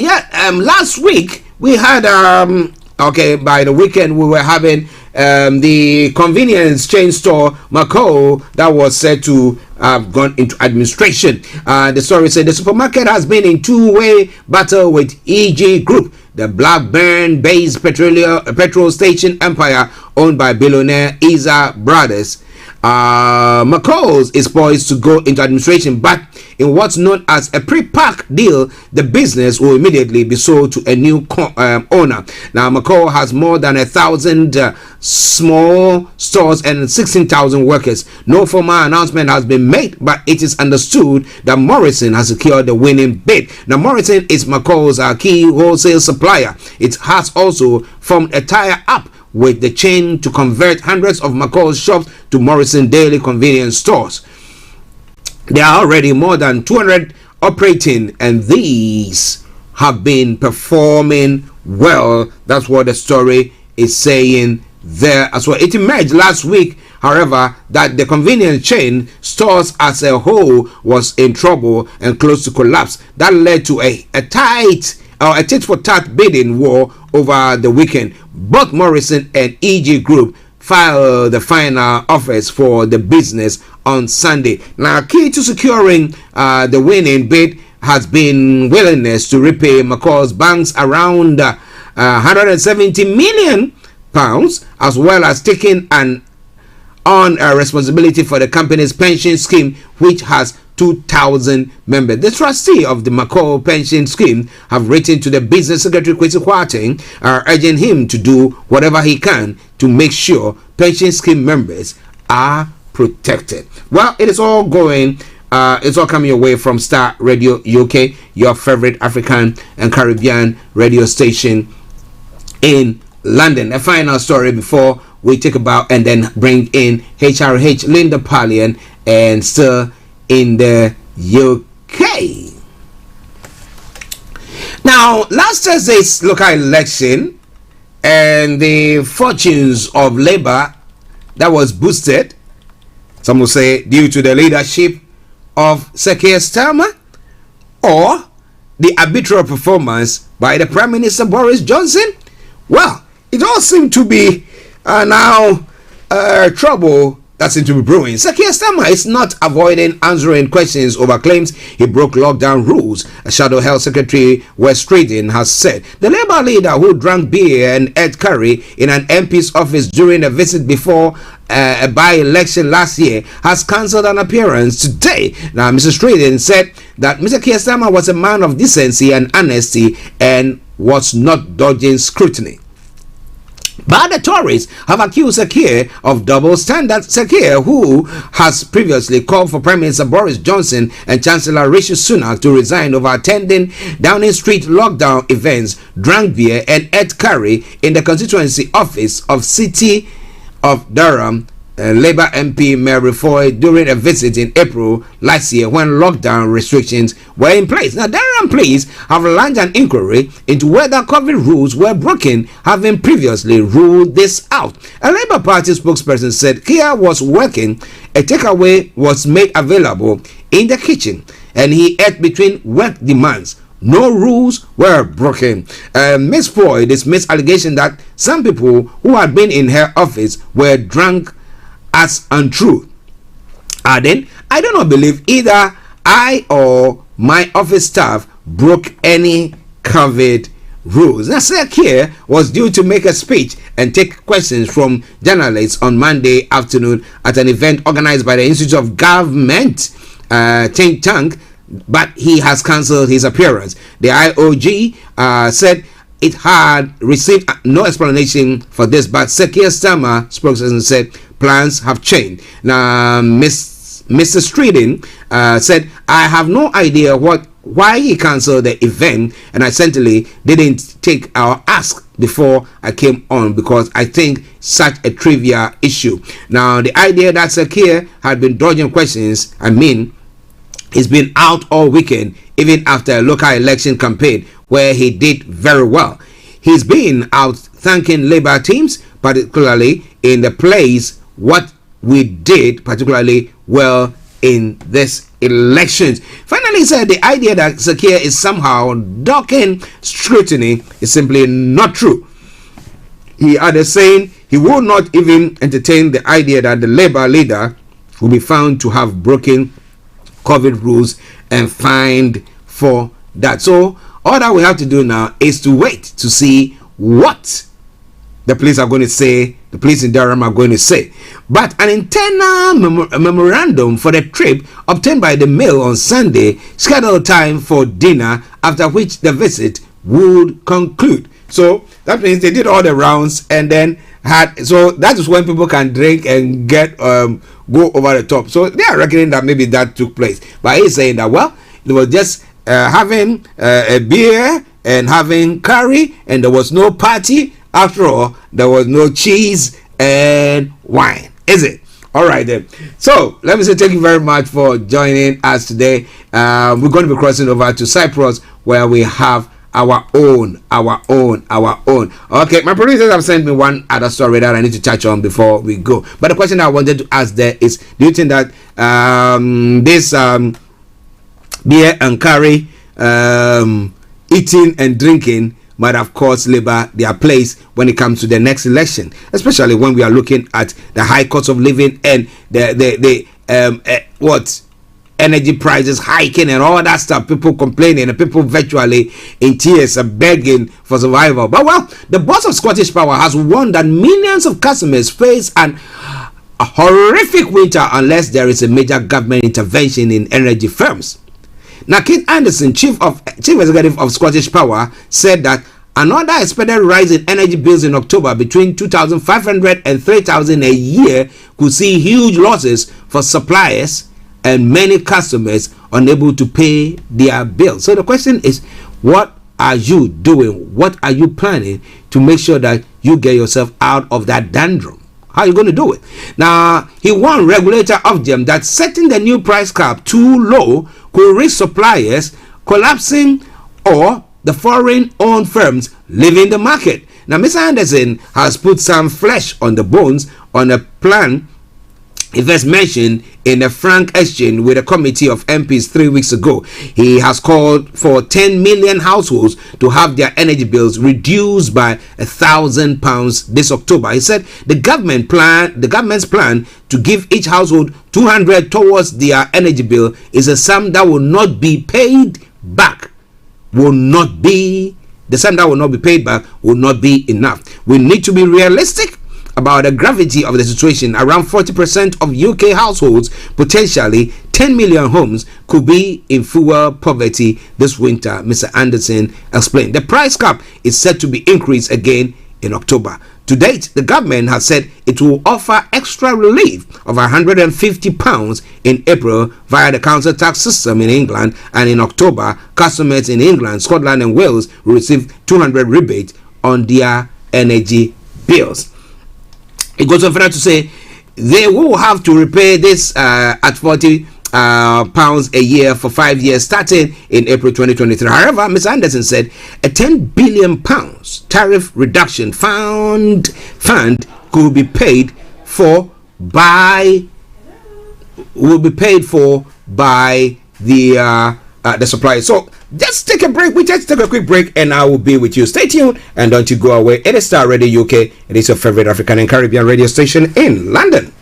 last week we had by the weekend we were having the convenience chain store Macau that was said to have gone into administration. The story said the supermarket has been in two-way battle with EG Group, the Blackburn-based petrol station empire owned by billionaire Isa Brothers. McCall's is poised to go into administration, but in what's known as a pre-pack deal, the business will immediately be sold to a new owner. Now, McCall has more than 1,000 small stores and 16,000 workers. No formal announcement has been made, but it is understood that Morrison has secured the winning bid. Now, Morrison is McCall's key wholesale supplier. It has also formed a tie-up with the chain to convert hundreds of McCall's shops to Morrison Daily Convenience stores. There are already more than 200 operating, and these have been performing well. That's what the story is saying there as well. It emerged last week, however, that the convenience chain stores as a whole was in trouble and close to collapse. That led to a tit-for-tat bidding war over the weekend. Both Morrison and EG Group filed the final offers for the business on Sunday. Now, key to securing the winning bid has been willingness to repay McCall's banks around 170 million pounds, as well as taking on responsibility for the company's pension scheme, which has 2,000 members. The trustee of the McCall pension scheme have written to the business secretary Kwesi Kwarteng, urging him to do whatever he can to make sure pension scheme members are protected. Well, it is all going. It's all coming away from Starr Radio UK, your favorite African and Caribbean radio station in London. A final story before we take about and then bring in HRH Linda Pallien, and still in the UK. Now, last Thursday's local election and the fortunes of Labour that was boosted, some will say due to the leadership of Sir Keir Starmer, or the arbitral performance by the Prime Minister Boris Johnson. Well, it all seemed to be now trouble that seems to be brewing. Sir Keir Starmer is not avoiding answering questions over claims he broke lockdown rules. A Shadow Health Secretary West Riding has said the Labour leader who drank beer and ate curry in an MP's office during a visit before a by-election last year has cancelled an appearance today. Now, Mrs. Riding said that Mr. Keir Starmer was a man of decency and honesty and was not dodging scrutiny. But the Tories have accused Sir Keir of double standards. Sir Keir, who has previously called for Prime Minister Boris Johnson and Chancellor Rishi Sunak to resign over attending Downing Street lockdown events, drank beer and ate curry in the constituency office of City of Durham, Labour MP Mary Foy during a visit in April last year when lockdown restrictions were in place. Now, Durham police have launched an inquiry into whether COVID rules were broken, having previously ruled this out. A Labour Party spokesperson said Keir was working, a takeaway was made available in the kitchen, and he ate between work demands. No rules were broken. Ms. Foy dismissed allegation that some people who had been in her office were drunk as untrue, adding, I do not believe either I or my office staff broke any COVID rules. Now, Sir Keir was due to make a speech and take questions from journalists on Monday afternoon at an event organized by the Institute of Government think tank, but he has cancelled his appearance. The IOG said it had received no explanation for this, but Sir Keir Starmer spokesperson said plans have changed. Now, Mr. Streeting said, I have no idea why he cancelled the event, and I certainly didn't take our ask before I came on because I think such a trivial issue. Now, the idea that Sir Keir had been dodging questions, he's been out all weekend, even after a local election campaign where he did very well. He's been out thanking Labour teams, particularly in the place what we did particularly well in this elections. Finally, he said the idea that Sir Keir is somehow ducking scrutiny is simply not true. He added saying he will not even entertain the idea that the Labour leader will be found to have broken COVID rules and fined for that. So all that we have to do now is to wait to see what the police are going to say, the police in Durham are going to say. But an internal memorandum for the trip obtained by the mail on Sunday scheduled time for dinner, after which the visit would conclude. So that means they did all the rounds and then so that is when people can drink and get go over the top. So they are reckoning that maybe that took place. But he's saying that, well, they were just having a beer and having curry, and there was no party. After all, there was no cheese and wine, is it? All right then. So let me say thank you very much for joining us today. We're going to be crossing over to Cyprus, where we have our own. Okay, my producers have sent me one other story that I need to touch on before we go. But the question I wanted to ask there is, do you think that this beer and curry, eating and drinking might have caused Labour their place when it comes to the next election, especially when we are looking at the high cost of living and the energy prices hiking and all that stuff, people complaining and people virtually in tears and begging for survival. But well, the boss of Scottish Power has warned that millions of customers face a horrific winter unless there is a major government intervention in energy firms. Now, Keith Anderson, Chief Executive of Scottish Power, said that another expected rise in energy bills in October between 2,500 and 3,000 a year could see huge losses for suppliers and many customers unable to pay their bills. So the question is, what are you doing? What are you planning to make sure that you get yourself out of that doldrum? How are you going to do it? Now, he warned regulator Ofgem that setting the new price cap too low could risk suppliers collapsing or the foreign-owned firms leaving the market. Now, Mr. Anderson has put some flesh on the bones on a plan he first mentioned in a frank exchange with a committee of MPs 3 weeks ago. He has called for 10 million households to have their energy bills reduced by £1,000 this October. He said the government's plan to give each household 200 towards their energy bill is a sum that will not be paid back. The sum that will not be paid back will not be enough. We need to be realistic about the gravity of the situation. Around 40% of UK households, potentially 10 million homes, could be in fuel poverty this winter, Mr. Anderson explained. The price cap is set to be increased again in October. To date, the government has said it will offer extra relief of £150 in April via the council tax system in England, and in October, customers in England, Scotland and Wales will receive 200 rebate on their energy bills. It goes on further to say they will have to repay this at £40 a year for 5 years starting in April 2023. However, Mr. Anderson said a £10 billion tariff reduction fund could be paid for by the supplier. So just take a break. We just take a quick break and I will be with you. Stay tuned and don't you go away. It is Starr Radio UK. It is your favorite African and Caribbean radio station in London.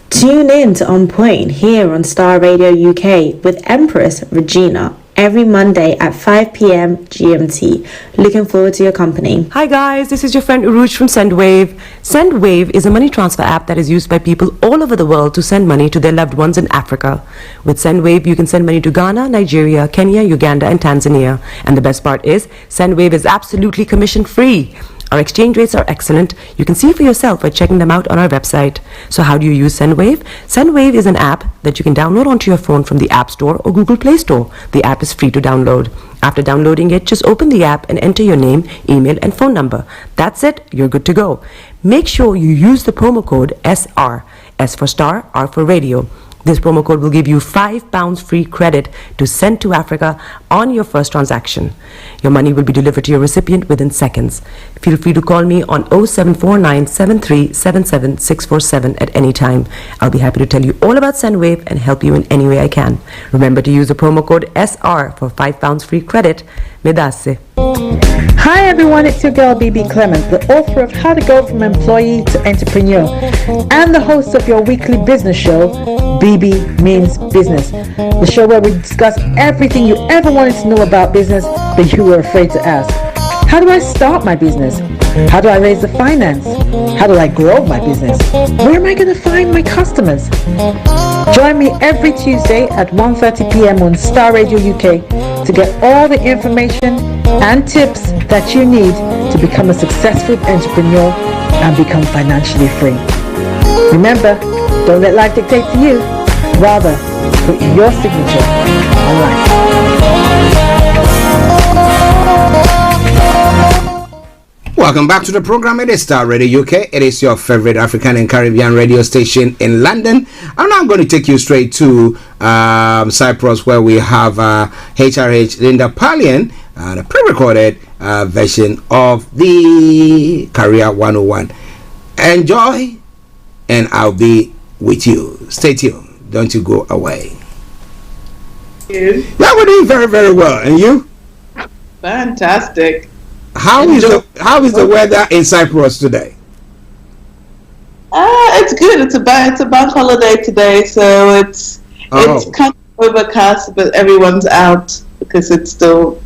Tune in to On Point here on Starr Radio UK with Empress Regina every Monday at 5 p.m. GMT. Looking forward to your company. Hi guys, this is your friend Uruj from SendWave. SendWave is a money transfer app that is used by people all over the world to send money to their loved ones in Africa. With SendWave, you can send money to Ghana, Nigeria, Kenya, Uganda and Tanzania. And the best part is, SendWave is absolutely commission free. Our exchange rates are excellent. You can see for yourself by checking them out on our website. So how do you use SendWave? SendWave is an app that you can download onto your phone from the App Store or Google Play Store. The app is free to download. After downloading it, just open the app and enter your name, email and phone number. That's it. You're good to go. Make sure you use the promo code SR. S for Star, R for Radio. This promo code will give you £5 free credit to send to Africa on your first transaction. Your money will be delivered to your recipient within seconds. Feel free to call me on 0749 7377 647 at any time. I'll be happy to tell you all about SendWave and help you in any way I can. Remember to use the promo code SR for £5 free credit. Medasse. Hi everyone, it's your girl BB Clement, the author of How to Go from Employee to Entrepreneur and the host of your weekly business show, BB Means Business, the show where we discuss everything you ever wanted to know about business but you were afraid to ask. How do I start my business? How do I raise the finance? How do I grow my business? Where am I going to find my customers? Join me every Tuesday at 1:30 p.m. on Starr Radio UK to get all the information and tips that you need to become a successful entrepreneur and become financially free. Remember, don't let life dictate to you. Rather, put your signature on life. Welcome back to the program. It is Starr Radio UK. It is your favorite African and Caribbean radio station in London. I'm now going to take you straight to Cyprus, where we have HRH Linda Pallien, the pre-recorded version of the Career 101. Enjoy, and I'll be with you. Stay tuned. Don't you go away. Yeah, we're doing very, very well. And you? Fantastic. How is the weather in Cyprus today? It's good. It's a bank holiday today, so it's kind of overcast, but everyone's out because it's still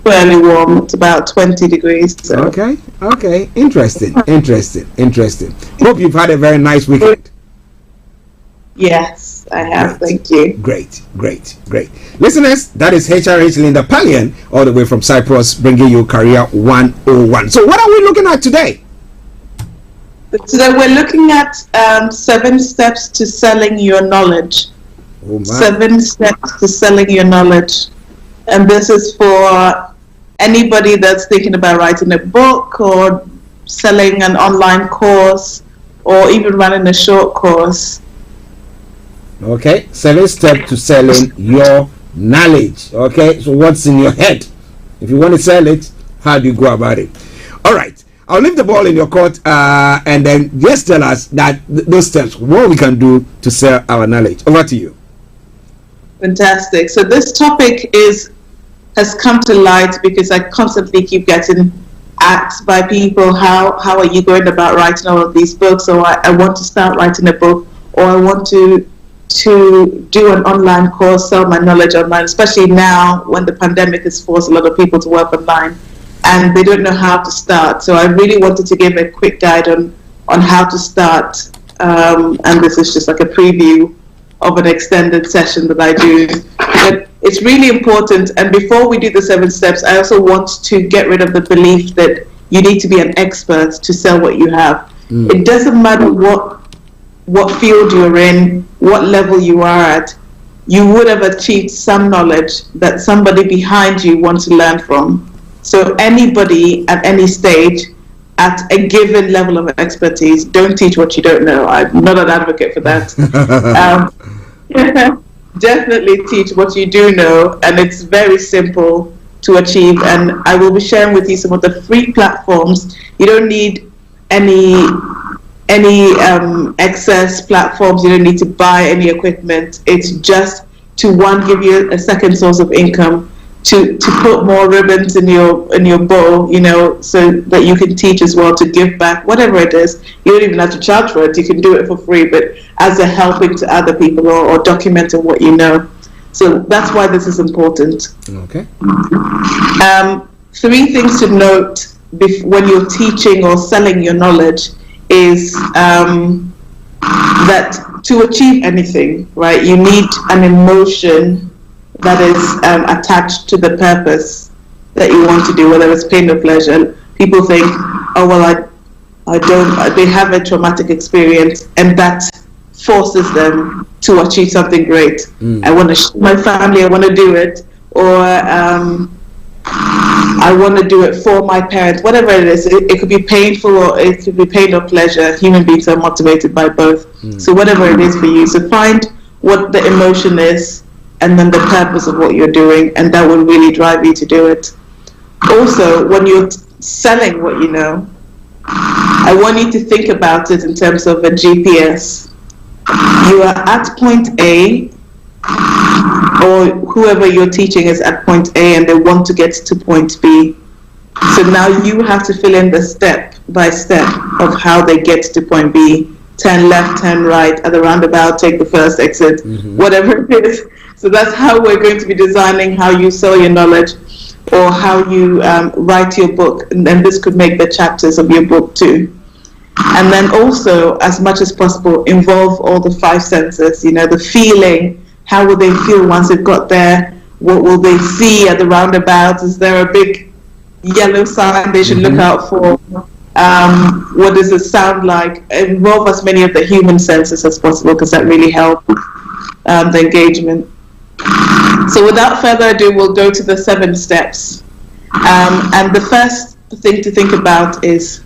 fairly warm. It's about 20 degrees. So. Okay. Interesting. Hope you've had a very nice weekend. Yes, I have. Thank you. Great. Listeners, that is HRH Linda Pallien, all the way from Cyprus, bringing you Career 101. So what are we looking at today? Today we're looking at 7 steps to selling your knowledge. 7 steps to selling your knowledge. And this is for anybody that's thinking about writing a book or selling an online course or even running a short course. Okay, 7 steps to selling your knowledge. Okay, so what's in your head? If you want to sell it, how do you go about it? All right, I'll leave the ball in your court, and then just tell us that those steps, what we can do to sell our knowledge. Over to you. Fantastic. So this topic has come to light because I constantly keep getting asked by people, how are you going about writing all of these books, or I want to start writing a book, or I want to do an online course, sell my knowledge online, especially now when the pandemic has forced a lot of people to work online and they don't know how to start. So I really wanted to give a quick guide on how to start, and this is just like a preview of an extended session that I do. But it's really important, and before we do the 7 steps, I also want to get rid of the belief that you need to be an expert to sell what you have. It doesn't matter what field you're in, what level you are at, you would have achieved some knowledge that somebody behind you wants to learn from. So anybody at any stage at a given level of expertise, don't teach what you don't know. I'm not an advocate for that. Definitely teach what you do know, and it's very simple to achieve. And I will be sharing with you some of the free platforms. You don't need any excess platforms. You don't need to buy any equipment. It's just to give you a second source of income, to put more ribbons in your bow, so that you can teach as well, to give back, whatever it is. You don't even have to charge for it. You can do it for free, but as a helping to other people or documenting what you know. So that's why this is important. Okay. 3 things to note when you're teaching or selling your knowledge is that to achieve anything, right, you need an emotion that is attached to the purpose that you want to do, whether it's pain or pleasure. People think, oh, well, they have a traumatic experience, and that forces them to achieve something great. I want to show my family, I want to do it, or I want to do it for my parents, whatever it is. It could be painful, or it could be pain or pleasure. Human beings are motivated by both. So whatever it is for you. So find what the emotion is, and then the purpose of what you're doing, and that will really drive you to do it. Also, when you're selling what you know, I want you to think about it in terms of a GPS. You are at point A, or whoever you're teaching is at point A, and they want to get to point B. So now you have to fill in the step by step of how they get to point B. Turn left, turn right, at the roundabout, take the first exit, whatever it is. So that's how we're going to be designing how you sell your knowledge, or how you write your book. And then this could make the chapters of your book too. And then also, as much as possible, involve all the 5 senses, the feeling. How will they feel once they've got there? What will they see at the roundabout? Is there a big yellow sign they should look out for? What does it sound like? Involve as many of the human senses as possible, because that really helps the engagement. So without further ado, we'll go to the 7 steps. And the first thing to think about is,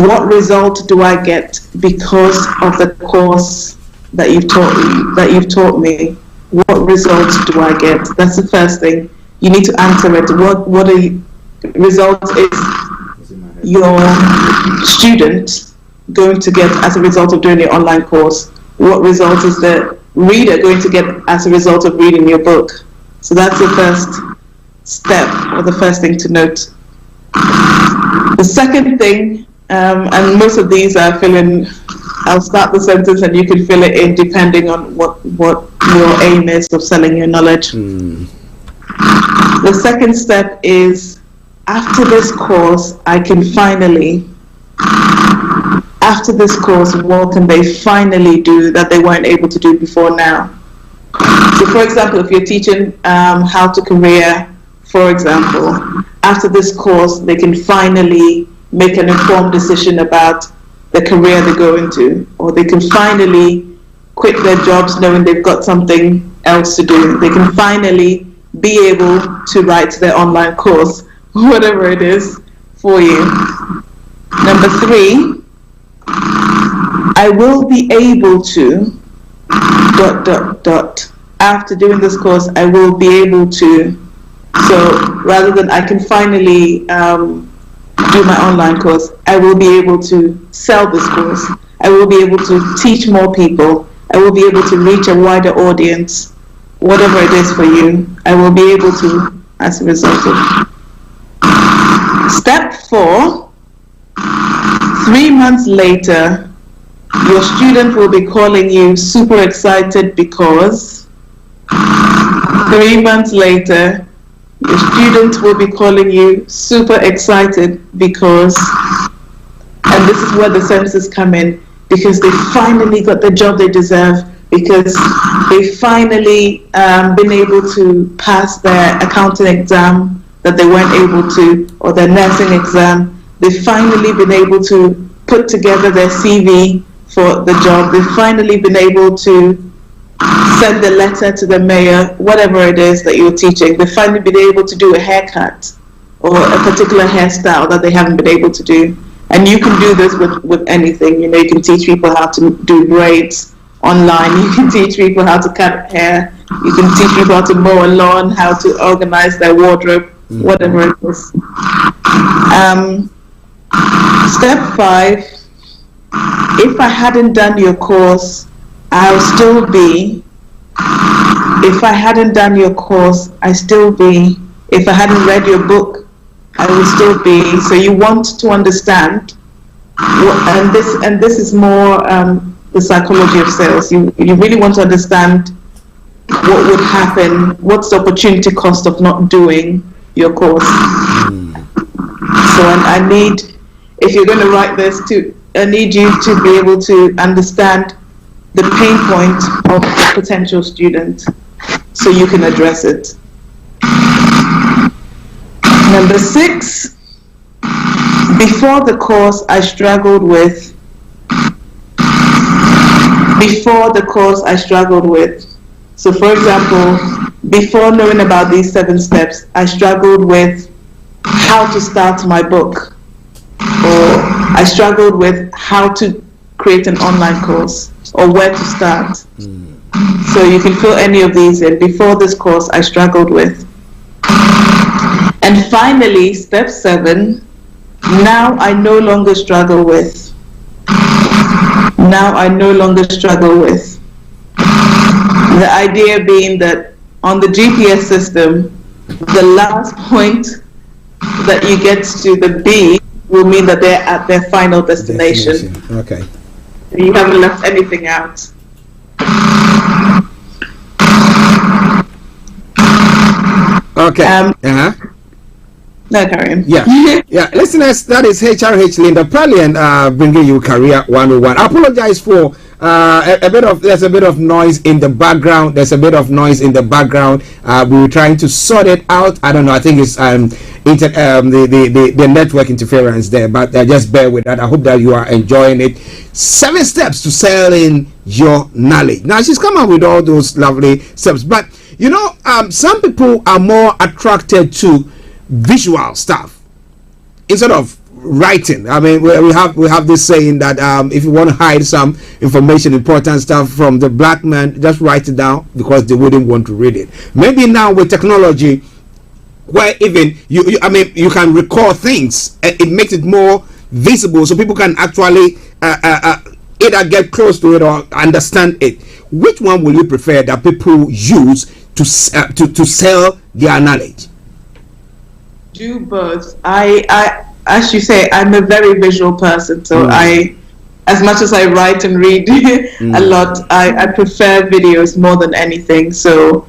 what result do I get because of the course that you've taught me? What results do I get? That's the first thing. You need to answer it. What are results is your student going to get as a result of doing your online course? What result is the reader going to get as a result of reading your book? So that's the first step, or the first thing to note. The second thing, and most of these are I'll start the sentence and you can fill it in depending on what your aim is of selling your knowledge. The second step is, after this course, what can they finally do that they weren't able to do before now? So for example, if you're teaching how to career, for example, after this course, they can finally make an informed decision about the career they go into, or they can finally quit their jobs knowing they've got something else to do. They can finally be able to write their online course, whatever it is for you. Number 3, I will be able to ... After doing this course, I will be able to. So rather than I can finally do my online course, I will be able to sell this course. I will be able to teach more people. I will be able to reach a wider audience. Whatever it is for you, I will be able to as a result of. Step 4, 3 months later, your student will be calling you super excited because. 3 months later, your student will be calling you super excited because, and this is where the senses come in, because they finally got the job they deserve, because they finally been able to pass their accounting exam that they weren't able to, or their nursing exam. They've finally been able to put together their CV for the job. They've finally been able to send a letter to the mayor, whatever it is that you're teaching. They've finally been able to do a haircut or a particular hairstyle that they haven't been able to do. And you can do this with anything. You can teach people how to do braids online. You can teach people how to cut hair. You can teach people how to mow a lawn, how to organize their wardrobe, whatever it is. Step 5, if I hadn't done your course, I'll still be. If I hadn't done your course, I still be. If I hadn't read your book, I will still be. So you want to understand, and this is more the psychology of sales. You really want to understand what would happen, what's the opportunity cost of not doing your course. So I need, if you're going to write this, I need you to be able to understand the pain point of the potential student so you can address it. Number 6, before the course I struggled with. So for example, before knowing about these 7 steps, I struggled with how to start my book, or I struggled with how to create an online course, or where to start. So you can fill any of these in. Before this course, I struggled with. And finally, step 7, now I no longer struggle with. Now I no longer struggle with. The idea being that on the GPS system, the last point that you get to, the B, will mean that they're at their final destination. Okay. You haven't left anything out. Okay. No, carry on. Yeah. Yeah. Listeners, that is HRH Linda Pallien bringing you Career 101. I apologize for there's a bit of noise in the background. We were trying to sort it out. I don't know. I think it's the network interference there, but just bear with that. I hope that you are enjoying it. 7 steps to selling your knowledge. Now she's come up with all those lovely steps, but you know, some people are more attracted to visual stuff instead of writing. I mean, we have this saying that if you want to hide some information, important stuff from the black man, just write it down because they wouldn't want to read it. Maybe now with technology, where even you can record things, it makes it more visible, so people can actually either get close to it or understand it. Which one will you prefer that people use to sell their knowledge? Do both. I as you say, I'm a very visual person, so as much as I write and read a lot, I prefer videos more than anything. So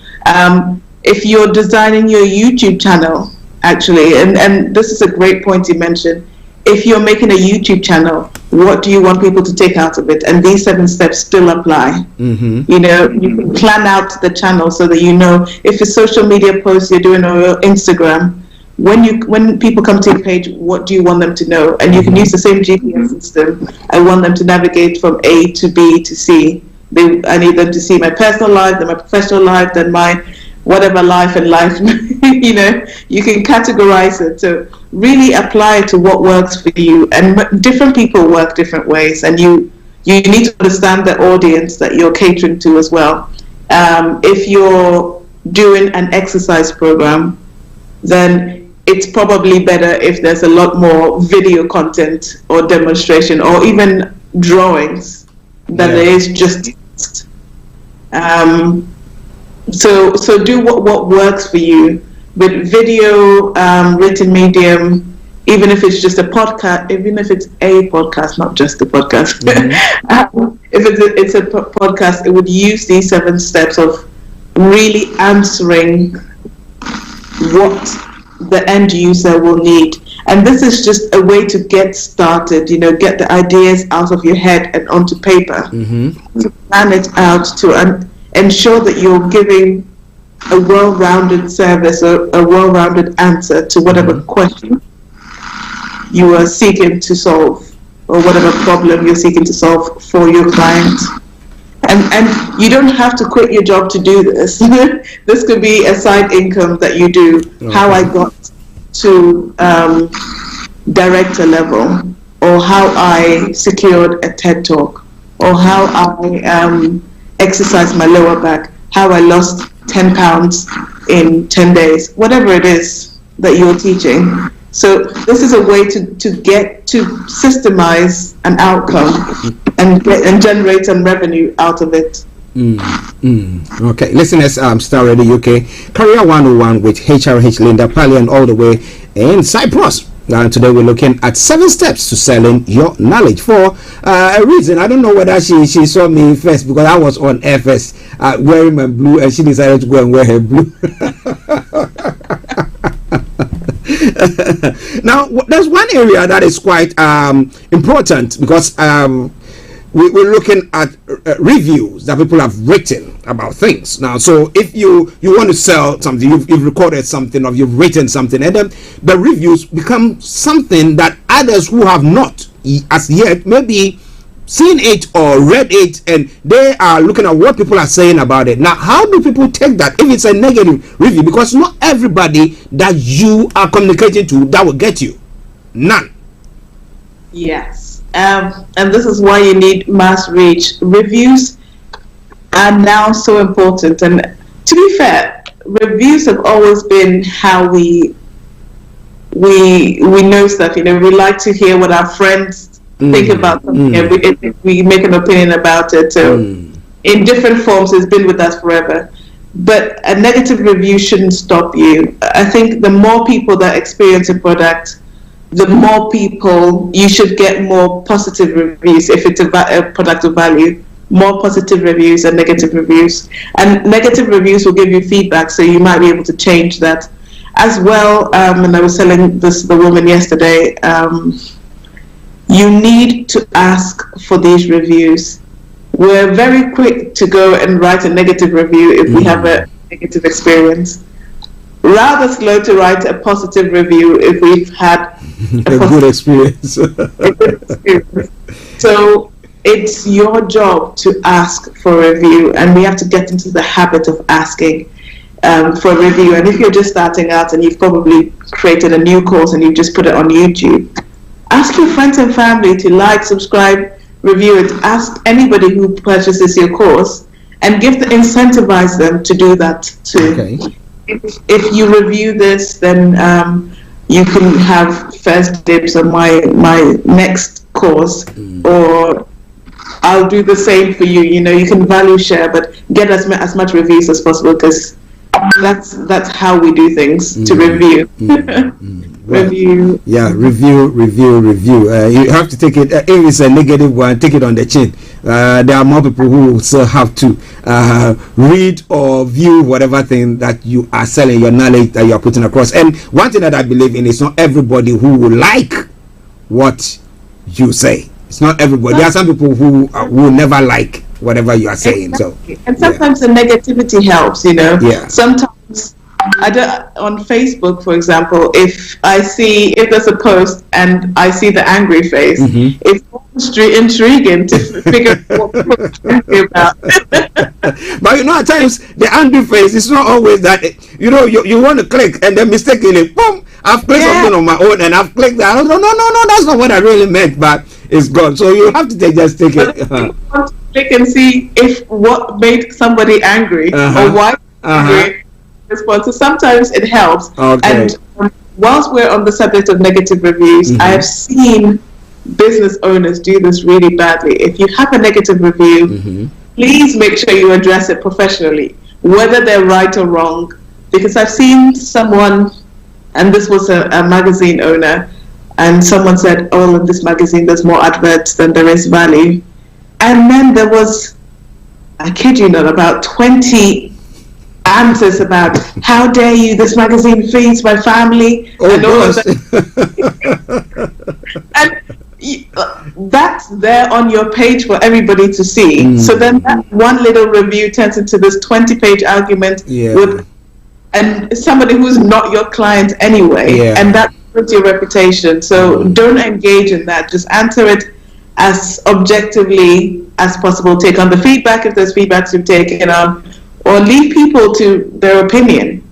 if you're designing your YouTube channel, actually, and this is a great point you mentioned, if you're making a YouTube channel, what do you want people to take out of it? And these 7 steps still apply. You know, you can plan out the channel so that you know if it's social media posts you're doing on your Instagram, when people come to your page, what do you want them to know? And you can use the same GPS system. I want them to navigate from A to B to C. I need them to see my personal life, then my professional life, then my whatever life and life. You know, you can categorize it to really apply it to what works for you. And different people work different ways, and you need to understand the audience that you're catering to as well. If you're doing an exercise program, then it's probably better if there's a lot more video content or demonstration or even drawings than there is just text. So do what works for you. With video, written medium, even if it's just a podcast, not just a podcast. If it's a podcast, it would use these 7 steps of really answering what the end user will need. And this is just a way to get started, you know, get the ideas out of your head and onto paper. To plan it out, to ensure that you're giving a well-rounded service or a well-rounded answer to whatever question you are seeking to solve, or whatever problem you're seeking to solve for your client. And you don't have to quit your job to do this. This could be a side income that you do. How I got to director level, or how I secured a TED Talk, or how I exercised my lower back, how I lost 10 pounds in 10 days, whatever it is that you're teaching. So this is a way to get to systemize an outcome and generate some revenue out of it. Okay, listeners, Starr Radio UK, Career 101 with HRH Linda Pallien all the way in Cyprus. Today we're looking at 7 steps to selling your knowledge for a reason. I don't know whether she saw me first because I was on air first wearing my blue, and she decided to go and wear her blue. Now, there's one area that is quite important because we're looking at reviews that people have written about things. Now, so if you want to sell something, you've recorded something or you've written something, and then the reviews become something that others who have not as yet maybe seen it or read it, and they are looking at what people are saying about it. Now, how do people take that if it's a negative review? Because not everybody that you are communicating to that will get you. None. Yes. And this is why you need mass reach. Reviews are now so important. And to be fair, reviews have always been how we know stuff. We like to hear what our friends think about something, and we make an opinion about it. So in different forms, it's been with us forever. But a negative review shouldn't stop you. I think the more people that experience a product, the more people, you should get more positive reviews if it's a product of value. More positive reviews than negative reviews. And negative reviews will give you feedback, so you might be able to change that. As well, and I was telling the woman yesterday, you need to ask for these reviews. We're very quick to go and write a negative review if we have a negative experience. Rather slow to write a positive review if we've had a good experience. So it's your job to ask for a review, and we have to get into the habit of asking for a review. And if you're just starting out and you've probably created a new course and you've just put it on YouTube, ask your friends and family to like, subscribe, review it. Ask anybody who purchases your course and incentivize them to do that too. Okay. If you review this, then you can have first dibs on my next course, or I'll do the same for you. You can value share, but get as much reviews as possible, because that's how we do things, to review. Review. Yeah, review. You have to take it. If it's a negative one, take it on the chin. There are more people who still have to read or view whatever thing that you are selling, your knowledge that you are putting across. And one thing that I believe in is not everybody who will like what you say. It's not everybody. There are some people who will never like whatever you are saying. Exactly. So, and sometimes the negativity helps. Yeah. Sometimes on Facebook, for example, if there's a post and I see the angry face, it's intriguing to figure out what people angry about. But at times the angry face is not always that. You want to click and then mistakenly, boom, I've clicked something on my own and I've clicked that. No, that's not what I really meant, but it's gone. So you have to just take it. Click and see what made somebody angry or why angry. Response. So sometimes it helps. Okay. And whilst we're on the subject of negative reviews, I have seen business owners do this really badly. If you have a negative review, please make sure you address it professionally, whether they're right or wrong. Because I've seen someone, and this was a magazine owner, and someone said, in this magazine there's more adverts than there is value. And then there was, I kid you not, about 20 answers about how dare you, this magazine feeds my family, and all of that. And that's there on your page for everybody to see. So then that one little review turns into this 20-page argument with somebody who's not your client anyway, and that hurts your reputation. So don't engage in that. Just answer it as objectively as possible. Take on the feedback if there's feedback to be taken on, or leave people to their opinion,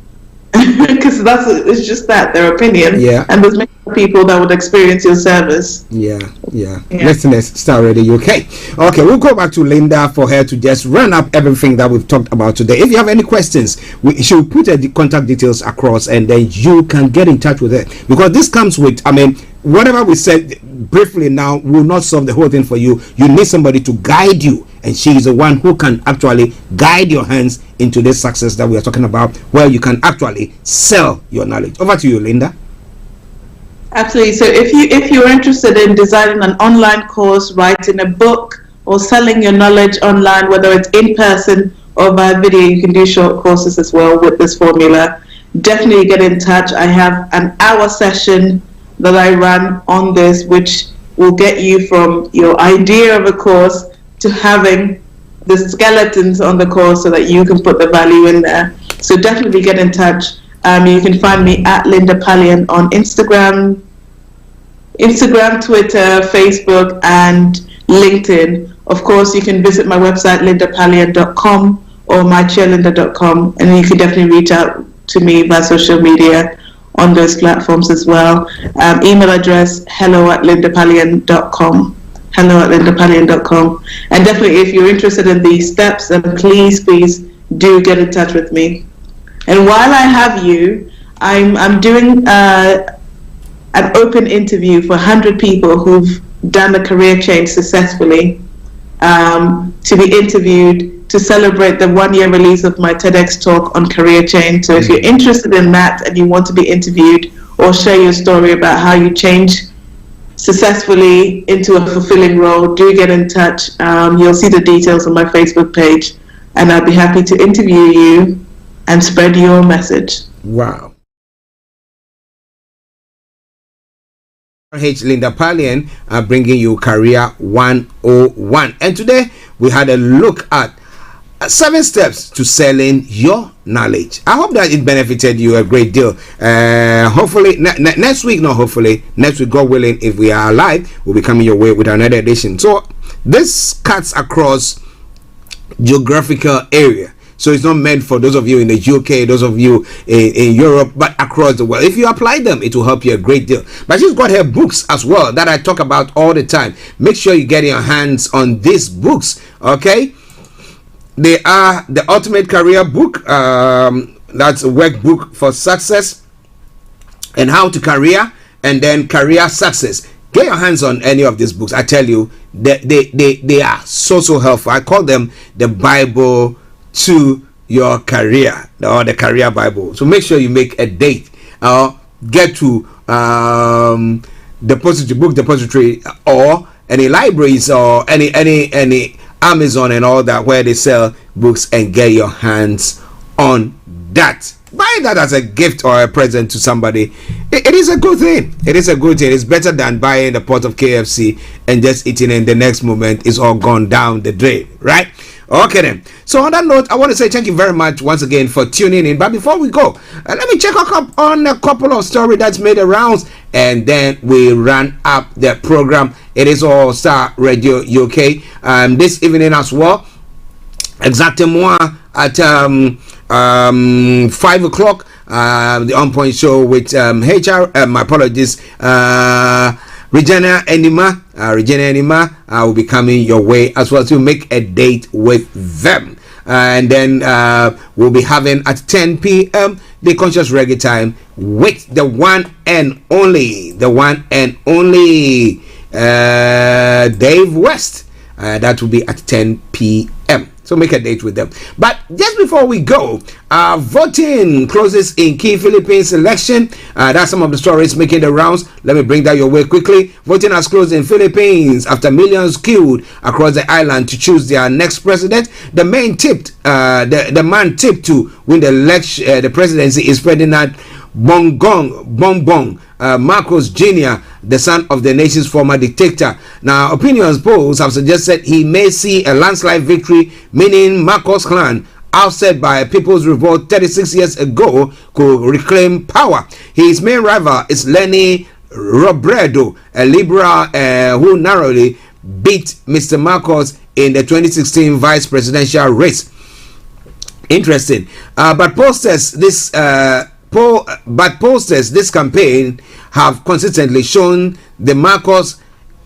because it's just their opinion. And there's many people that would experience your service. Listeners, Starr Radio UK. Okay, we'll go back to Linda for her to just run up everything that we've talked about today. If you have any questions, she'll put the contact details across, and then you can get in touch with her, because this comes with, whatever we said briefly now will not solve the whole thing for you. You need somebody to guide you, and she is the one who can actually guide your hands into this success that we are talking about, where you can actually sell your knowledge. Over to you, Linda. Absolutely. So if you're interested in designing an online course, writing a book, or selling your knowledge online, whether it's in person or via video, you can do short courses as well with this formula. Definitely get in touch. I have an hour session that I run on this, which will get you from your idea of a course to having the skeletons on the course so that you can put the value in there. So definitely get in touch. You can find me at Linda Pallien on Instagram, Twitter, Facebook, and LinkedIn. Of course, you can visit my website, lindapallien.com or mychairlinda.com, and you can definitely reach out to me via social media on those platforms as well. Email address, hello@lindapallien.com. hello@lindapallien.com. And definitely, if you're interested in these steps, then please do get in touch with me. And while I have you, I'm doing an open interview for 100 people who've done a career change successfully, to be interviewed to celebrate the 1-year release of my TEDx talk on career change. So if you're interested in that and you want to be interviewed or share your story about how you change successfully into a fulfilling role, do get in touch. You'll see the details on my Facebook page, and I'll be happy to interview you and spread your message. Wow. Linda Pallien bringing you Career 101. And today we had a look at 7 steps to selling your knowledge. I hope that it benefited you a great deal. Hopefully next week, God willing, if we are alive, we'll be coming your way with another edition. So this cuts across geographical area. So it's not meant for those of you in the UK, those of you in Europe, but across the world. If you apply them, it will help you a great deal. But she's got her books as well that I talk about all the time. Make sure you get your hands on these books, okay? They are the Ultimate Career Book. That's a workbook for success and how to career, and then career success. Get your hands on any of these books. I tell you, they are so helpful. I call them the Bible to your career, or the career Bible. So make sure you make a date, get to book depository, or any libraries, or any Amazon and all that, where they sell books, and get your hands on that. Buy that as a gift or a present to somebody. It is a good thing. It is a good thing. It's better than buying a pot of KFC and just eating, and the next moment it's all gone down the drain, right? Okay then. So on that note, I want to say thank you very much once again for tuning in. But before we go, let me check up on a couple of stories that's made the rounds, and then we run up the program. It is all Star Radio UK this evening as well. Exactement at 5 o'clock. The On Point Show with HR. My apologies. Regina Enima will be coming your way as well, to make a date with them. And then we'll be having at 10 p.m. the Conscious Reggae Time with the one and only Dave West. That will be at 10 p.m. So make a date with them. But just before we go, voting closes in key Philippines election. That's some of the stories making the rounds. Let me bring that your way quickly. Voting has closed in Philippines after millions queued across the island to choose their next president. The man tipped to win the election, the presidency, is Ferdinand Bongbong Marcos Jr., the son of the nation's former dictator. Now, opinions polls have suggested he may see a landslide victory, meaning Marcos' clan, ousted by a people's revolt 36 years ago, could reclaim power. His main rival is Lenny Robredo, a liberal who narrowly beat Mr. Marcos in the 2016 vice presidential race. Interesting. But posters this campaign have consistently shown the Marcos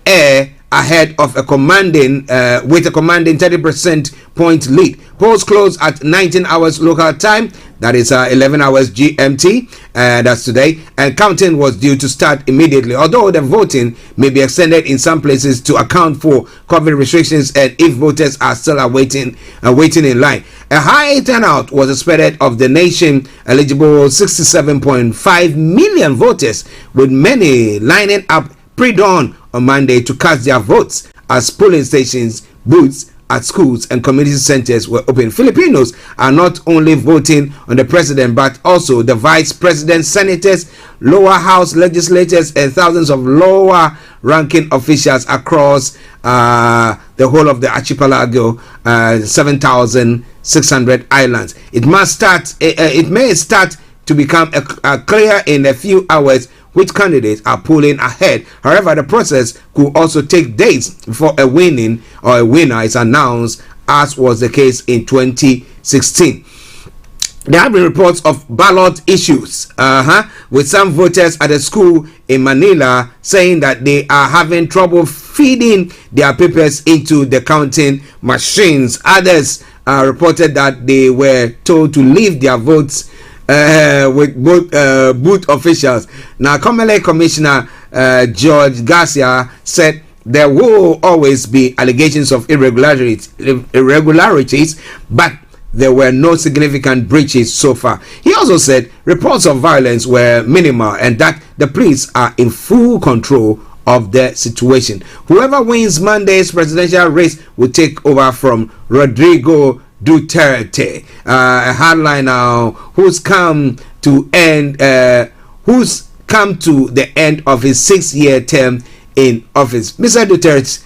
heir ahead of a commanding 30% point lead. Polls close at 19 hours local time, that is 11 hours GMT, that's today, and counting was due to start immediately, although the voting may be extended in some places to account for COVID restrictions and if voters are still waiting in line. A high turnout was expected of the nation eligible 67.5 million voters, with many lining up pre-dawn on Monday to cast their votes as polling stations, booths at schools and community centers were open. Filipinos are not only voting on the president, but also the vice president, senators, lower house legislators, and thousands of lower ranking officials across the whole of the archipelago, 7,600 islands. It may start to become clear in a few hours which candidates are pulling ahead. However, the process could also take days before a winner is announced, as was the case in 2016. There have been reports of ballot issues with some voters at a school in Manila saying that they are having trouble feeding their papers into the counting machines. Others reported that they were told to leave their votes with both booth officials. Now, Commonwealth Commissioner George Garcia said there will always be allegations of irregularities, but there were no significant breaches so far. He also said reports of violence were minimal and that the police are in full control of the situation. Whoever wins Monday's presidential race will take over from Rodrigo Duterte, a hardliner who's come to the end of his 6-year term in office. Mr. Duterte's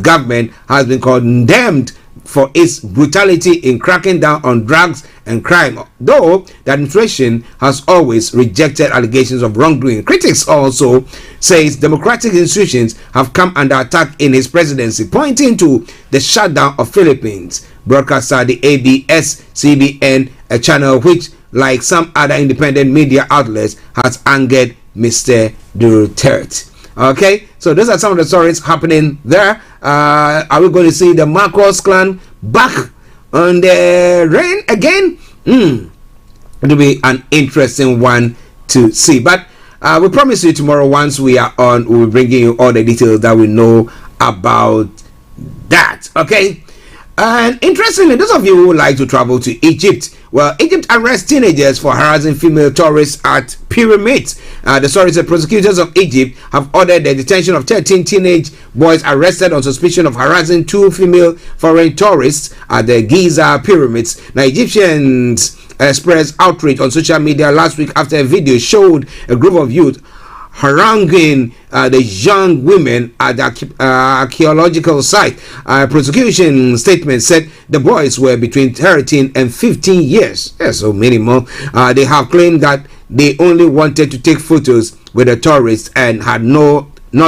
government has been condemned for its brutality in cracking down on drugs and crime, though the administration has always rejected allegations of wrongdoing. Critics also says democratic institutions have come under attack in his presidency, pointing to the shutdown of Philippines broadcaster, the ABS-CBN, a channel which, like some other independent media outlets, has angered Mr. Duterte. Okay, so those are some of the stories happening there. Are we going to see the Marcos clan back on the reign again? It'll be an interesting one to see. But we promise you tomorrow, once we are on, we'll be bringing you all the details that we know about that. Okay. And interestingly, those of you who like to travel to Egypt, well, Egypt arrests teenagers for harassing female tourists at pyramids. The story said prosecutors of Egypt have ordered the detention of 13 teenage boys arrested on suspicion of harassing 2 female foreign tourists at the Giza pyramids. Now, Egyptians expressed outrage on social media last week after a video showed a group of youth haranguing the young women at the archaeological site. Prosecution statement said the boys were between 13 and 15 years. Yeah, so minimal. They have claimed that they only wanted to take photos with the tourists and had not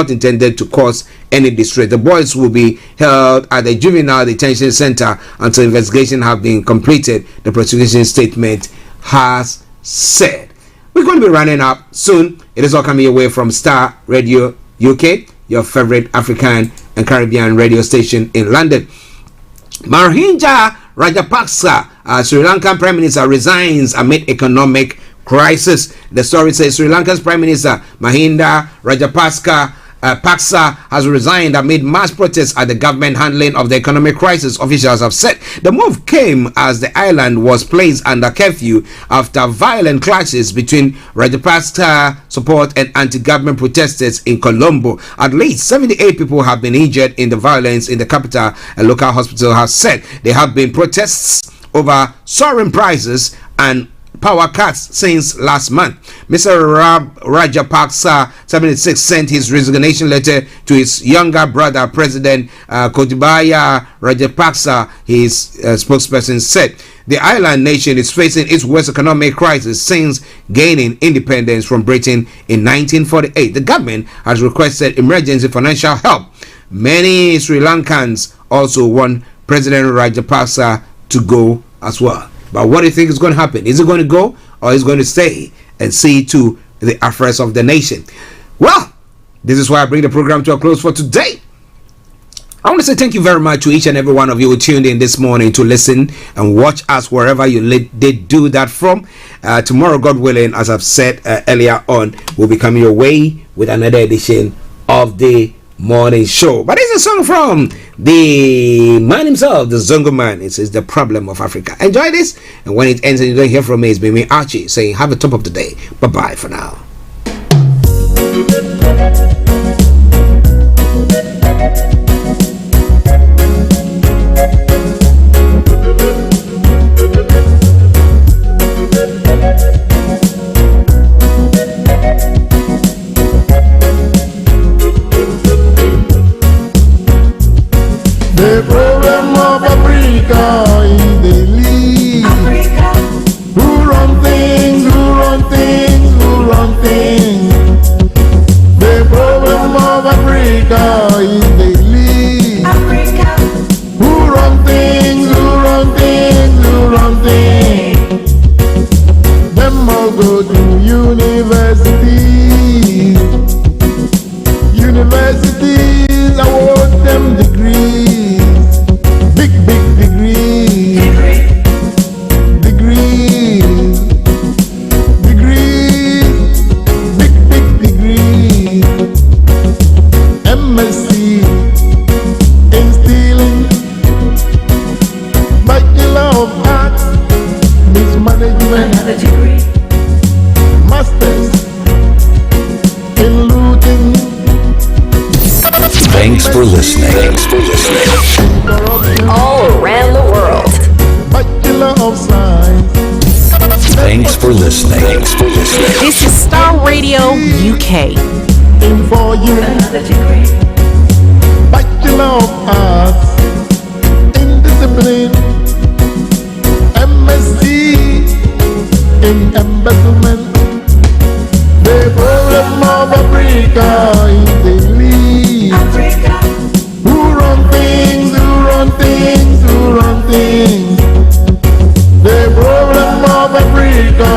intended to cause any distress. The boys will be held at the juvenile detention center until investigation have been completed, the prosecution statement has said. We're going to be running up soon. It is all coming your way from Starr Radio UK, your favorite African and Caribbean radio station in London. Mahinda Rajapaksa, Sri Lankan Prime Minister, resigns amid economic crisis. The story says Sri Lanka's Prime Minister Mahinda Rajapaksa has resigned amid mass protests at the government handling of the economic crisis. Officials have said the move came as the island was placed under curfew after violent clashes between Rajapaksa support and anti-government protesters in Colombo. At least 78 people have been injured in the violence in the capital, a local hospital has said. There have been protests over soaring prices and power cuts since last month. Mr. Rajapaksa, 76, sent his resignation letter to his younger brother, President Kodibaya Rajapaksa, his spokesperson said. The island nation is facing its worst economic crisis since gaining independence from Britain in 1948. The government has requested emergency financial help. Many Sri Lankans also want President Rajapaksa to go as well. But what do you think is going to happen? Is it going to go, or is it going to stay and see to the affairs of the nation? Well, this is why I bring the program to a close for today. I want to say thank you very much to each and every one of you who tuned in this morning to listen and watch us wherever you did do that from. Tomorrow, God willing, as I've said earlier on, we'll be coming your way with another edition of the morning show. But it's a song from the man himself, the Zongo man. It says The Problem of Africa. Enjoy this, and when it ends and you don't hear from me, it's been me, Archie, saying have a top of the day. Bye bye for now. The problem of Africa is the lead. Who run things, who run things, who run things. MSc in stealing, Bachelor of Arts, Mismanagement, another degree, Masters in looting. Thanks for listening. All around the world. Bachelor of Science. Thanks for listening. This is Starr Radio UK. In 4 years, another degree, Bachelor of Arts in Discipline, MSc in Embezzlement. The problem of Africa is the lead. Who run things, who run things, who run things. The problem of Africa